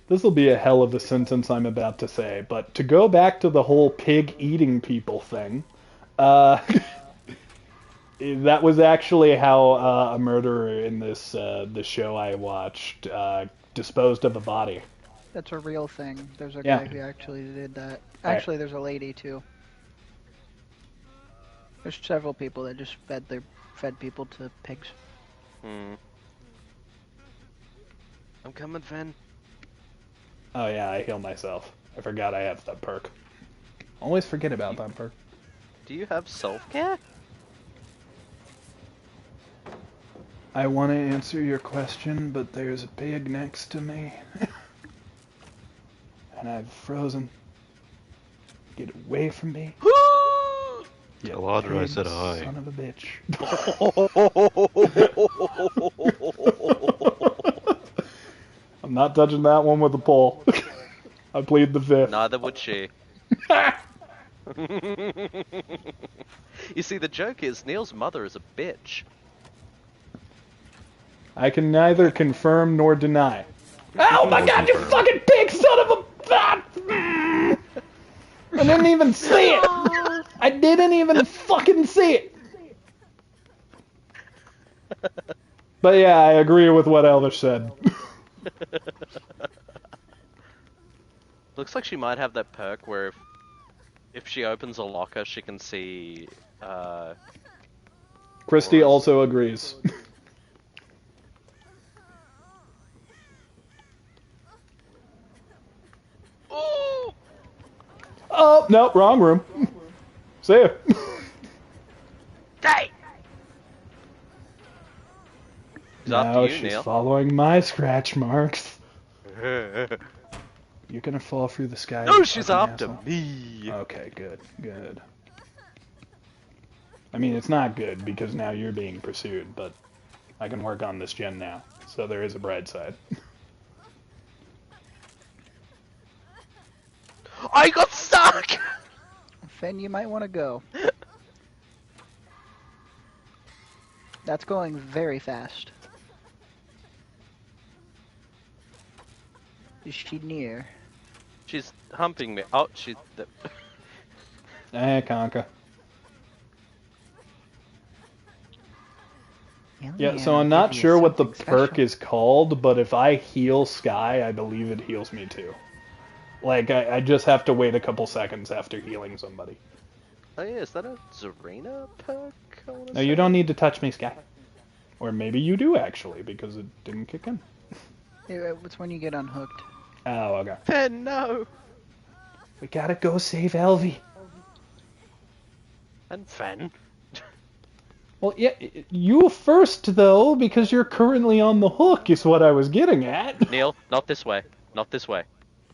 this will be a hell of a sentence I'm about to say, but to go back to the whole pig eating people thing, that was actually how a murderer in this the show I watched disposed of a body. That's a real thing. There's a Yeah. guy who actually did that. Right. Actually, there's a lady too. There's several people that just fed people to pigs. Hmm. I'm coming, Fen. Oh yeah, I heal myself. I forgot I have that perk. Always forget about that perk. Do you have self-care? I want to answer your question, but there's a pig next to me. And I've frozen. Get away from me. Yeah, Galadriel, I said pig hi. Son of a bitch. I'm not touching that one with a pole. I plead the fifth. Neither would she. You see, the joke is Neil's mother is a bitch. I can neither confirm nor deny. Oh my Or god, you confirm. fucking pig son of a... I didn't even see it! I didn't even fucking see it! But yeah, I agree with what Elvish said. Looks like she might have that perk where if she opens a locker, she can see. Christy Auras. also agrees. Ooh! Oh, no, wrong room. See ya. Hey! It's Now after you, she's Neil. following my scratch marks. You're gonna fall through the sky. No, you she's fucking after asshole. me. Okay, good, good. I mean, it's not good because now you're being pursued, but I can work on this gen now, so there is a bright side. I got stuck! Finn, you might want to go. That's going very fast. Is she near? She's humping me. Oh, she's... Conka. Yeah, so I'm not sure what the perk is called, but if I heal Sky, I believe it heals me too. Like, I just have to wait a couple seconds after healing somebody. Oh yeah, is that a Zarina perk? No, you don't need to touch me, Sky. Or maybe you do, actually, because it didn't kick in. It's when you get unhooked. Oh, okay. Fen, no! We gotta go save Elvie. And Fen. Well, yeah, you first, though, because you're currently on the hook, is what I was getting at. Neil, not this way. Not this way.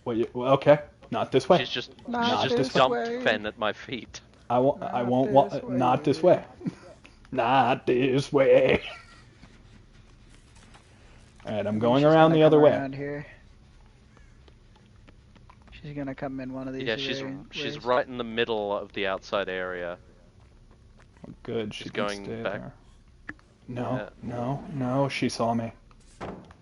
Well, okay, not this way. She's just Not this dumped way. Fen at my feet. I won't, not this way. Not this way. Alright, I'm going She's around gonna the other come way. around here. She's gonna come in one of these. Yeah, she's ways. right in the middle of the outside area. Good, she She's can going stay back. there. No, she saw me.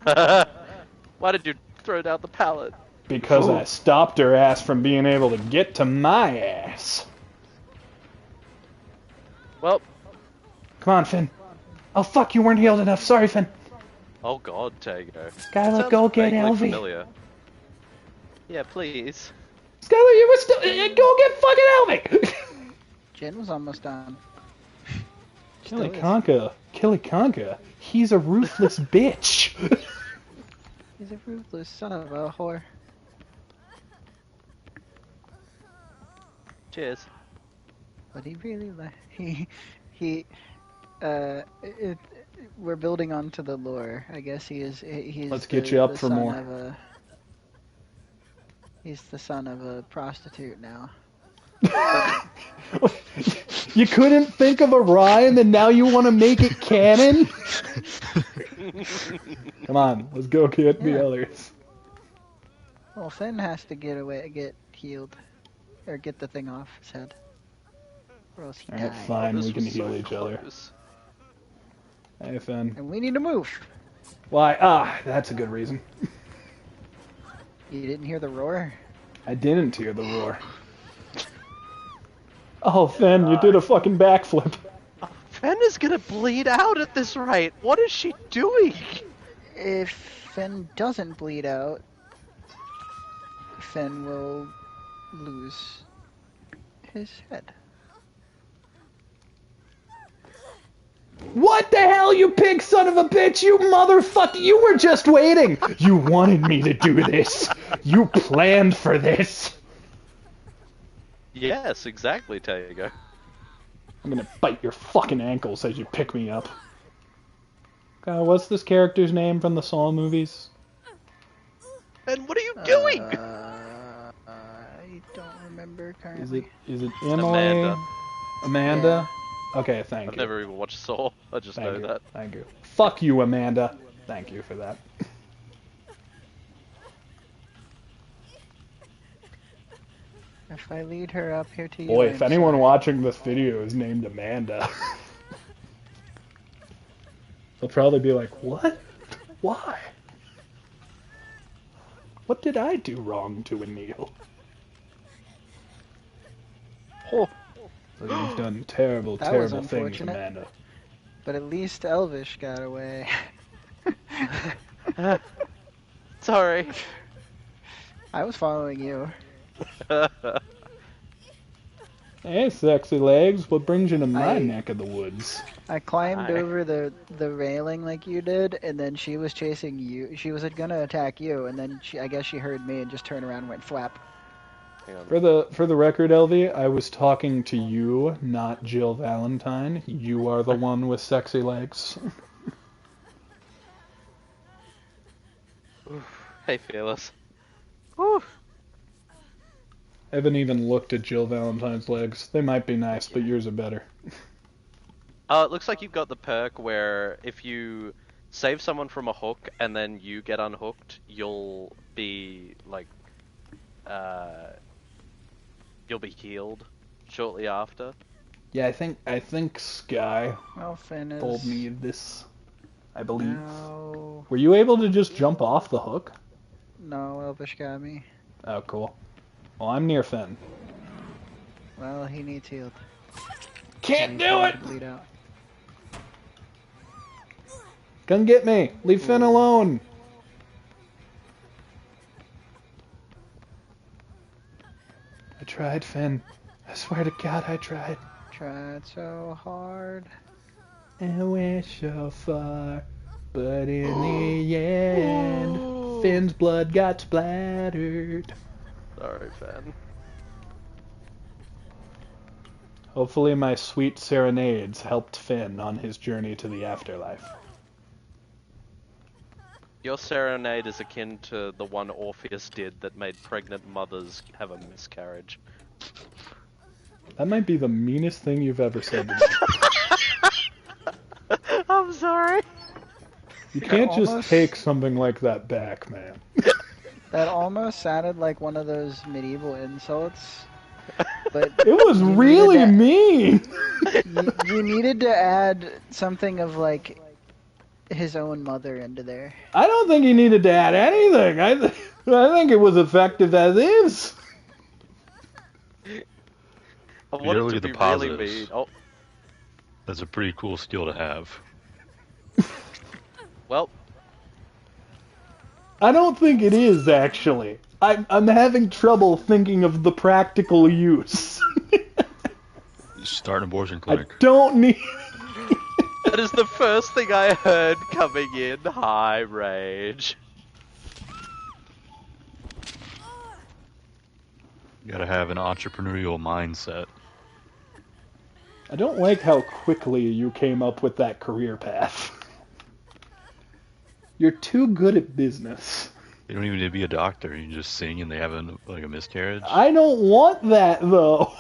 Why did you throw down the pallet? Because I stopped her ass from being able to get to my ass. Well, Come on, Finn. Oh, fuck, you weren't healed enough. Sorry, Finn. oh god, Tago. Skylar, Sounds go get vaguely Elvie. familiar. Yeah, please. Skylar, you were still... go get fucking Elvie! Jen was almost done. Killy Still is. Conka, he's a ruthless bitch. He's a ruthless son of a whore. Cheers. But he really we're building onto the lore. I guess he's Let's get you up the for son more. of he's the son of a prostitute now. You couldn't think of a rhyme and now you want to make it canon? Come on, let's go get the Yeah. others. Well, Finn has to get healed, or get the thing off his head, or else he Alright, dies. fine, This we can was heal so each other. close. Hey, Finn. And we need to move. Why? That's a good reason. You didn't hear the roar? I didn't hear the roar. Oh, Finn, you did a fucking backflip. Fen is gonna bleed out at this rate. What is she doing? If Finn doesn't bleed out, Finn will lose his head. What the hell, you pig son of a bitch, you motherfucker! You were just waiting! You wanted me to do this! You planned for this! Yes, exactly, Tago. I'm gonna bite your fucking ankles as you pick me up. God, what's this character's name from the Saw movies? And what are you doing? I don't remember currently. Is it Emily? Amanda. Amanda? Okay, thank I've you. never even watched Saw. I just Thank know you. that. Thank you. Fuck you, Amanda. Thank you for that. If I lead her up here to you, Boy, I'm if anyone sorry. watching this video is named Amanda, they'll probably be like, what? Why? What did I do wrong to a Kneale? Oh, So you've done terrible, That was terrible things, unfortunate. Amanda. but at least Elvish got away. Sorry. I was following you. Hey, sexy legs, what brings you to my I- neck of the woods? I climbed Hi. over the railing like you did, and then she was chasing you. She was gonna attack you, and then I guess she heard me and just turned around and went flap. Hang on. For the record, Elvie, I was talking to you, not Jill Valentine. You are the one with sexy legs. Hey, Fearless. Whew. I haven't even looked at Jill Valentine's legs. They might be nice, but yours are better. It looks like you've got the perk where if you save someone from a hook and then you get unhooked, you'll be like, you'll be healed shortly after. Yeah, I think Sky Well, Finn is. told me this, I believe. No, Were you able to just jump off the hook? no, Elvish got me. Oh, cool. Well, I'm near Finn. Well, he needs healed. Can't He's do going it! to bleed out. Come get me! Leave Finn alone! I tried, Finn. I swear to God, I tried. Tried so hard. And went so far, but in the end, Finn's blood got splattered. Sorry, Fan. Hopefully my sweet serenades helped Finn on his journey to the afterlife. Your serenade is akin to the one Orpheus did that made pregnant mothers have a miscarriage. That might be the meanest thing you've ever said to me. I'm sorry. You can't just almost- take something like that back, man. That almost sounded like one of those medieval insults. But It was you really needed mean! you needed to add something of like his own mother into there. I don't think he needed to add anything. I think it was effective as is. I You wanted look to at the be really positives. mean. Oh, That's a pretty cool skill to have. well, I don't think it is, actually. I'm having trouble thinking of the practical use. Start an abortion I clinic. don't need... that is the first thing I heard coming in. High rage. You gotta have an entrepreneurial mindset. I don't like how quickly you came up with that career path. You're too good at business. You don't even need to be a doctor. You can just sing and they have a miscarriage. I don't want that, though.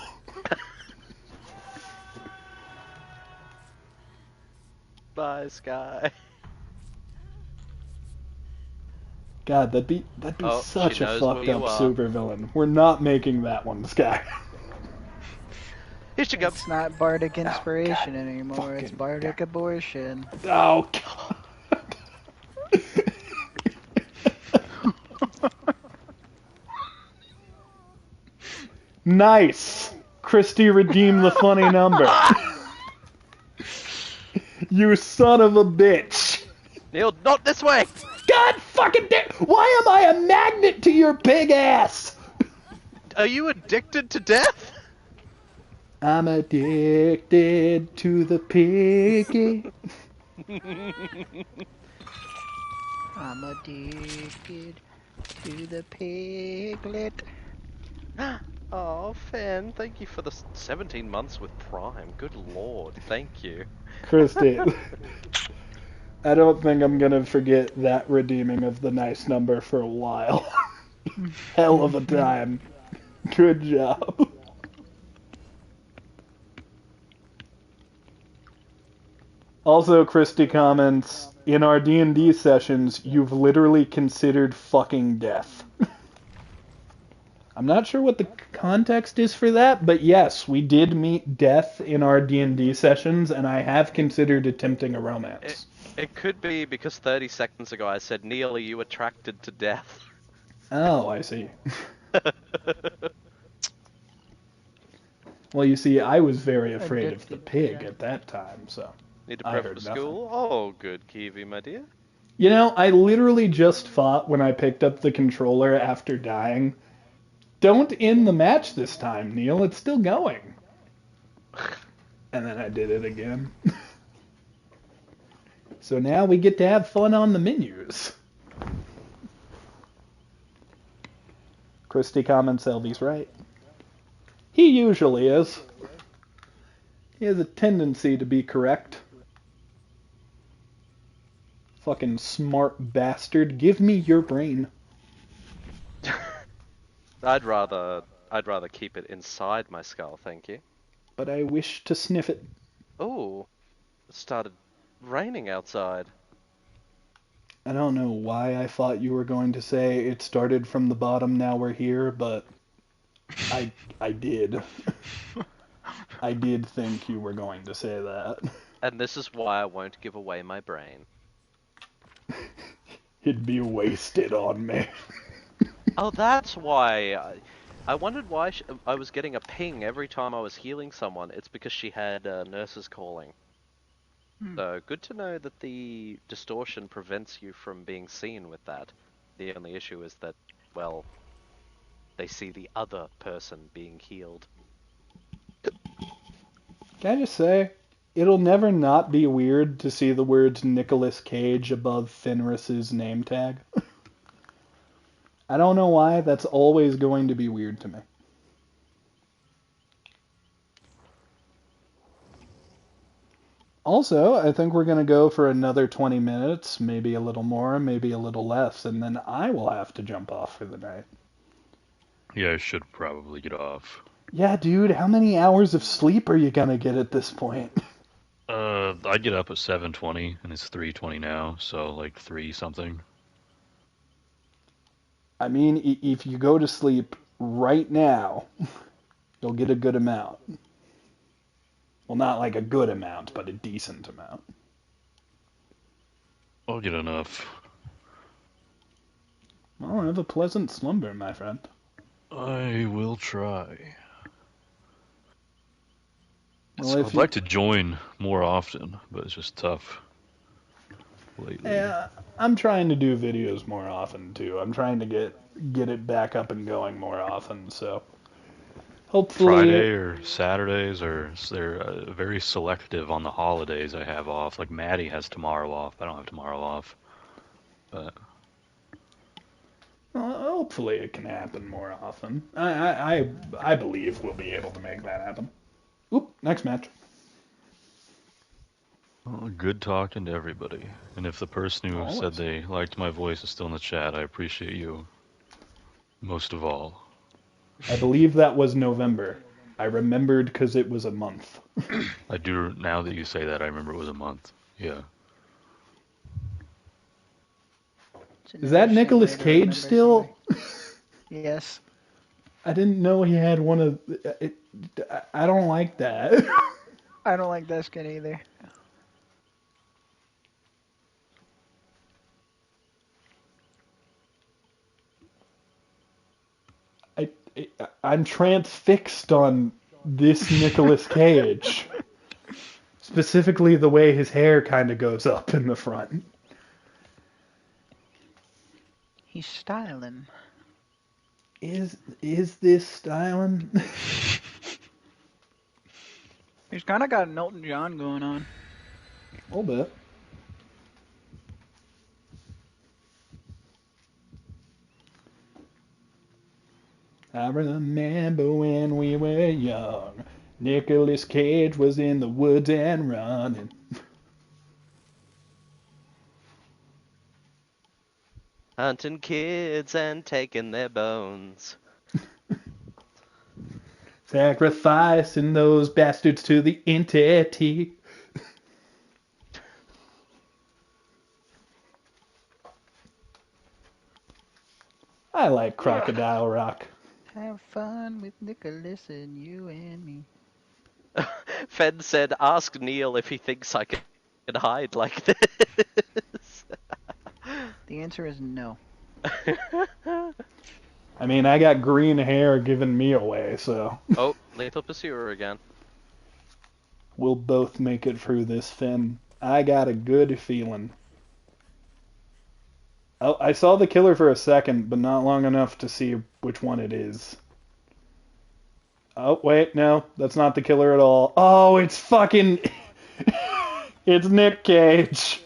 Bye, Sky. God, that'd be Oh, such she a knows fucked where you up are. supervillain. We're not making that one, Sky. Here she comes. It's not bardic inspiration God, anymore. It's fucking bardic God. abortion. Oh, God. Nice. Christy redeemed the funny number. You son of a bitch. Kneale, not this way! God fucking damn. Why am I a magnet to your big ass? Are you addicted to death? I'm addicted to the piggy. I'm addicted to the piglet. Oh, Fan, thank you for the 17 months with Prime. Good lord, thank you. Christy, I don't think I'm gonna forget that redeeming of the nice number for a while. Hell of a time. Good job. Also, Christy comments, in our D&D sessions, you've literally considered fucking death. I'm not sure what the context is for that, but yes, we did meet death in our D&D sessions, and I have considered attempting a romance. It could be because 30 seconds ago I said, Kneale, are you attracted to death? Oh, I see. Well, you see, I was very afraid of the pig at that time, so Need to I prep heard for nothing. school? Oh, good, Kiwi, my dear. You know, I literally just thought when I picked up the controller after dying, don't end the match this time, Neil. It's still going. And then I did it again. So now we get to have fun on the menus. Christy comments Elvy's right. He usually is. He has a tendency to be correct. Fucking smart bastard. Give me your brain. I'd rather keep it inside my skull, thank you. But I wish to sniff it. Oh, it started raining outside. I don't know why I thought you were going to say it started from the bottom, now we're here, but I did. I did think you were going to say that. And this is why I won't give away my brain. It'd be wasted on me. Oh, that's why. I wondered why I was getting a ping every time I was healing someone. It's because she had nurses calling. So good to know that the distortion prevents you from being seen with that. The only issue is that, well, they see the other person being healed. Can I just say, it'll never not be weird to see the words Nicolas Cage above Fenris's name tag. I don't know why, that's always going to be weird to me. Also, I think we're going to go for another 20 minutes, maybe a little more, maybe a little less, and then I will have to jump off for the night. Yeah, I should probably get off. Yeah, dude, how many hours of sleep are you going to get at this point? I get up at 7:20 and it's 3:20 now, so like 3 something. I mean, if you go to sleep right now, you'll get a good amount. Well, not like a good amount, but a decent amount. I'll get enough. Well, have a pleasant slumber, my friend. I will try. Well, So if I'd you... like to join more often, but it's just tough lately. Yeah, I'm trying to do videos more often too. I'm trying to get it back up and going more often. So hopefully Friday or Saturdays, or they're very selective on the holidays I have off. Like Maddie has tomorrow off. I don't have tomorrow off. But hopefully it can happen more often. I believe we'll be able to make that happen. Oop, next match. well, good talking to everybody. And if the person who Always. said they liked my voice is still in the chat, I appreciate you most of all. I believe that was November. I remembered because it was a month. I do, now that you say that, I remember it was a month. Yeah. Is that Nicolas Cage still? Yes. I didn't know he had one of. I don't like that. I don't like that skin either. I'm transfixed on this Nicolas Cage. Specifically the way his hair kind of goes up in the front. He's styling. Is this styling? He's kind of got an Elton John going on. A little bit. I remember when we were young, Nicolas Cage was in the woods and running. Hunting kids and taking their bones. Sacrificing those bastards to the entity. I like Crocodile Rock. Have fun with Nicholas and you and me. Fen said, ask Kneale if he thinks I can hide like this. The answer is no. I mean, I got green hair giving me away, so Oh, Lethal Pursuer again. we'll both make it through this, Finn. I got a good feeling. Oh, I saw the killer for a second, but not long enough to see which one it is. Oh, wait, no, that's not the killer at all. Oh, it's fucking... it's Nick Cage.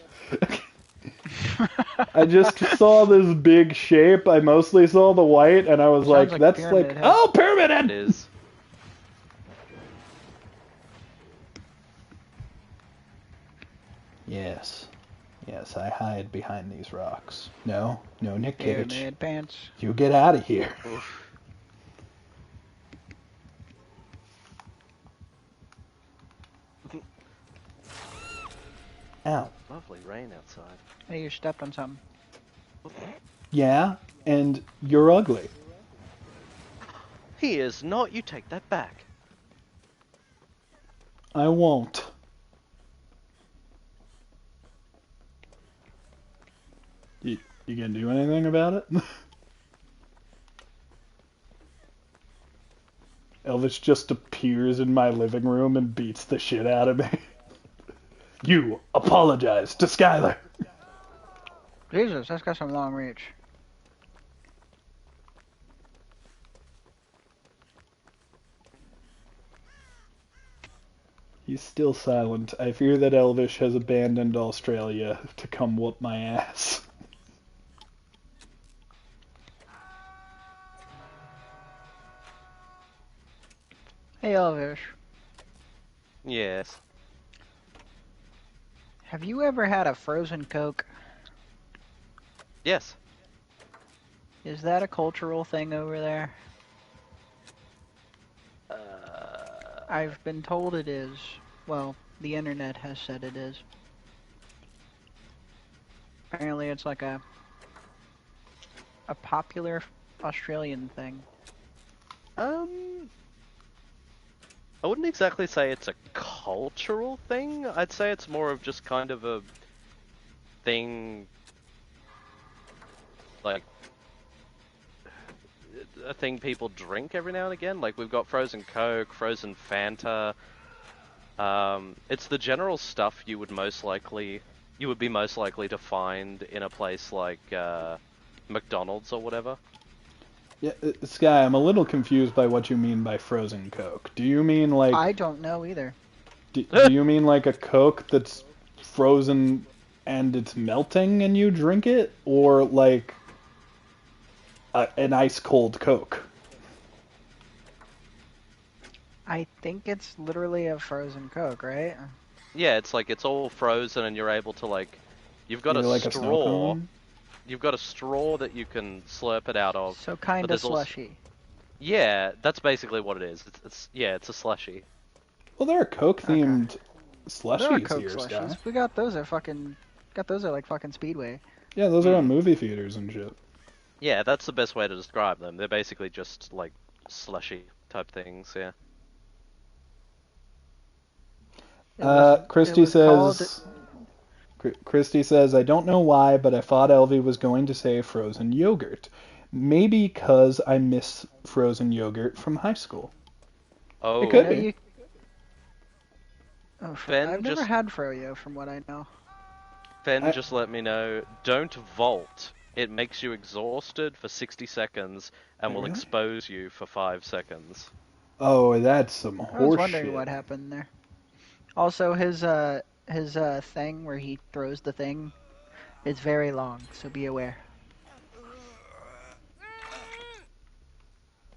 I just saw this big shape. I mostly saw the white, and I was like, like that's Pyramid like... Head. Oh, Pyramid Head! It is. Yes. Yes, I hide behind these rocks. No, Nick Cage. Pyramid pants. You get out of here. Oof. Ow. Lovely rain outside. Hey, you stepped on something. Yeah, and you're ugly. He is not. You take that back. I won't. You gonna do anything about it? Elvis just appears in my living room and beats the shit out of me. You apologize to Skylar. Jesus, that's got some long reach. He's still silent. I fear that Elvish has abandoned Australia to come whoop my ass. Hey, Elvish. Yes. Have you ever had a frozen Coke? Yes. Is that a cultural thing over there? I've been told it is. Well, the internet has said it is. Apparently it's like a popular Australian thing. I wouldn't exactly say it's a cultural thing. I'd say it's more of just kind of a thing, like a thing people drink every now and again. Like we've got frozen Coke, frozen Fanta. It's the general stuff you would be most likely to find in a place like McDonald's or whatever. Yeah, Sky, I'm a little confused by what you mean by frozen Coke. Do you mean like... I don't know either. Do you mean like a Coke that's frozen and it's melting and you drink it? Or like an ice cold Coke? I think it's literally a frozen Coke, right? Yeah, it's like it's all frozen and you're able to like, you've got You're a like a snow straw. cone? You've got a straw that you can slurp it out of. So kind But of there's also- slushy. Yeah, that's basically what it is. It's a slushy. Well, there are Coke themed slushies There are Coke here, slushies. Sky. We got those at like fucking Speedway. Yeah, those are on movie theaters and shit. Yeah, that's the best way to describe them. They're basically just like slushy type things. Yeah. Christy says... Christy says, I don't know why, but I thought Elvie was going to say frozen yogurt. Maybe because I miss frozen yogurt from high school. Oh. It could be. Ben I've never just- had froyo, from what I know. Fen just let me know. Don't vault. It makes you exhausted for 60 seconds and will Really? expose you for 5 seconds. Oh, that's some I was horseshit. wondering what happened there. Also, his thing where he throws the thing is very long, so be aware.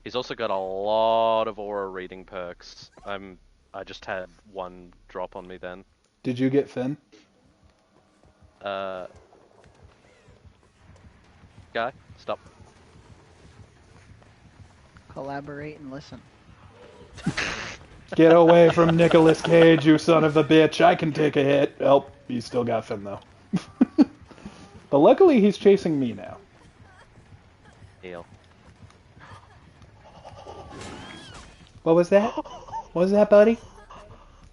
He's also got a lot of aura reading perks. I just had one drop on me then. Did you get Finn? Guy, stop. Collaborate and listen. Get away from Nicolas Cage, you son of a bitch. I can take a hit. Oh, he still got Finn, though. But luckily, he's chasing me now. Kneale. What was that? What was that, buddy?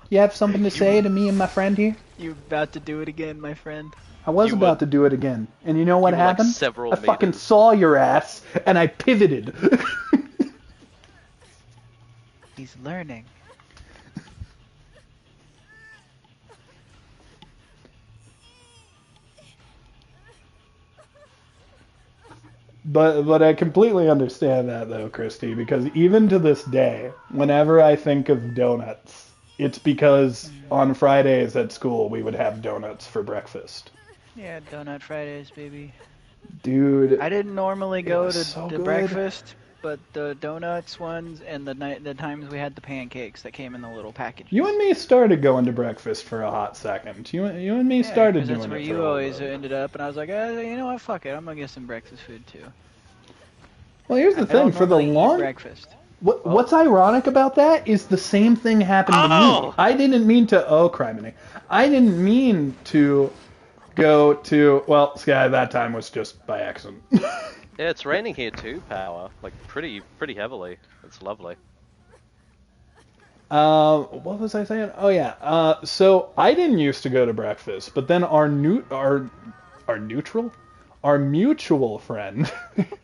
You have something to say to me and my friend here? You're about to do it again, my friend. I was You about were- to do it again. And you know what you were, like, happened? several I fucking meters. saw your ass, and I pivoted. He's learning. But I completely understand that, though, Christy, because even to this day, whenever I think of donuts, it's because on Fridays at school we would have donuts for breakfast. Yeah, Donut Fridays, baby. Dude, I didn't normally go was to so the good. breakfast, but the donuts ones and the times we had the pancakes that came in the little packages. you and me started going to breakfast for a hot second. You and me Yeah, started 'cause doing that's where it for you a little always bit. ended up, and I was like, you know what, fuck it, I'm gonna get some breakfast food too. Well, here's the I thing. don't For the normally eat long breakfast. What's ironic about that is the same thing happened to me. Oh! I didn't mean to. Oh, criminy! I didn't mean to go to. Well, Sky, that time was just by accident. Yeah, it's raining here too, Power. Like, pretty heavily. It's lovely. What was I saying? Oh yeah. So I didn't used to go to breakfast, but then our mutual friend,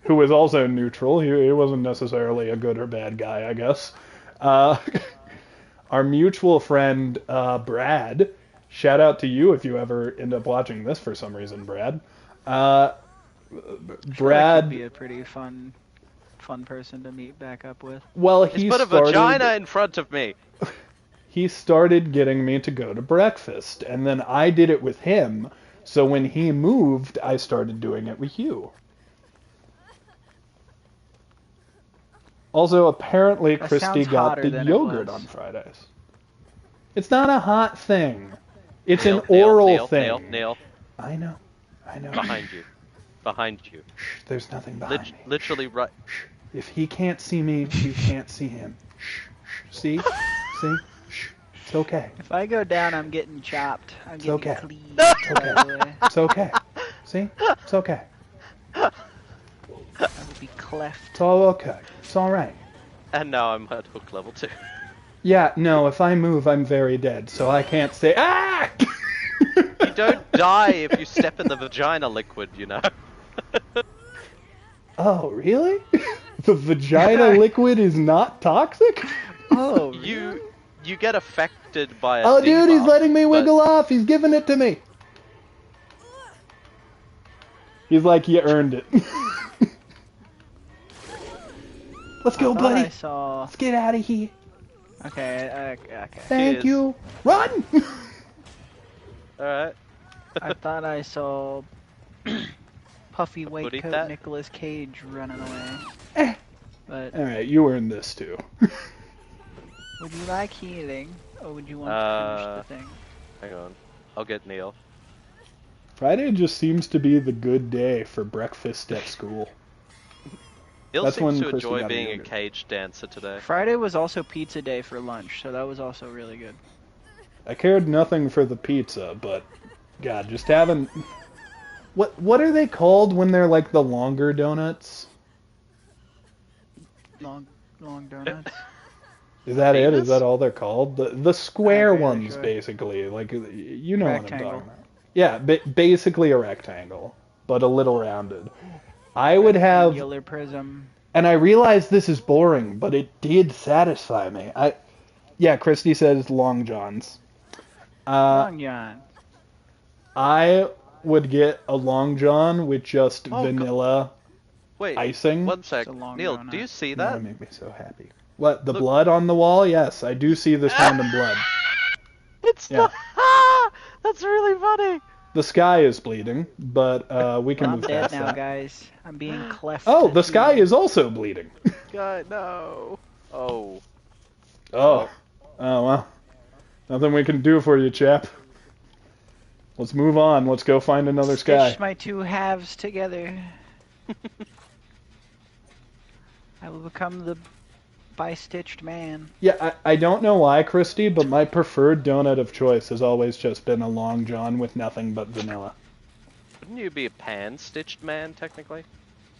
who was also neutral. He wasn't necessarily a good or bad guy, I guess. Our mutual friend, Brad. Shout out to you if you ever end up watching this for some reason, Brad. Brad. Would be a pretty fun person to meet back up with. Well, He's he put a started. vagina in front of me. He started getting me to go to breakfast, and then I did it with him. So when he moved, I started doing it with you. Also, apparently, That Christy sounds got hotter the than it yogurt was. on Fridays. It's not a hot thing. It's Kneale, an oral Kneale, thing. Kneale, I know. behind you. Behind you. Shh, there's nothing behind me. Literally right. Shh. If he can't see me, you can't see him. Shh. Shh. See? See? Shh. It's okay. If I go down, I'm getting chopped. I'm getting okay. cleaved. It's by the way. It's okay. See? It's okay. I will be cleft. It's all okay. It's all right. And now I'm at hook level 2. Yeah, no, if I move, I'm very dead, so I can't say, ah! You don't die if you step in the vagina liquid, you know. Oh, really? The vagina liquid is not toxic? Oh, You get affected by a Oh, dude, he's debuff, letting me but- wiggle off. He's giving it to me. He's like, you earned it. Let's go, I thought buddy. I saw. Let's get out of here. Okay. Thank Cheers. you. Run! Alright. I thought I saw puffy Booty waistcoat fat? Nicolas Cage running away. Eh. But All right, you earned this too. would you like healing, or would you want to finish the thing? Hang on. I'll get Kneale. Friday just seems to be the good day for breakfast at school. He'll That's when seems to Christy enjoy got being a yogurt. cage dancer today. Friday was also pizza day for lunch, so that was also really good. I cared nothing for the pizza, but God, just having what are they called when they're like the longer donuts? Long donuts. Is that it? Famous? Is that all they're called? The square I'm not really ones, sure. basically. Like you know what I'm Rectangle. talking about. Yeah, basically a rectangle, but a little rounded. I would have, Rectangular prism. and I realize this is boring, but it did satisfy me. Yeah, Christy says Long Johns. Long John. I would get a Long John with just Oh, vanilla Wait, icing. one sec. It's a long Kneale, donut. do you see That that? made me so happy. What, the Look. blood on the wall? Yes, I do see this random blood. It's Yeah. not. That's really funny. The sky is bleeding, but we can I'm move dead past now, that. guys. I'm being cleft. Oh, the to sky two. is also bleeding. God, no. Oh. Oh. Oh, well. Nothing we can do for you, chap. Let's move on. Let's go find another sky. Stitch my two halves together. I will become the bi-stitched man. Yeah, I don't know why, Christy, but my preferred donut of choice has always just been a Long John with nothing but vanilla. Wouldn't you be a pan-stitched man, technically?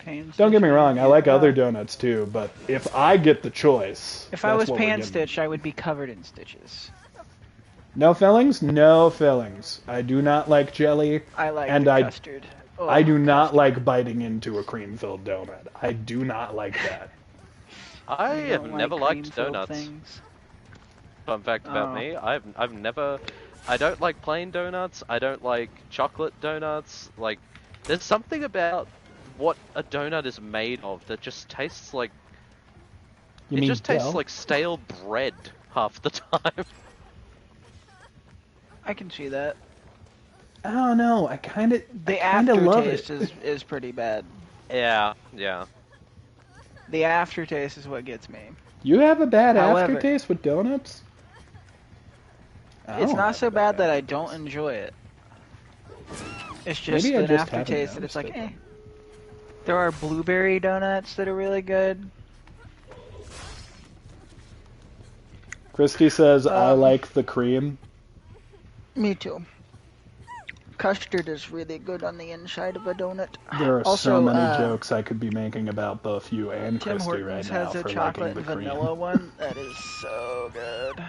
Pain Don't get me Stitch, wrong, I yeah. like other donuts too, but if I get the choice, If I that's was what we're pan getting. stitched, I would be covered in stitches. No fillings? No fillings. I do not like jelly, I like and the I custard. Oh, I do not custard. like biting into a cream-filled donut. I do not like that. I You have don't never like liked cream-filled donuts. things. Fun fact about Oh. me, I've never. I don't like plain donuts. I don't like chocolate donuts. Like, there's something about what a donut is made of that just tastes like. You It mean just tastes dough? like stale bread half the time. I can see that. I don't know. I kind of The love aftertaste it. is pretty bad. Yeah, yeah. The aftertaste is what gets me. You have a bad However, aftertaste with donuts? I it's don't not have so a bad that I aftertaste. don't enjoy it. It's just Maybe I an just haven't aftertaste that it's noticed like, it. eh. There are blueberry donuts that are really good. Christy says I Um, like the cream. Me too. Custard is really good on the inside of a donut. There are so Also, many jokes I could be making about both you and Tim Christy right Hortons now has a for chocolate liking the and cream. vanilla one that is so good.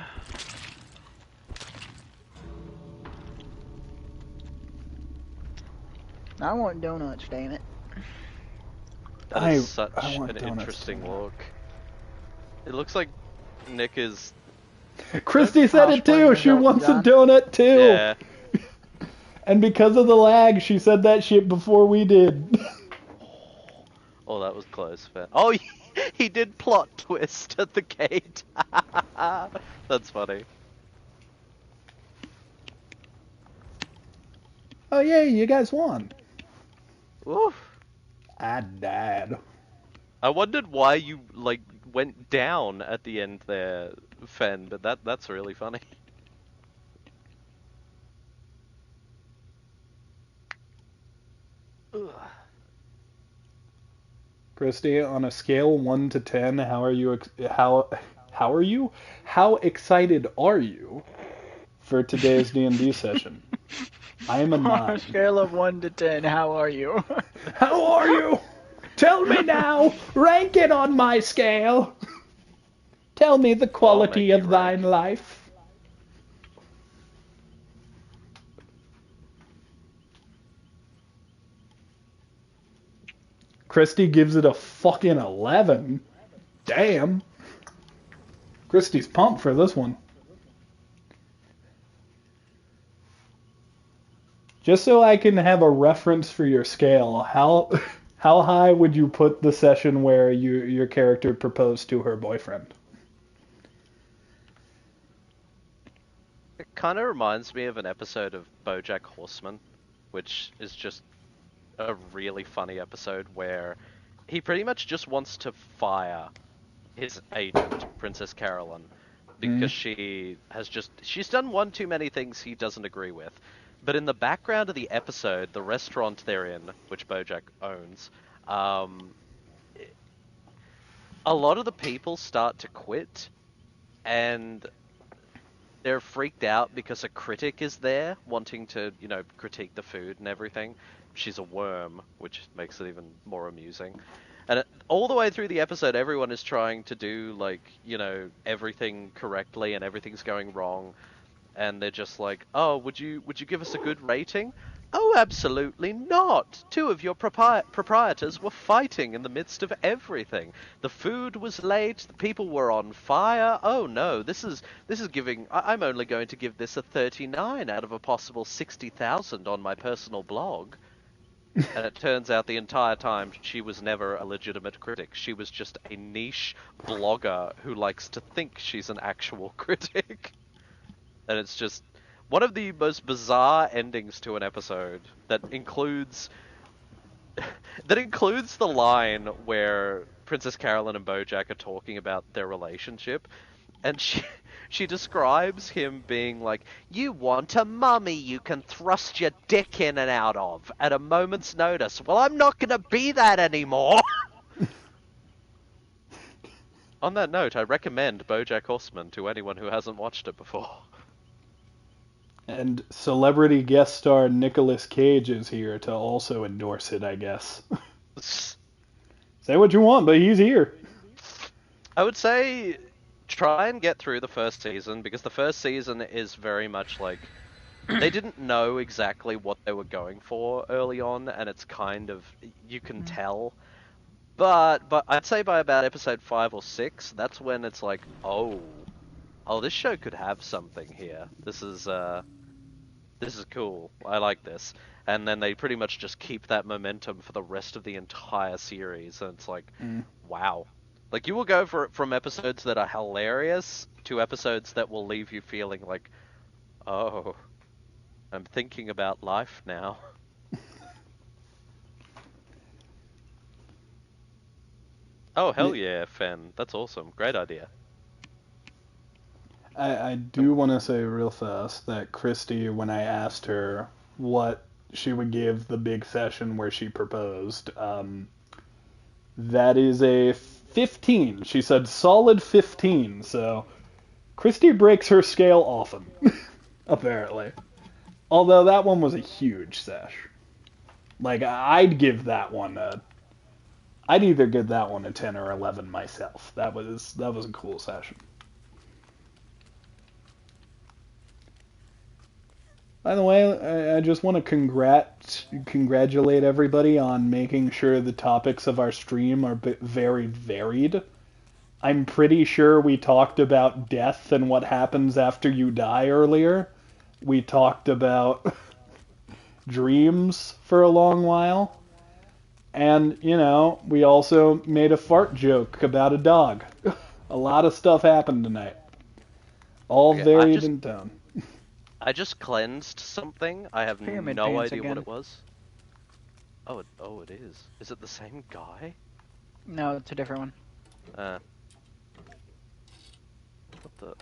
I want donuts, damn it. That is I such want an donuts interesting too. look. It looks like Nick is. Christy said it too. Cosplaying as She Elton wants John. a donut too. Yeah. And because of the lag, she said that shit before we did. Oh, that was close. Oh, he did plot twist at the gate. That's funny. Oh yeah, you guys won. Oof. I died. I wondered why you like went down at the end there, Fen, but that's really funny. Ugh. Christy, on a scale 1 to 10, how are you? How are you? How excited are you for today's D&D session? I am a On a 9. scale of 1 to 10, how are you? How are you? Tell me now. Rank it on my scale. Tell me the quality make you of thine life. Christy gives it a fucking 11. Damn. Christy's pumped for this one. Just so I can have a reference for your scale, how high would you put the session where your character proposed to her boyfriend? It kind of reminds me of an episode of BoJack Horseman, which is just a really funny episode where he pretty much just wants to fire his agent, Princess Carolyn, because she's done one too many things he doesn't agree with. But in the background of the episode, the restaurant they're in, which BoJack owns, a lot of the people start to quit, and they're freaked out because a critic is there wanting to, critique the food and everything. She's a worm, which makes it even more amusing. And all the way through the episode, everyone is trying to do, everything correctly and everything's going wrong. And they're just like, oh, would you give us a good rating? Oh, absolutely not! Two of your proprietors were fighting in the midst of everything. The food was late, the people were on fire. Oh no, this is giving... I'm only going to give this a 39 out of a possible 60,000 on my personal blog. And it turns out the entire time she was never a legitimate critic. She was just a niche blogger who likes to think she's an actual critic. And it's just one of the most bizarre endings to an episode that includes the line where Princess Carolyn and BoJack are talking about their relationship, and she describes him being like, "You want a mummy you can thrust your dick in and out of at a moment's notice. Well, I'm not gonna be that anymore." On that note, I recommend BoJack Horseman to anyone who hasn't watched it before. And celebrity guest star Nicolas Cage is here to also endorse it, I guess. Say what you want, but he's here. I would say try and get through the first season, because the first season is very much like they didn't know exactly what they were going for early on, and it's kind of, you can tell. But I'd say by about episode 5 or 6, that's when it's like, oh, this show could have something here. This is cool. I like this. And then they pretty much just keep that momentum for the rest of the entire series, and it's like, wow. Like, you will go from episodes that are hilarious to episodes that will leave you feeling like, oh, I'm thinking about life now. Oh, hell yeah, Fen. That's awesome. Great idea. I do want to say real fast that Christy, when I asked her what she would give the big session where she proposed, that is a 15. She said solid 15, so Christy breaks her scale often, apparently. Although that one was a huge sesh. Like, I'd give that one I'd either give that one a 10 or 11 myself. That was a cool session. By the way, I just want to congratulate everybody on making sure the topics of our stream are very varied. I'm pretty sure we talked about death and what happens after you die earlier. We talked about dreams for a long while. And, we also made a fart joke about a dog. A lot of stuff happened tonight. All varied in tone. I just cleansed something. I have Pyramid no pants idea again. what it was. Oh, it is. Is it the same guy? No, it's a different one. What the?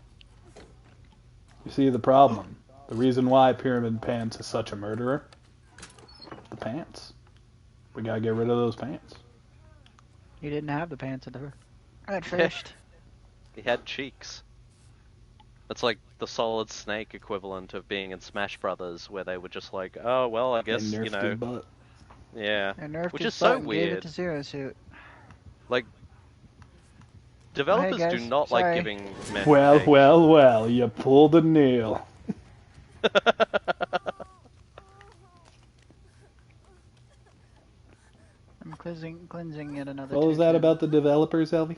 You see the problem. The reason why Pyramid Pants is such a murderer? The pants. We gotta get rid of those pants. You didn't have the pants at first. He had cheeks. That's like the Solid Snake equivalent of being in Smash Brothers, where they were just like, oh, well, I guess, They nerfed his butt. Yeah. They nerfed Which his is so butt and gave it weird. to Zero Suit. Like, developers do guys, not sorry. like giving men Well, cake. well, you pulled a nail. I'm cleansing yet another. What was that about the developers, Elvie?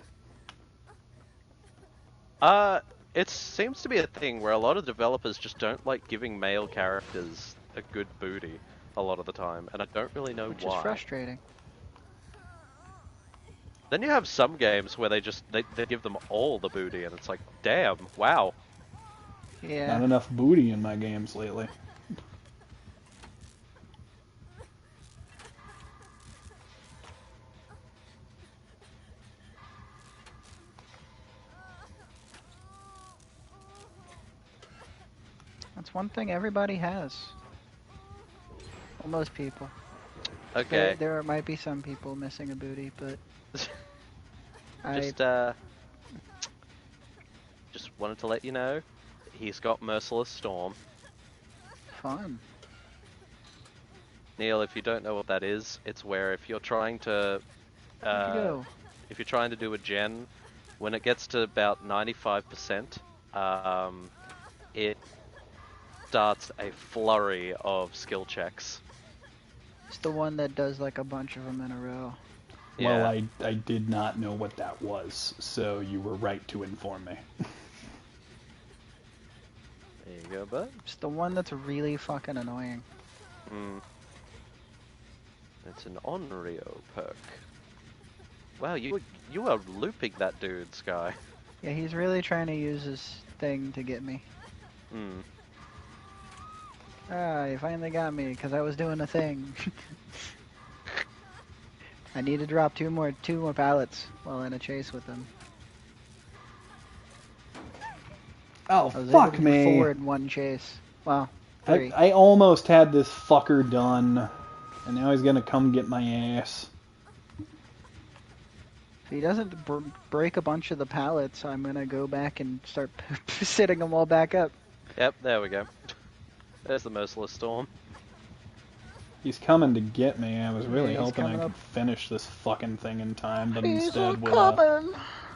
It seems to be a thing where a lot of developers just don't like giving male characters a good booty a lot of the time, and I don't really know Which why. is frustrating. Then you have some games where they give them all the booty, and it's like, damn, wow. Yeah. Not enough booty in my games lately. That's one thing everybody has. Well, most people. Okay. There might be some people missing a booty, but just wanted to let you know, he's got Merciless Storm. Fun. Kneale, if you don't know what that is, it's where if you're trying to if you're trying to do a gen, when it gets to about 95%, it starts a flurry of skill checks. It's the one that does like a bunch of them in a row. Well, Yeah. I did not know what that was, so you were right to inform me. There you go, bud. It's the one that's really fucking annoying. It's an Onryo perk. Wow, you are looping that dude, Sky. Yeah, he's really trying to use his thing to get me. Ah, he finally got me because I was doing a thing. I need to drop two more pallets while in a chase with him. Oh, I was fuck able to me. do 4 in one chase. Well, 3. I almost had this fucker done, and now he's gonna come get my ass. If he doesn't break a bunch of the pallets, I'm gonna go back and start sitting them all back up. Yep, there we go. There's the Merciless Storm. He's coming to get me. I was really Yeah, he's hoping I coming could up. finish this fucking thing in time, but He's instead we coming.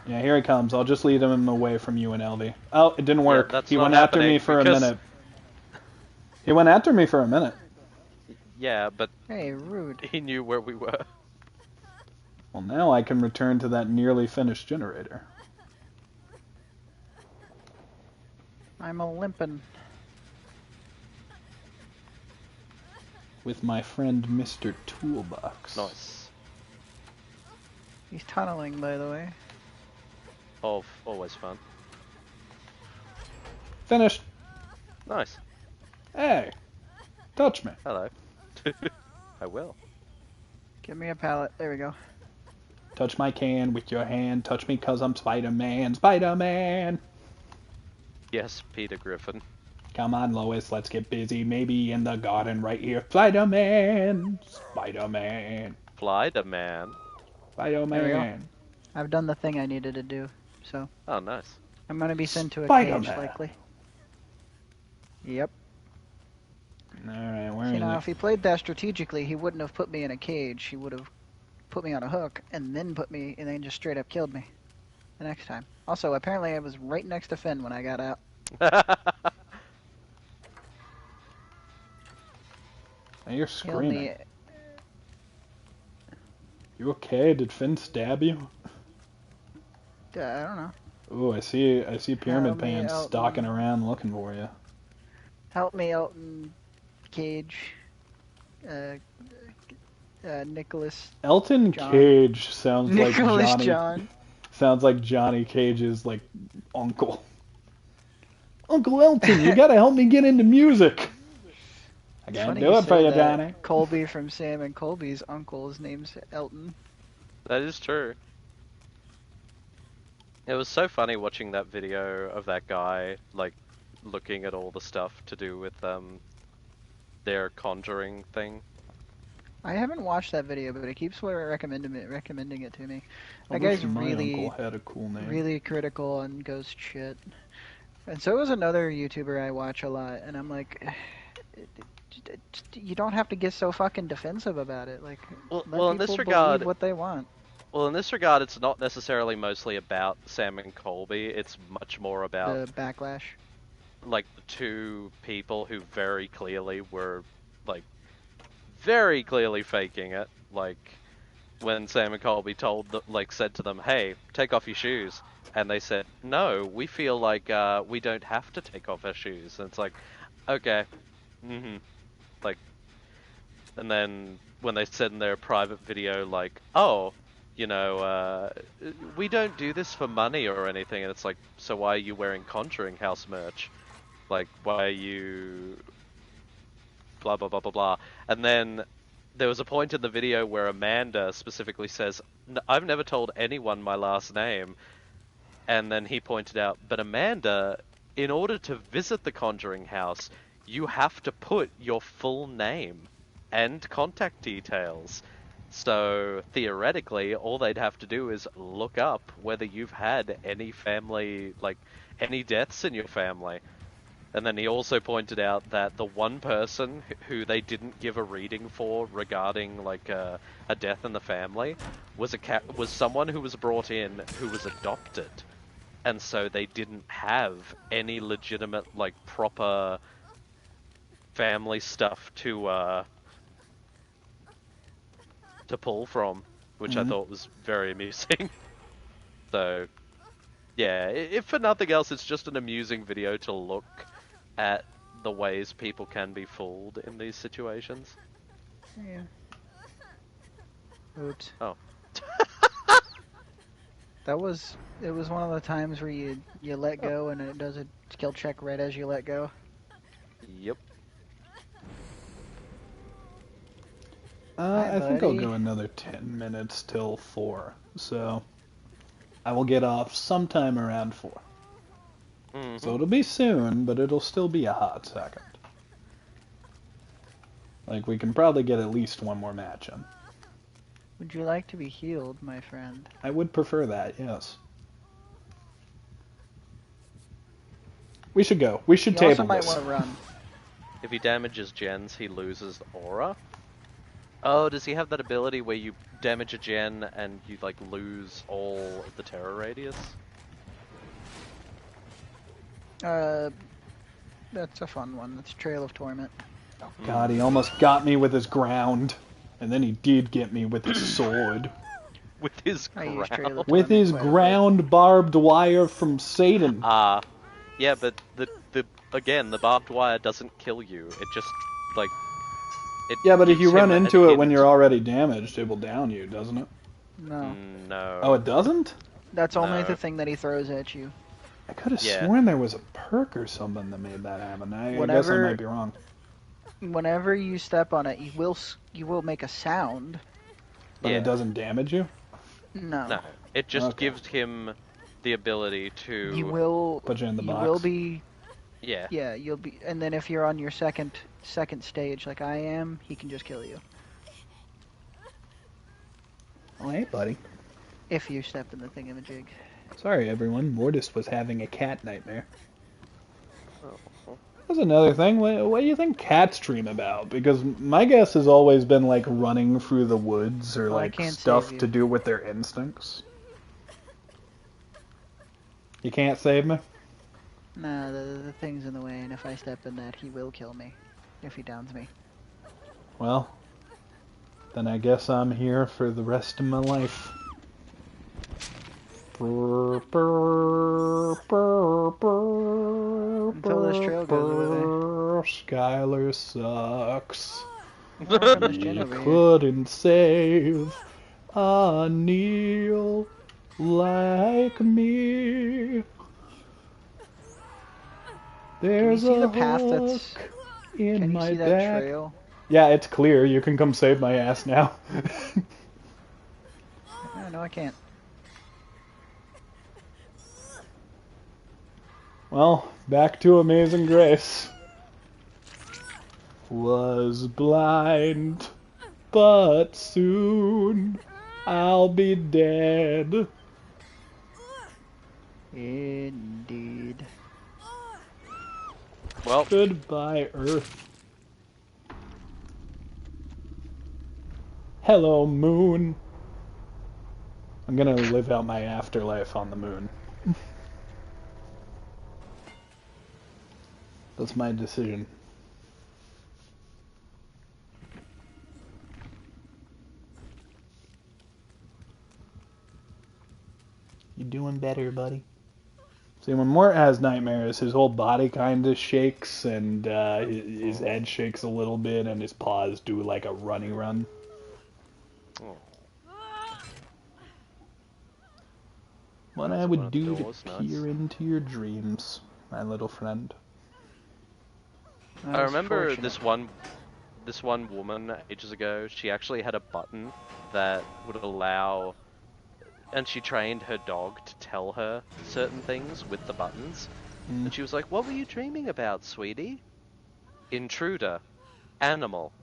yeah, here he comes. I'll just lead him away from you and Elvie. Oh, it didn't work. that's He not went after me happening for a because- minute. He went after me for a minute. Yeah, but Hey, rude. he knew where we were. Well, now I can return to that nearly finished generator. I'm a limpin'. With my friend Mr. Toolbox. Nice. He's tunneling, by the way. Oh, always fun. Finished. Nice. Hey, touch me. Hello. I will. Give me a pallet. There we go. Touch my can with your hand. Touch me 'cause I'm Spider-Man. Spider-Man. Yes, Peter Griffin. Come on, Lois, let's get busy. Maybe in the garden right here. Spider-Man. Spider-Man. Fly the man. Spider-Man. I've done the thing I needed to do, so Oh, nice. I'm gonna be sent to a Spider-Man. cage, likely. Yep. Alright, where You is know, it? if he played that strategically, he wouldn't have put me in a cage. He would have put me on a hook and then just straight up killed me the next time. Also, apparently I was right next to Finn when I got out. Now you're Kill screaming. me. You okay? Did Finn stab you? I don't know. Ooh, I see Pyramid Help me Pants out, stalking man. around looking for you. Help me out in cage. Nicholas. Elton John. Cage sounds like Nicholas Johnny. John. Sounds like Johnny Cage's like uncle. Uncle Elton, you gotta help me get into music. I can't Funny do it for say you, that. Johnny. Colby from Sam and Colby's uncle's name's Elton. That is true. It was so funny watching that video of that guy, like, looking at all the stuff to do with their conjuring thing. I haven't watched that video, but it keeps recommending it to me. I That wish guy's my really, uncle had a cool name. really critical on ghost shit. And so is another YouTuber I watch a lot, and I'm like, you don't have to get so fucking defensive about it. Like, Well, let in this people regard, believe what they want. well, in this regard, it's not necessarily mostly about Sam and Colby. It's much more about The backlash. like the two people who very clearly were like very clearly faking it. Like when Sam and Colby said to them, "Hey, take off your shoes," and they said, "No, we feel like we don't have to take off our shoes." And it's like, okay, like, and then when they said in their private video, like, "Oh, you know, we don't do this for money or anything," and it's like, so why are you wearing Conjuring House merch? Like, why are you blah blah blah blah blah? And then there was a point in the video where Amanda specifically says, "I've never told anyone my last name," and then he pointed out, "But Amanda, in order to visit the Conjuring House, you have to put your full name and contact details. So theoretically, all they'd have to do is look up whether you've had any family, like any deaths in your family." And then he also pointed out that the one person who they didn't give a reading for regarding like a death in the family was was someone who was brought in who was adopted, and so they didn't have any legitimate like proper family stuff to pull from, which I thought was very amusing. So yeah, if for nothing else, it's just an amusing video to look at the ways people can be fooled in these situations. Yeah. Oops. Oh. It was one of the times where you let go and it does a skill check right as you let go. Yep. I think I'll buddy. go another 10 minutes till 4. So I will get off sometime around 4. So it'll be soon, but it'll still be a hot second. Like, we can probably get at least one more match in. Would you like to be healed, my friend? I would prefer that, yes. We should go. We should You also table might this. want to run. If he damages gens, he loses aura. Oh, does he have that ability where you damage a gen and you like lose all of the terror radius? That's a fun one. That's Trail of Torment. God, he almost got me with his ground. And then he did get me with his sword. With his I use Trail ground. of With Torment his quite a bit. ground barbed wire from Satan. Yeah, but the again, the barbed wire doesn't kill you. It just like it. Yeah, but if gives you run him into an it when hint. you're already damaged, it will down you, doesn't it? No, No. Oh, it doesn't? that's only No. the thing that he throws at you. I could have Yeah. sworn there was a perk or something that made that happen. I guess I might be wrong. Whenever you step on it, you will make a sound. But Yeah. it doesn't damage you? No. No. It just Okay. gives him the ability to. You will. Put you in the you box. will be. Yeah. Yeah, you'll be. And then if you're on your second stage, like I am, he can just kill you Oh, hey, buddy. if you step in the thingamajig. Sorry, everyone. Mortis was having a cat nightmare. Oh. That's another thing. What do you think cats dream about? Because my guess has always been like running through the woods or Well, I like can't stuff save you. to do with their instincts. You can't save me? Nah, the thing's in the way, and if I step in that, he will kill me if he downs me. Well, then I guess I'm here for the rest of my life. Until this trail goes away. Skylar sucks. Work on this He gen over here. couldn't save a Kneale like me. There's see a the path that's- hook in Can you my see that back. trail? Yeah, it's clear. You can come save my ass now. Oh, no, I can't. Well, back to Amazing Grace. Was blind, but soon I'll be dead. Indeed. Well, Goodbye, Earth. Hello, Moon. I'm gonna live out my afterlife on the moon. That's my decision. You doing better, buddy? See, when Mort has nightmares, his whole body kind of shakes, and his head shakes a little bit, and his paws do like a runny run. oh, What That's I one would of the do doors, to nice. peer into your dreams, my little friend. That I was remember fortunate. this one woman ages ago. She actually had a button that would allow, and she trained her dog to tell her certain things with the buttons. Mm. And she was like, "What were you dreaming about, sweetie?" Intruder, animal,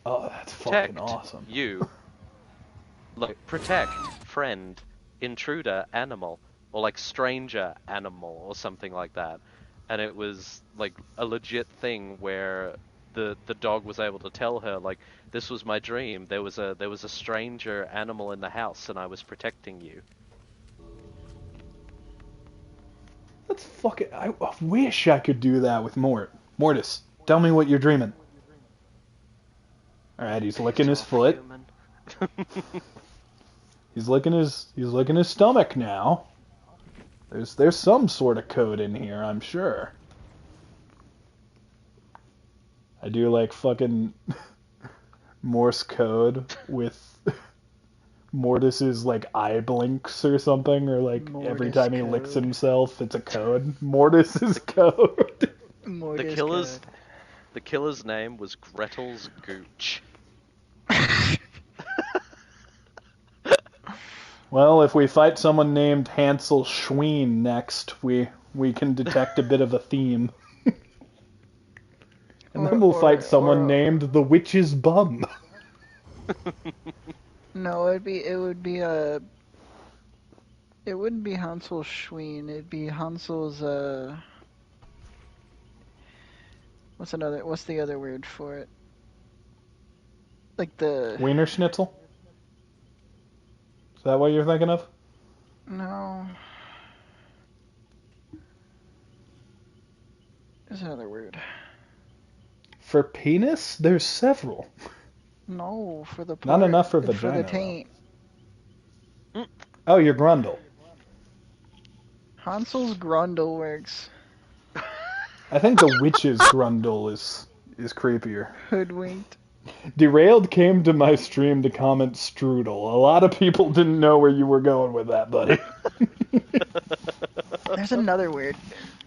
Oh, that's protect fucking awesome. you. Like protect, friend, intruder, animal, or like stranger, animal, or something like that. And it was like a legit thing where the dog was able to tell her like, this was my dream. There was a stranger animal in the house, and I was protecting you. That's fucking. I wish I could do that with Mort. Mortis, tell me what you're dreaming. All right, he's licking his Hands off, foot. human. He's licking his stomach now. There's some sort of code in here, I'm sure. I do like fucking Morse code with Mortis's like eye blinks or something, or like every Mortis time he licks code. himself, it's a code. Mortis's code. Mortis killer's- code. The killer's name was Gretel's Gooch. Well, if we fight someone named Hansel Schween next, we can detect a bit of a theme. And then we'll fight someone named the Witch's Bum. No, it wouldn't be Hansel Schween. It'd be Hansel's what's the other word for it? Like the... Wiener Schnitzel? Is that what you're thinking of? No. There's another word. For penis, there's several. No, for the Not part, enough for For vagina, the taint. Oh, your grundle. Hansel's grundle works. I think the witch's grundle is creepier. Hoodwinked. Derailed came to my stream to comment strudel. A lot of people didn't know where you were going with that, buddy. There's another word,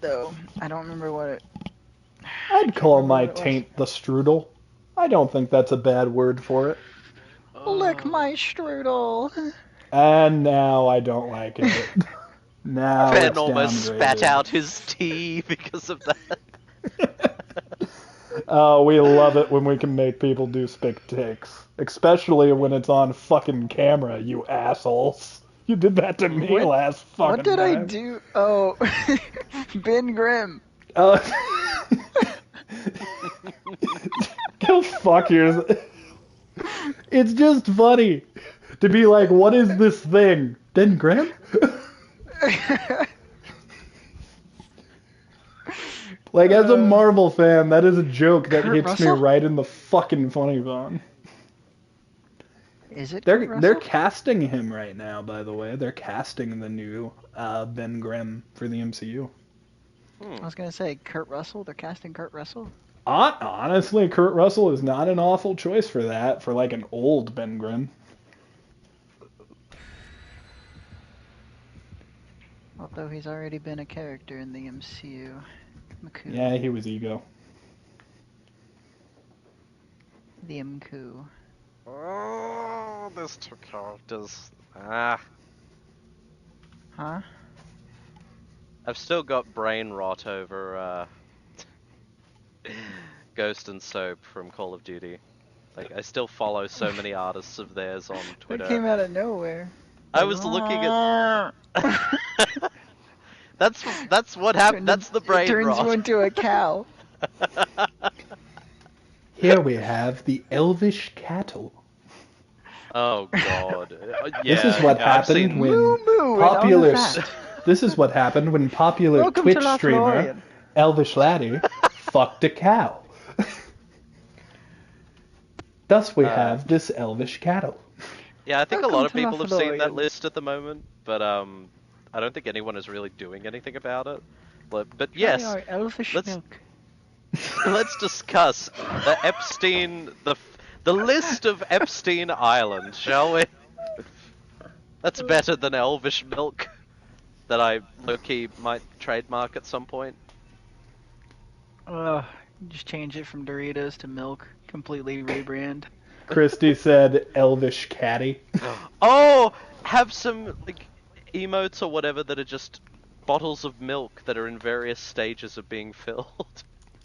though. I don't remember what it... I'd call remember my what it was. taint the strudel. I don't think that's a bad word for it. Lick my strudel. And now I don't like it. Now Ben it's almost spat downgraded. out his tea because of that. Oh, we love it when we can make people do spick takes. Especially when it's on fucking camera, you assholes. You did that to me What- last fucking What did I time. do? Oh, Ben Grimm. Go fuck yours. It's just funny to be like, what is this thing? Ben Grimm? Like, as a Marvel fan, that is a joke that Kurt hits Russell? me right in the fucking funny bone. Is it They're Kurt they're Russell? casting him right now, by the way. They're casting the new Ben Grimm for the MCU. I was gonna say Kurt Russell. They're casting Kurt Russell. Honestly, Kurt Russell is not an awful choice for that, for like an old Ben Grimm. Although he's already been a character in the MCU. Mku. Yeah, he was ego. The Mku. Oh, there's two characters. Huh? I've still got brain rot over Ghost and Soap from Call of Duty. Like, I still follow so many artists of theirs on Twitter. That came out of nowhere. I was looking at. That's what happened. That's the brain It turns rot. you into a cow. Here we have the elvish cattle. Oh god. Yeah, This is what I've happened seen- when Moo moo and popular. all of that. This is what happened when popular Welcome Twitch to streamer Lothlorien. Elvish Laddie fucked a cow. Thus we have this elvish cattle. Yeah, I think Welcome a lot of to people have seen that Lothlorien. list at the moment, but I don't think anyone is really doing anything about it. But yes, Try our elfish let's- milk. let's discuss the Epstein, the list of Epstein Island, shall we? That's better than Elvish Milk, that I low-key might trademark at some point. Just change it from Doritos to milk. Completely rebrand. Christy said elvish catty. Oh, have some like emotes or whatever that are just bottles of milk that are in various stages of being filled.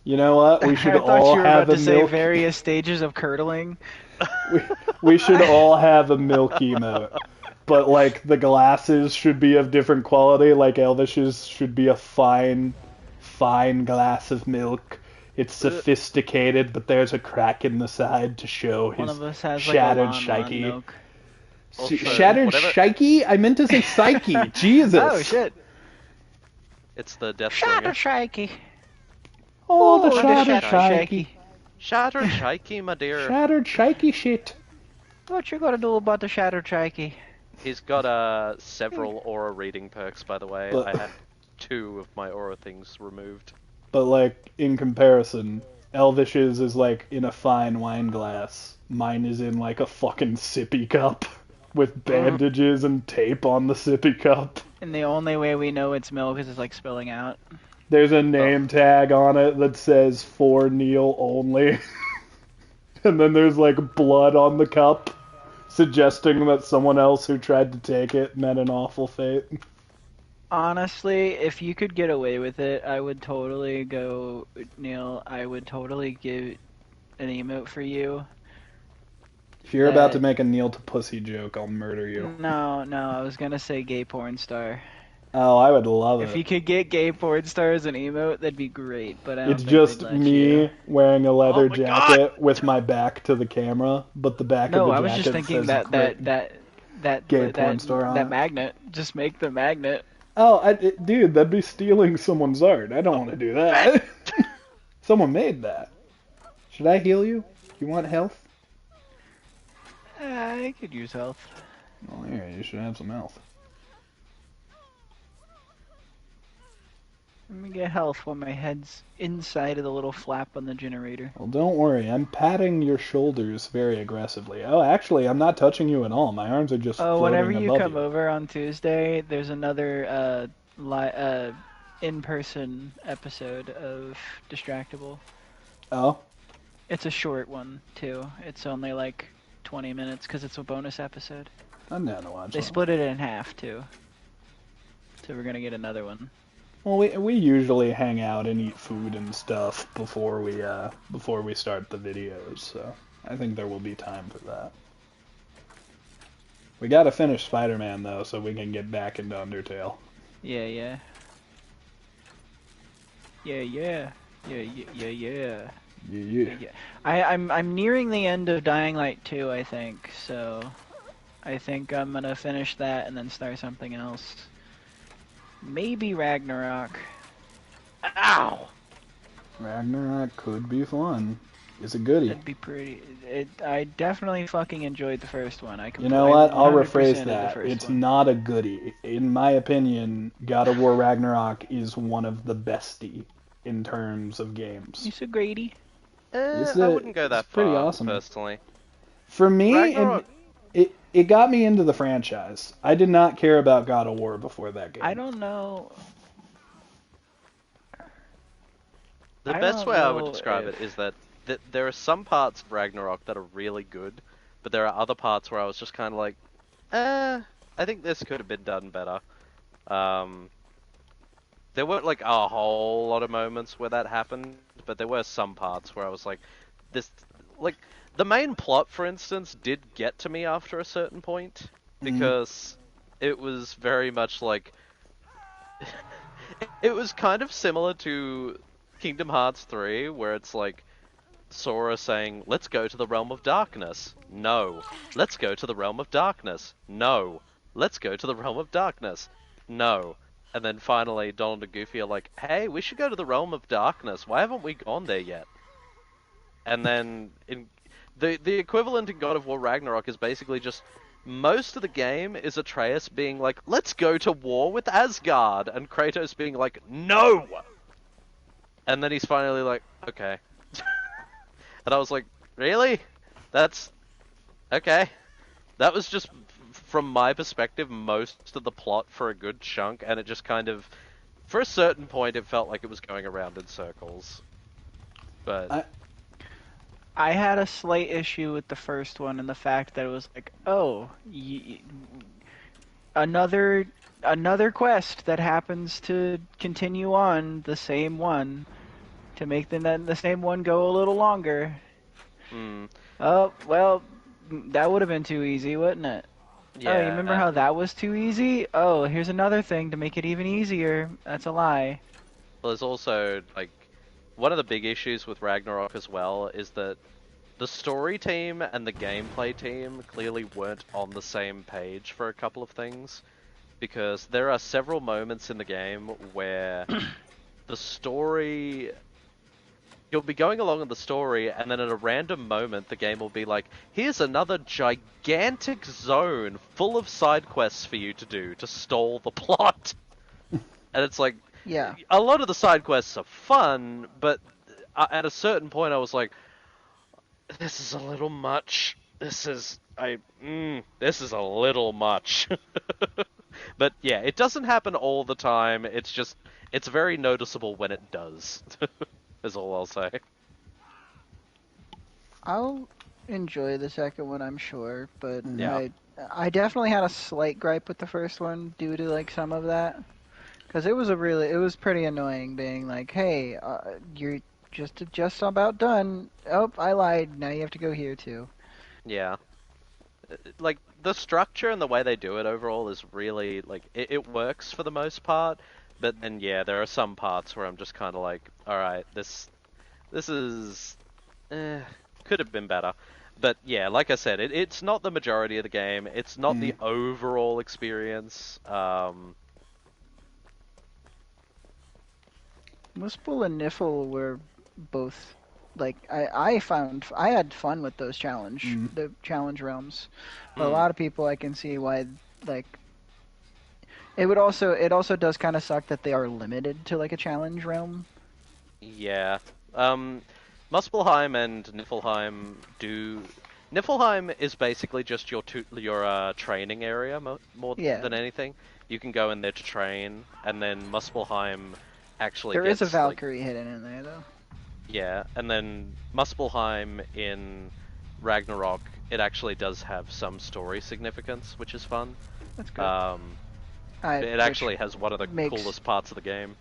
You know what? We should I thought all you were have about a to say milk. various stages of curdling. We should all have a milk emote. But like the glasses should be of different quality. Like Elvish's should be a fine glass of milk. It's sophisticated, but there's a crack in the side to show One his of us has like shattered a Lon Lon psyche. milk. Also, Shattered whatever- psyche? I meant to say psyche. Jesus. Oh shit! It's the Death Shattered Bringer. shaky. Oh, the Oh, the shattered shattered psyche. Shattered Shaky, my dear. Shattered psyche shit. What you gonna do about the shattered shaky? He's got several aura reading perks, by the way. But- I had 2 of my aura things removed. But like in comparison, Elvish's is like in a fine wine glass. Mine is in like a fucking sippy cup with bandages and tape on the sippy cup. And the only way we know it's milk is it's like spilling out. There's a name tag on it that says for Kneale only. And then there's like blood on the cup, suggesting that someone else who tried to take it met an awful fate. Honestly, if you could get away with it, I would totally go, Neil. I would totally give an emote for you. If you're about to make a Kneale to pussy joke, I'll murder you. No, I was gonna say gay porn star. Oh, I would love If it. you could get gay porn stars an emote, that'd be great. But I don't It's think they'd just let me you. wearing a leather Oh my God! jacket with my back to the camera, but the back of No, the I was just jacket thinking says gay porn star on that it. magnet. Just make the magnet. Oh, dude, that'd be stealing someone's art. I don't want to do that. Someone made that. Should I heal you? You want health? I could use health. Well, here, you should have some health. Let me get health while my head's inside of the little flap on the generator. Well, don't worry. I'm patting your shoulders very aggressively. Oh, actually, I'm not touching you at all. My arms are just Oh, whenever floating you above come you. over on Tuesday, there's another in-person episode of Distractable. Oh, It's a short one too. It's only like 20 minutes because it's a bonus episode. I'm down to watch They that. split it in half too. So we're gonna get another one. Well, we usually hang out and eat food and stuff before we start the videos, so I think there will be time for that. We gotta finish Spider-Man though, so we can get back into Undertale. Yeah, yeah. Yeah, yeah. Yeah, yeah, yeah, yeah. Yeah. Yeah. I'm nearing the end of Dying Light 2, I think, so I think I'm gonna finish that and then start something else. Maybe Ragnarok. Ow! Ragnarok could be fun. It's a goodie. That'd be pretty. I definitely fucking enjoyed the first one. You know what? I'll 100% rephrase of the that. first It's one. not a goodie. In my opinion, God of War Ragnarok is one of the bestie in terms of games. You so Grady. I wouldn't go that it's pretty far, awesome. personally. For me, Ragnarok. it got me into the franchise. I did not care about God of War before that game. I don't know. The I best don't way I would know describe if- it is that there are some parts of Ragnarok that are really good, but there are other parts where I was just kind of like, I think this could have been done better. There weren't like a whole lot of moments where that happened, but there were some parts where I was like, the main plot, for instance, did get to me after a certain point, because it was very much like, it was kind of similar to Kingdom Hearts 3, where it's like Sora saying, let's go to the realm of darkness. No. Let's go to the realm of darkness. No. Let's go to the realm of darkness. No. And then finally Donald and Goofy are like, hey, we should go to the realm of darkness. Why haven't we gone there yet? And then the equivalent in God of War Ragnarok is basically just most of the game is Atreus being like, let's go to war with Asgard, and Kratos being like, no! And then he's finally like, okay. And I was like, really? That's... okay. That was just, from my perspective, most of the plot for a good chunk, and it just kind of... for a certain point, it felt like it was going around in circles. But... I had a slight issue with the first one and the fact that it was like, oh, another quest that happens to continue on the same one to make the same one go a little longer. Oh, well, that would have been too easy, wouldn't it? yeah, Oh, you remember how that was too easy? Oh, here's another thing to make it even easier. That's a lie. Well, there's also, like, one of the big issues with Ragnarok as well is that the story team and the gameplay team clearly weren't on the same page for a couple of things. Because there are several moments in the game where the story... you'll be going along in the story, and then at a random moment, the game will be like, here's another gigantic zone full of side quests for you to do to stall the plot. And it's like, Yeah. a lot of the side quests are fun, but at a certain point I was like, this is a little much. This is a little much. But yeah, it doesn't happen all the time. It's just, it's very noticeable when it does. Is all I'll say. I'll enjoy the second one, I'm sure, but Yeah. I definitely had a slight gripe with the first one due to like some of that, because it was pretty annoying being like, hey, you're just about done. Oh, I lied. Now you have to go here too. Yeah. like the structure and the way they do it overall is really like it works for the most part. But then yeah, there are some parts where I'm just kind of like, all right, this is could have been better. But yeah, like I said, it's not the majority of the game. It's not the overall experience. Muspel and Niffle were both like I found I had fun with those the challenge realms. But a lot of people I can see why like it also does kind of suck that they are limited to like a challenge realm. Yeah. Muspelheim and Niflheim do. Niflheim is basically just your training area more Yeah. than anything. You can go in there to train, and then Muspelheim actually There gets is a Valkyrie hidden in there though. yeah, and then Muspelheim in Ragnarok, it actually does have some story significance, which is fun. That's good. It actually has one of the coolest parts of the game.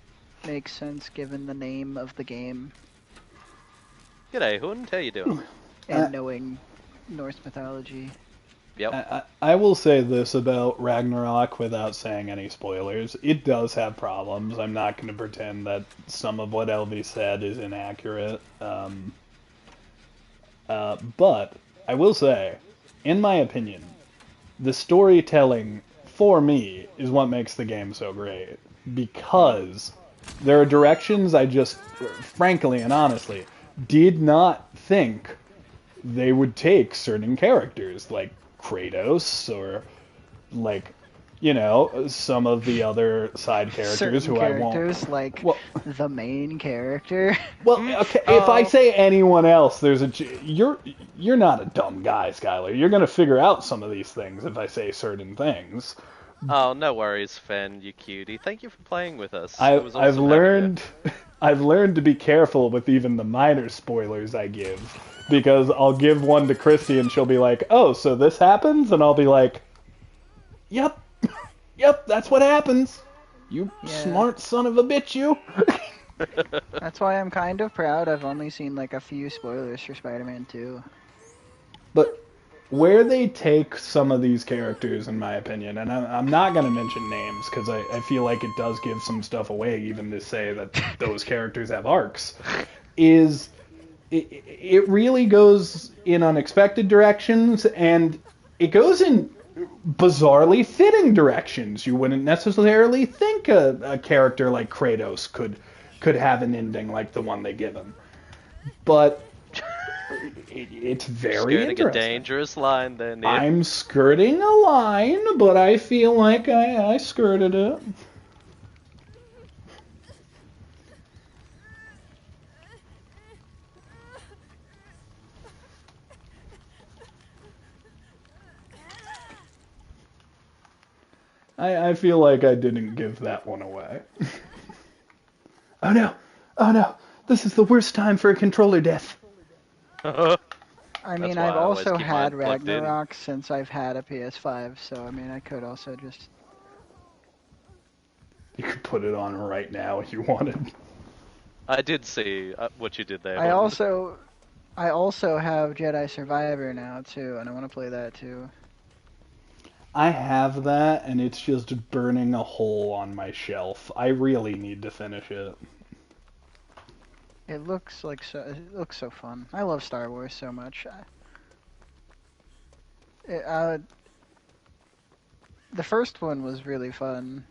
Makes sense given the name of the game. G'day, Hund. How you doing? And knowing Norse mythology. Yep. I will say this about Ragnarok without saying any spoilers. It does have problems. I'm not going to pretend that some of what Elvie said is inaccurate. But I will say, in my opinion, the storytelling, for me, is what makes the game so great. Because there are directions I just, frankly and honestly, did not think they would take certain characters, like Kratos, or like, you know, some of the other side characters certain who characters, I won't. like Well, the main character. well, okay. If I say anyone else, you're not a dumb guy, Skylar. You're gonna figure out some of these things if I say certain things. Oh, no worries, Fen, you cutie. Thank you for playing with us. I've learned I've learned to be careful with even the minor spoilers I give, because I'll give one to Christy and she'll be like, "Oh, so this happens?" and I'll be like, "Yep, yep, that's what happens. You smart son of a bitch, you." That's why I'm kind of proud I've only seen like a few spoilers for Spider-Man 2. But where they take some of these characters, in my opinion, and I'm not going to mention names because I feel like it does give some stuff away even to say that those characters have arcs, is it really goes in unexpected directions, and it goes in bizarrely fitting directions. You wouldn't necessarily think a character like Kratos could have an ending like the one they give him. But it's very skirting interesting. a dangerous line then. Yep. I'm skirting a line, but I feel like I skirted it. I feel like I didn't give that one away. Oh no! Oh no! This is the worst time for a controller death. I mean, I've also had mine plugged in. Ragnarok since I've had a PS5, so I mean, I could also just... You could put it on right now if you wanted. I did see what you did there. I also have Jedi Survivor now too, and I want to play that too. I have that, and it's just burning a hole on my shelf. I really need to finish it. It looks so fun. I love Star Wars so much. The first one was really fun.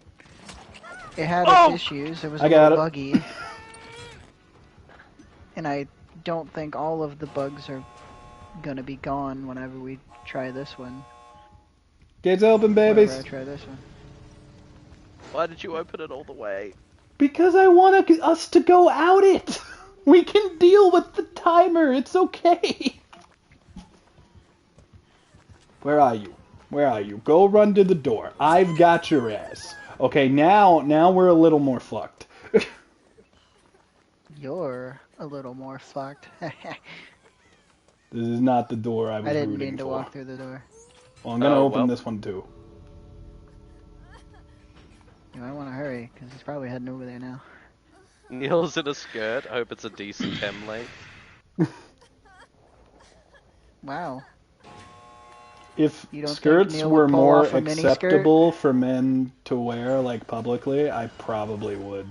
It had its issues. It was a little buggy. And I don't think all of the bugs are gonna be gone whenever we try this one. Gates open, babies. Whenever I try this one. Why did you open it all the way? Because I want us to go out it. We can deal with the timer. It's okay. Where are you? Where are you? Go run to the door. I've got your ass. Okay, now we're a little more fucked. You're a little more fucked. This is not the door I was rooting for. I didn't mean to walk through the door. Well, I'm gonna open this one too. You might want to hurry, because he's probably heading over there now. Kneale's in a skirt. I hope it's a decent template. Wow. If You don't think skirts Kneale were would pull more off a miniskirt? acceptable for men to wear, like publicly, I probably would.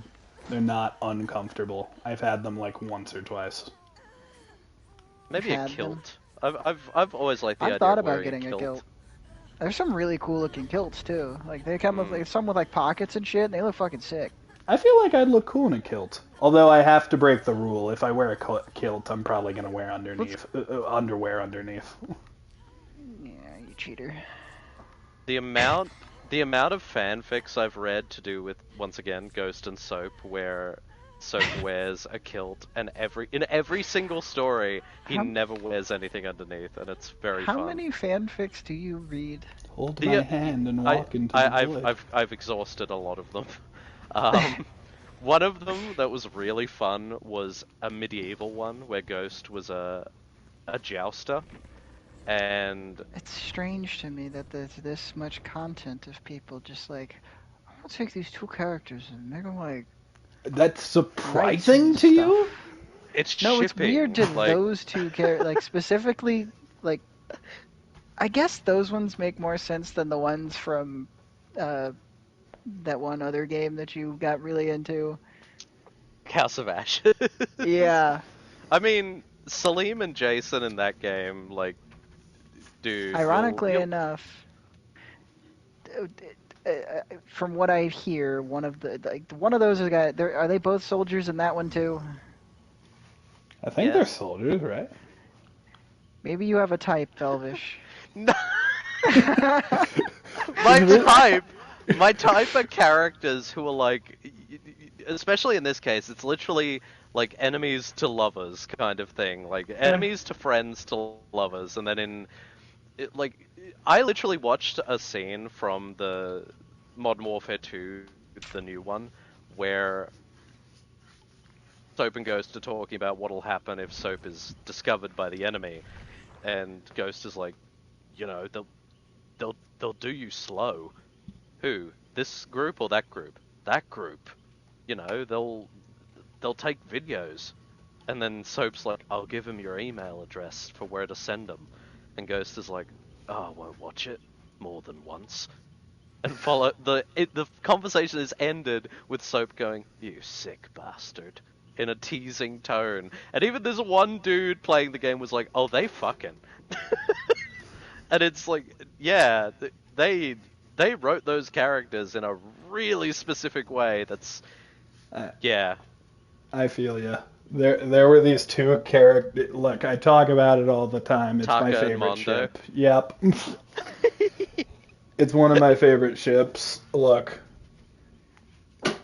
They're not uncomfortable. I've had them like once or twice. Maybe a Had them. kilt. I've always liked the I've idea thought of about wearing a getting a kilt. kilt. There's some really cool looking kilts too. Like they come with Mm. like some with like pockets and shit, and they look fucking sick. I feel like I'd look cool in a kilt. Although I have to break the rule. If I wear a kilt, I'm probably gonna wear underwear underneath. Yeah, you cheater. The amount of fanfics I've read to do with, once again, Ghost and Soap, where Soap wears a kilt, and in every single story he How- never wears anything underneath, and it's very How fun. many fanfics do you read? Hold The- my hand and walk into the void. I've exhausted a lot of them. Um, one of them that was really fun was a medieval one where Ghost was a jouster, and It's strange to me that there's this much content of people just like, I'll take these two characters and make them like That's knights surprising and to you? stuff. it's No, it's shipping. weird to like, those two characters, like specifically, like, I guess those ones make more sense than the ones from that one other game that you got really into. House of Ashes. Yeah. I mean, Salim and Jason in that game, like, dude. Ironically you'll- enough, from what I hear, one of those is got. Are they both soldiers in that one too? I think they're Yes. soldiers, right? Maybe you have a type, Elvish. No. my type are characters who are like, especially in this case, it's literally like enemies to lovers kind of thing, like enemies to friends to lovers, and then like, I literally watched a scene from the Modern Warfare 2, the new one, where Soap and Ghost are talking about what'll happen if Soap is discovered by the enemy, and Ghost is like, they'll do you slow. Who? This group or that group? That group. They'll take videos. And then Soap's like, I'll give him your email address for where to send them. And Ghost is like, oh, I won't watch it more than once. And the conversation is ended with Soap going, you sick bastard, in a teasing tone. And even this one dude playing the game was like, oh, they fucking. And it's like, yeah, they wrote those characters in a really specific way. That's, yeah. I feel ya. There were these two characters. Look, I talk about it all the time. It's Taka my and favorite Mondo. ship. Yep. It's one of my favorite ships. Look,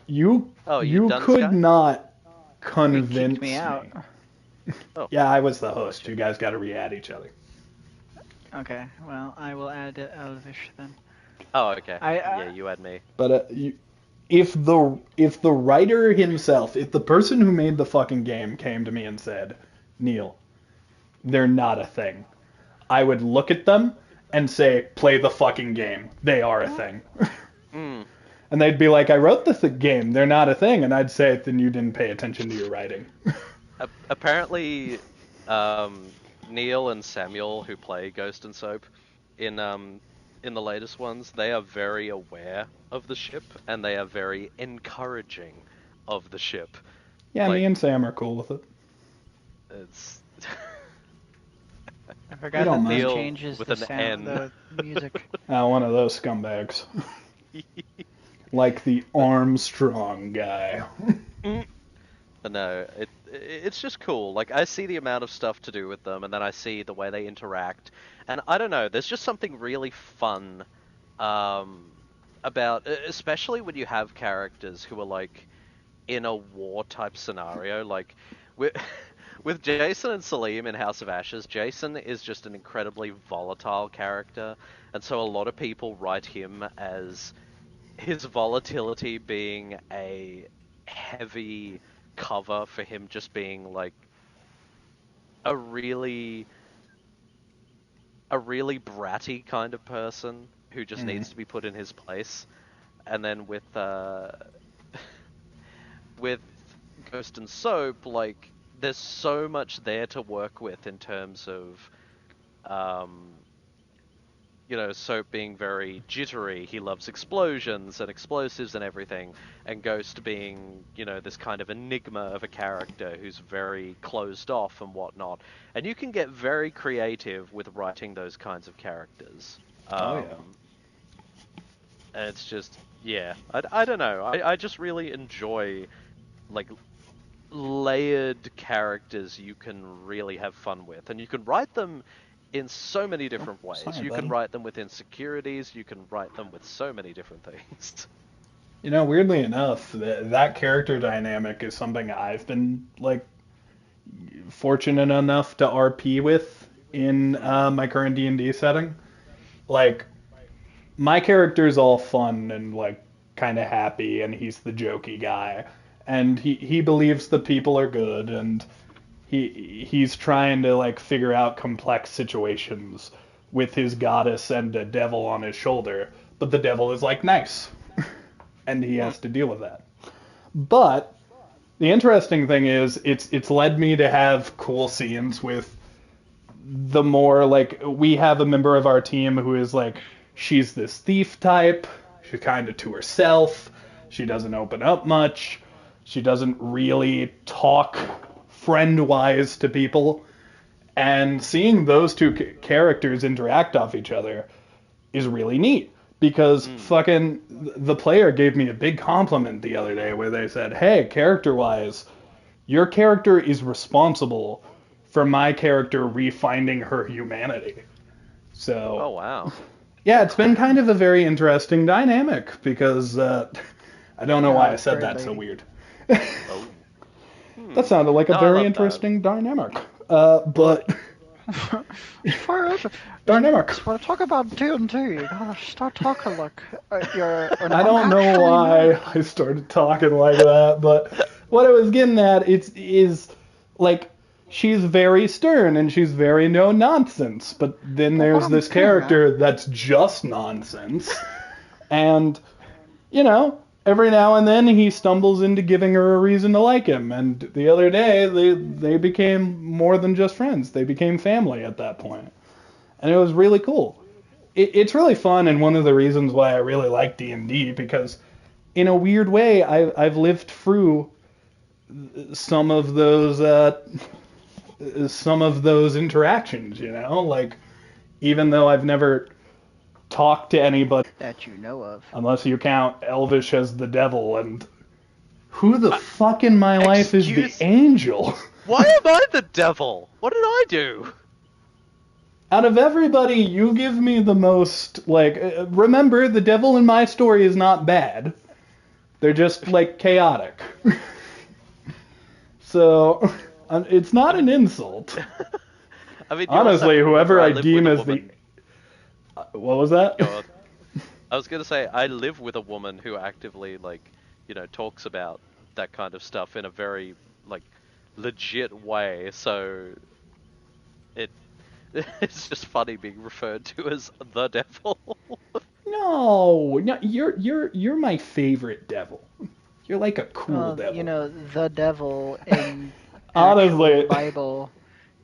you done, could Sky? not You convince kicked me out. Oh. Yeah, I was the host. You guys got to re-add each other. Okay, well, I will add Elvish then. Oh, okay. I- Yeah, you had me. But if the writer himself, if the person who made the fucking game came to me and said, Kneale, they're not a thing, I would look at them and say, play the fucking game. They are a thing. Mm. And they'd be like, I wrote the game. They're not a thing. And I'd say, then you didn't pay attention to your writing. Apparently, Neil and Samuel, who play Ghost and Soap, in the latest ones, they are very aware of the ship, and they are very encouraging of the ship. Yeah, Like- me and Sam are cool with it. It's I forgot don't that this mind. changes With the an sound, N. the music. One of those scumbags. Like the Armstrong guy. But no, it's just cool. Like, I see the amount of stuff to do with them, and then I see the way they interact, and I don't know. There's just something really fun about, especially when you have characters who are like in a war type scenario. Like with Jason and Salim in House of Ashes, Jason is just an incredibly volatile character, and so a lot of people write him as his volatility being a heavy cover for him just being like a really bratty kind of person who just needs to be put in his place. And then with with Ghost and Soap, like, there's so much there to work with in terms of Soap being very jittery, he loves explosions and explosives and everything, and Ghost being, this kind of enigma of a character who's very closed off and whatnot. And you can get very creative with writing those kinds of characters. Oh, yeah. And it's just, yeah, I don't know. I just really enjoy, like, layered characters you can really have fun with. And you can write them in so many different ways. Sorry, You buddy. can write them with insecurities, you can write them with so many different things. Weirdly enough, that character dynamic is something I've been, like, fortunate enough to RP with in my current D&D setting. Like, my character's all fun and, like, kind of happy, and he's the jokey guy. And he believes the people are good, and he's trying to, like, figure out complex situations with his goddess and a devil on his shoulder. But the devil is, like, nice. And he has to deal with that. But the interesting thing is, it's led me to have cool scenes with the more, like, we have a member of our team who is, like, she's this thief type. She's kind of to herself. She doesn't open up much. She doesn't really talk friend-wise to people. And seeing those two characters interact off each other is really neat. Because fucking the player gave me a big compliment the other day where they said, hey, character-wise, your character is responsible for my character refinding her humanity. So, Oh, wow. yeah, it's been kind of a very interesting dynamic because I don't know why I said that so Birdlady. weird. Oh. That sounded like a No, I very love interesting dynamic. But As far as dynamic. when I talk about D&D, you gotta start talking like you're an I don't know actually why I started talking like that, but what I was getting at is like she's very stern and she's very no nonsense, but then But there's what I'm this saying, character that's just nonsense, and every now and then he stumbles into giving her a reason to like him, and the other day they became more than just friends. They became family at that point, and it was really cool. It's really fun, and one of the reasons why I really like D&D, because in a weird way I've lived through some of those interactions, like even though I've never talked to anybody that you know of. unless you count Elvish as the devil, and who the fuck in my life is the excuse- angel? Why am I the devil? What did I do? Out of everybody, you give me the most, like, remember, the devil in my story is not bad. They're just, like, chaotic. So, it's not an insult. I mean, you Honestly, also- whoever I live deem with a as the... woman. What was that? Go on. I was gonna say, I live with a woman who actively, like, talks about that kind of stuff in a very, like, legit way, so it's just funny being referred to as the devil. No, you're my favorite devil. You're like a cool devil. The devil in Honestly. actual Bible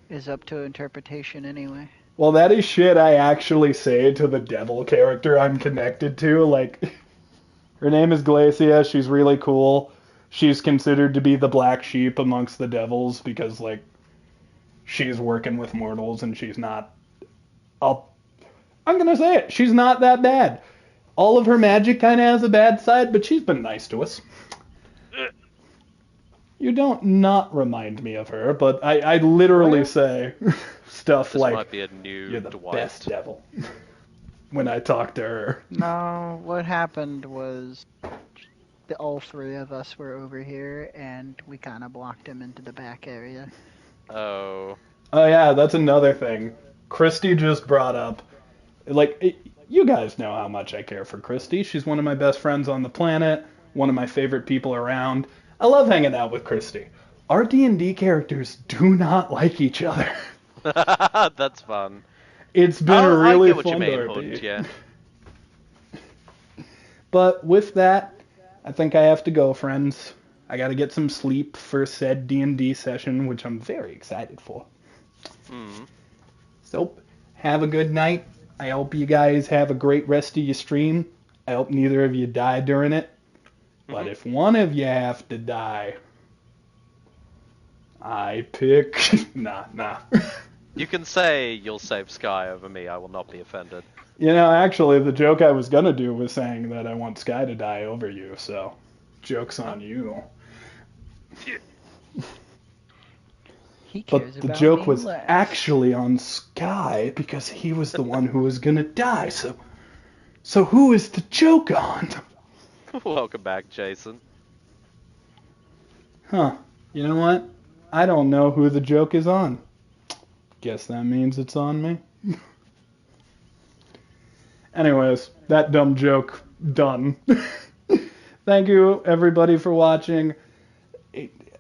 is up to interpretation anyway. Well, that is shit I actually say to the devil character I'm connected to. Like, her name is Glacia. She's really cool. She's considered to be the black sheep amongst the devils because, like, she's working with mortals and she's not... I'm gonna say it. She's not that bad. All of her magic kind of has a bad side, but she's been nice to us. You don't not remind me of her, but I literally Well, say stuff This like, might be a new you're the Dwight. best devil, when I talk to her. No, what happened was all three of us were over here and we kind of blocked him into the back area. Oh. Oh yeah, that's another thing. Christy just brought up, like, you guys know how much I care for Christy. She's one of my best friends on the planet, one of my favorite people around. I love hanging out with Christy. Our D&D characters do not like each other. That's fun. It's been I really get what you fun mean, to Hund, RP. yeah. But with that, I think I have to go, friends. I gotta get some sleep for said D&D session, which I'm very excited for. Hmm. So, have a good night. I hope you guys have a great rest of your stream. I hope neither of you die during it. But if one of you have to die, I pick... Nah. You can say you'll save Sky over me. I will not be offended. You know, actually, the joke I was going to do was saying that I want Sky to die over you, so joke's on you. He cares But the about joke me was less. actually on Sky because he was the one who was going to die, so who is the joke on? Welcome back, Jason. Huh. You know what? I don't know who the joke is on. Guess that means it's on me. Anyways, that dumb joke done. Thank you, everybody, for watching.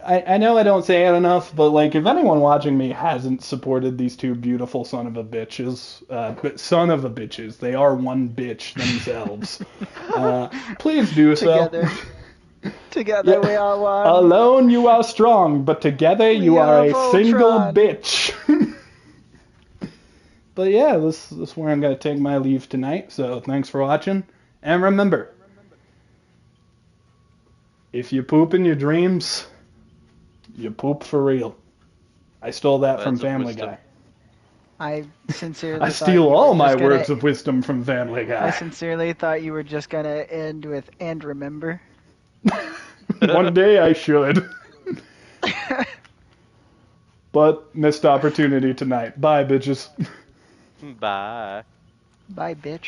I know I don't say it enough, but like, if anyone watching me hasn't supported these two beautiful son of a bitches, they are one bitch themselves. Please do so. Together we are one. Alone you are strong, but together you are a single Voltron. bitch. But yeah, this is where I'm gonna take my leave tonight. So thanks for watching, and remember, if you poop in your dreams, you poop for real. I stole that from Words of Family wisdom. Guy. I sincerely I thought steal you were all my just gonna- words of wisdom from Family I Guy. sincerely thought you were just gonna end with "and remember." One day I should. But missed opportunity tonight. Bye, bitches. Bye. Bye, bitch.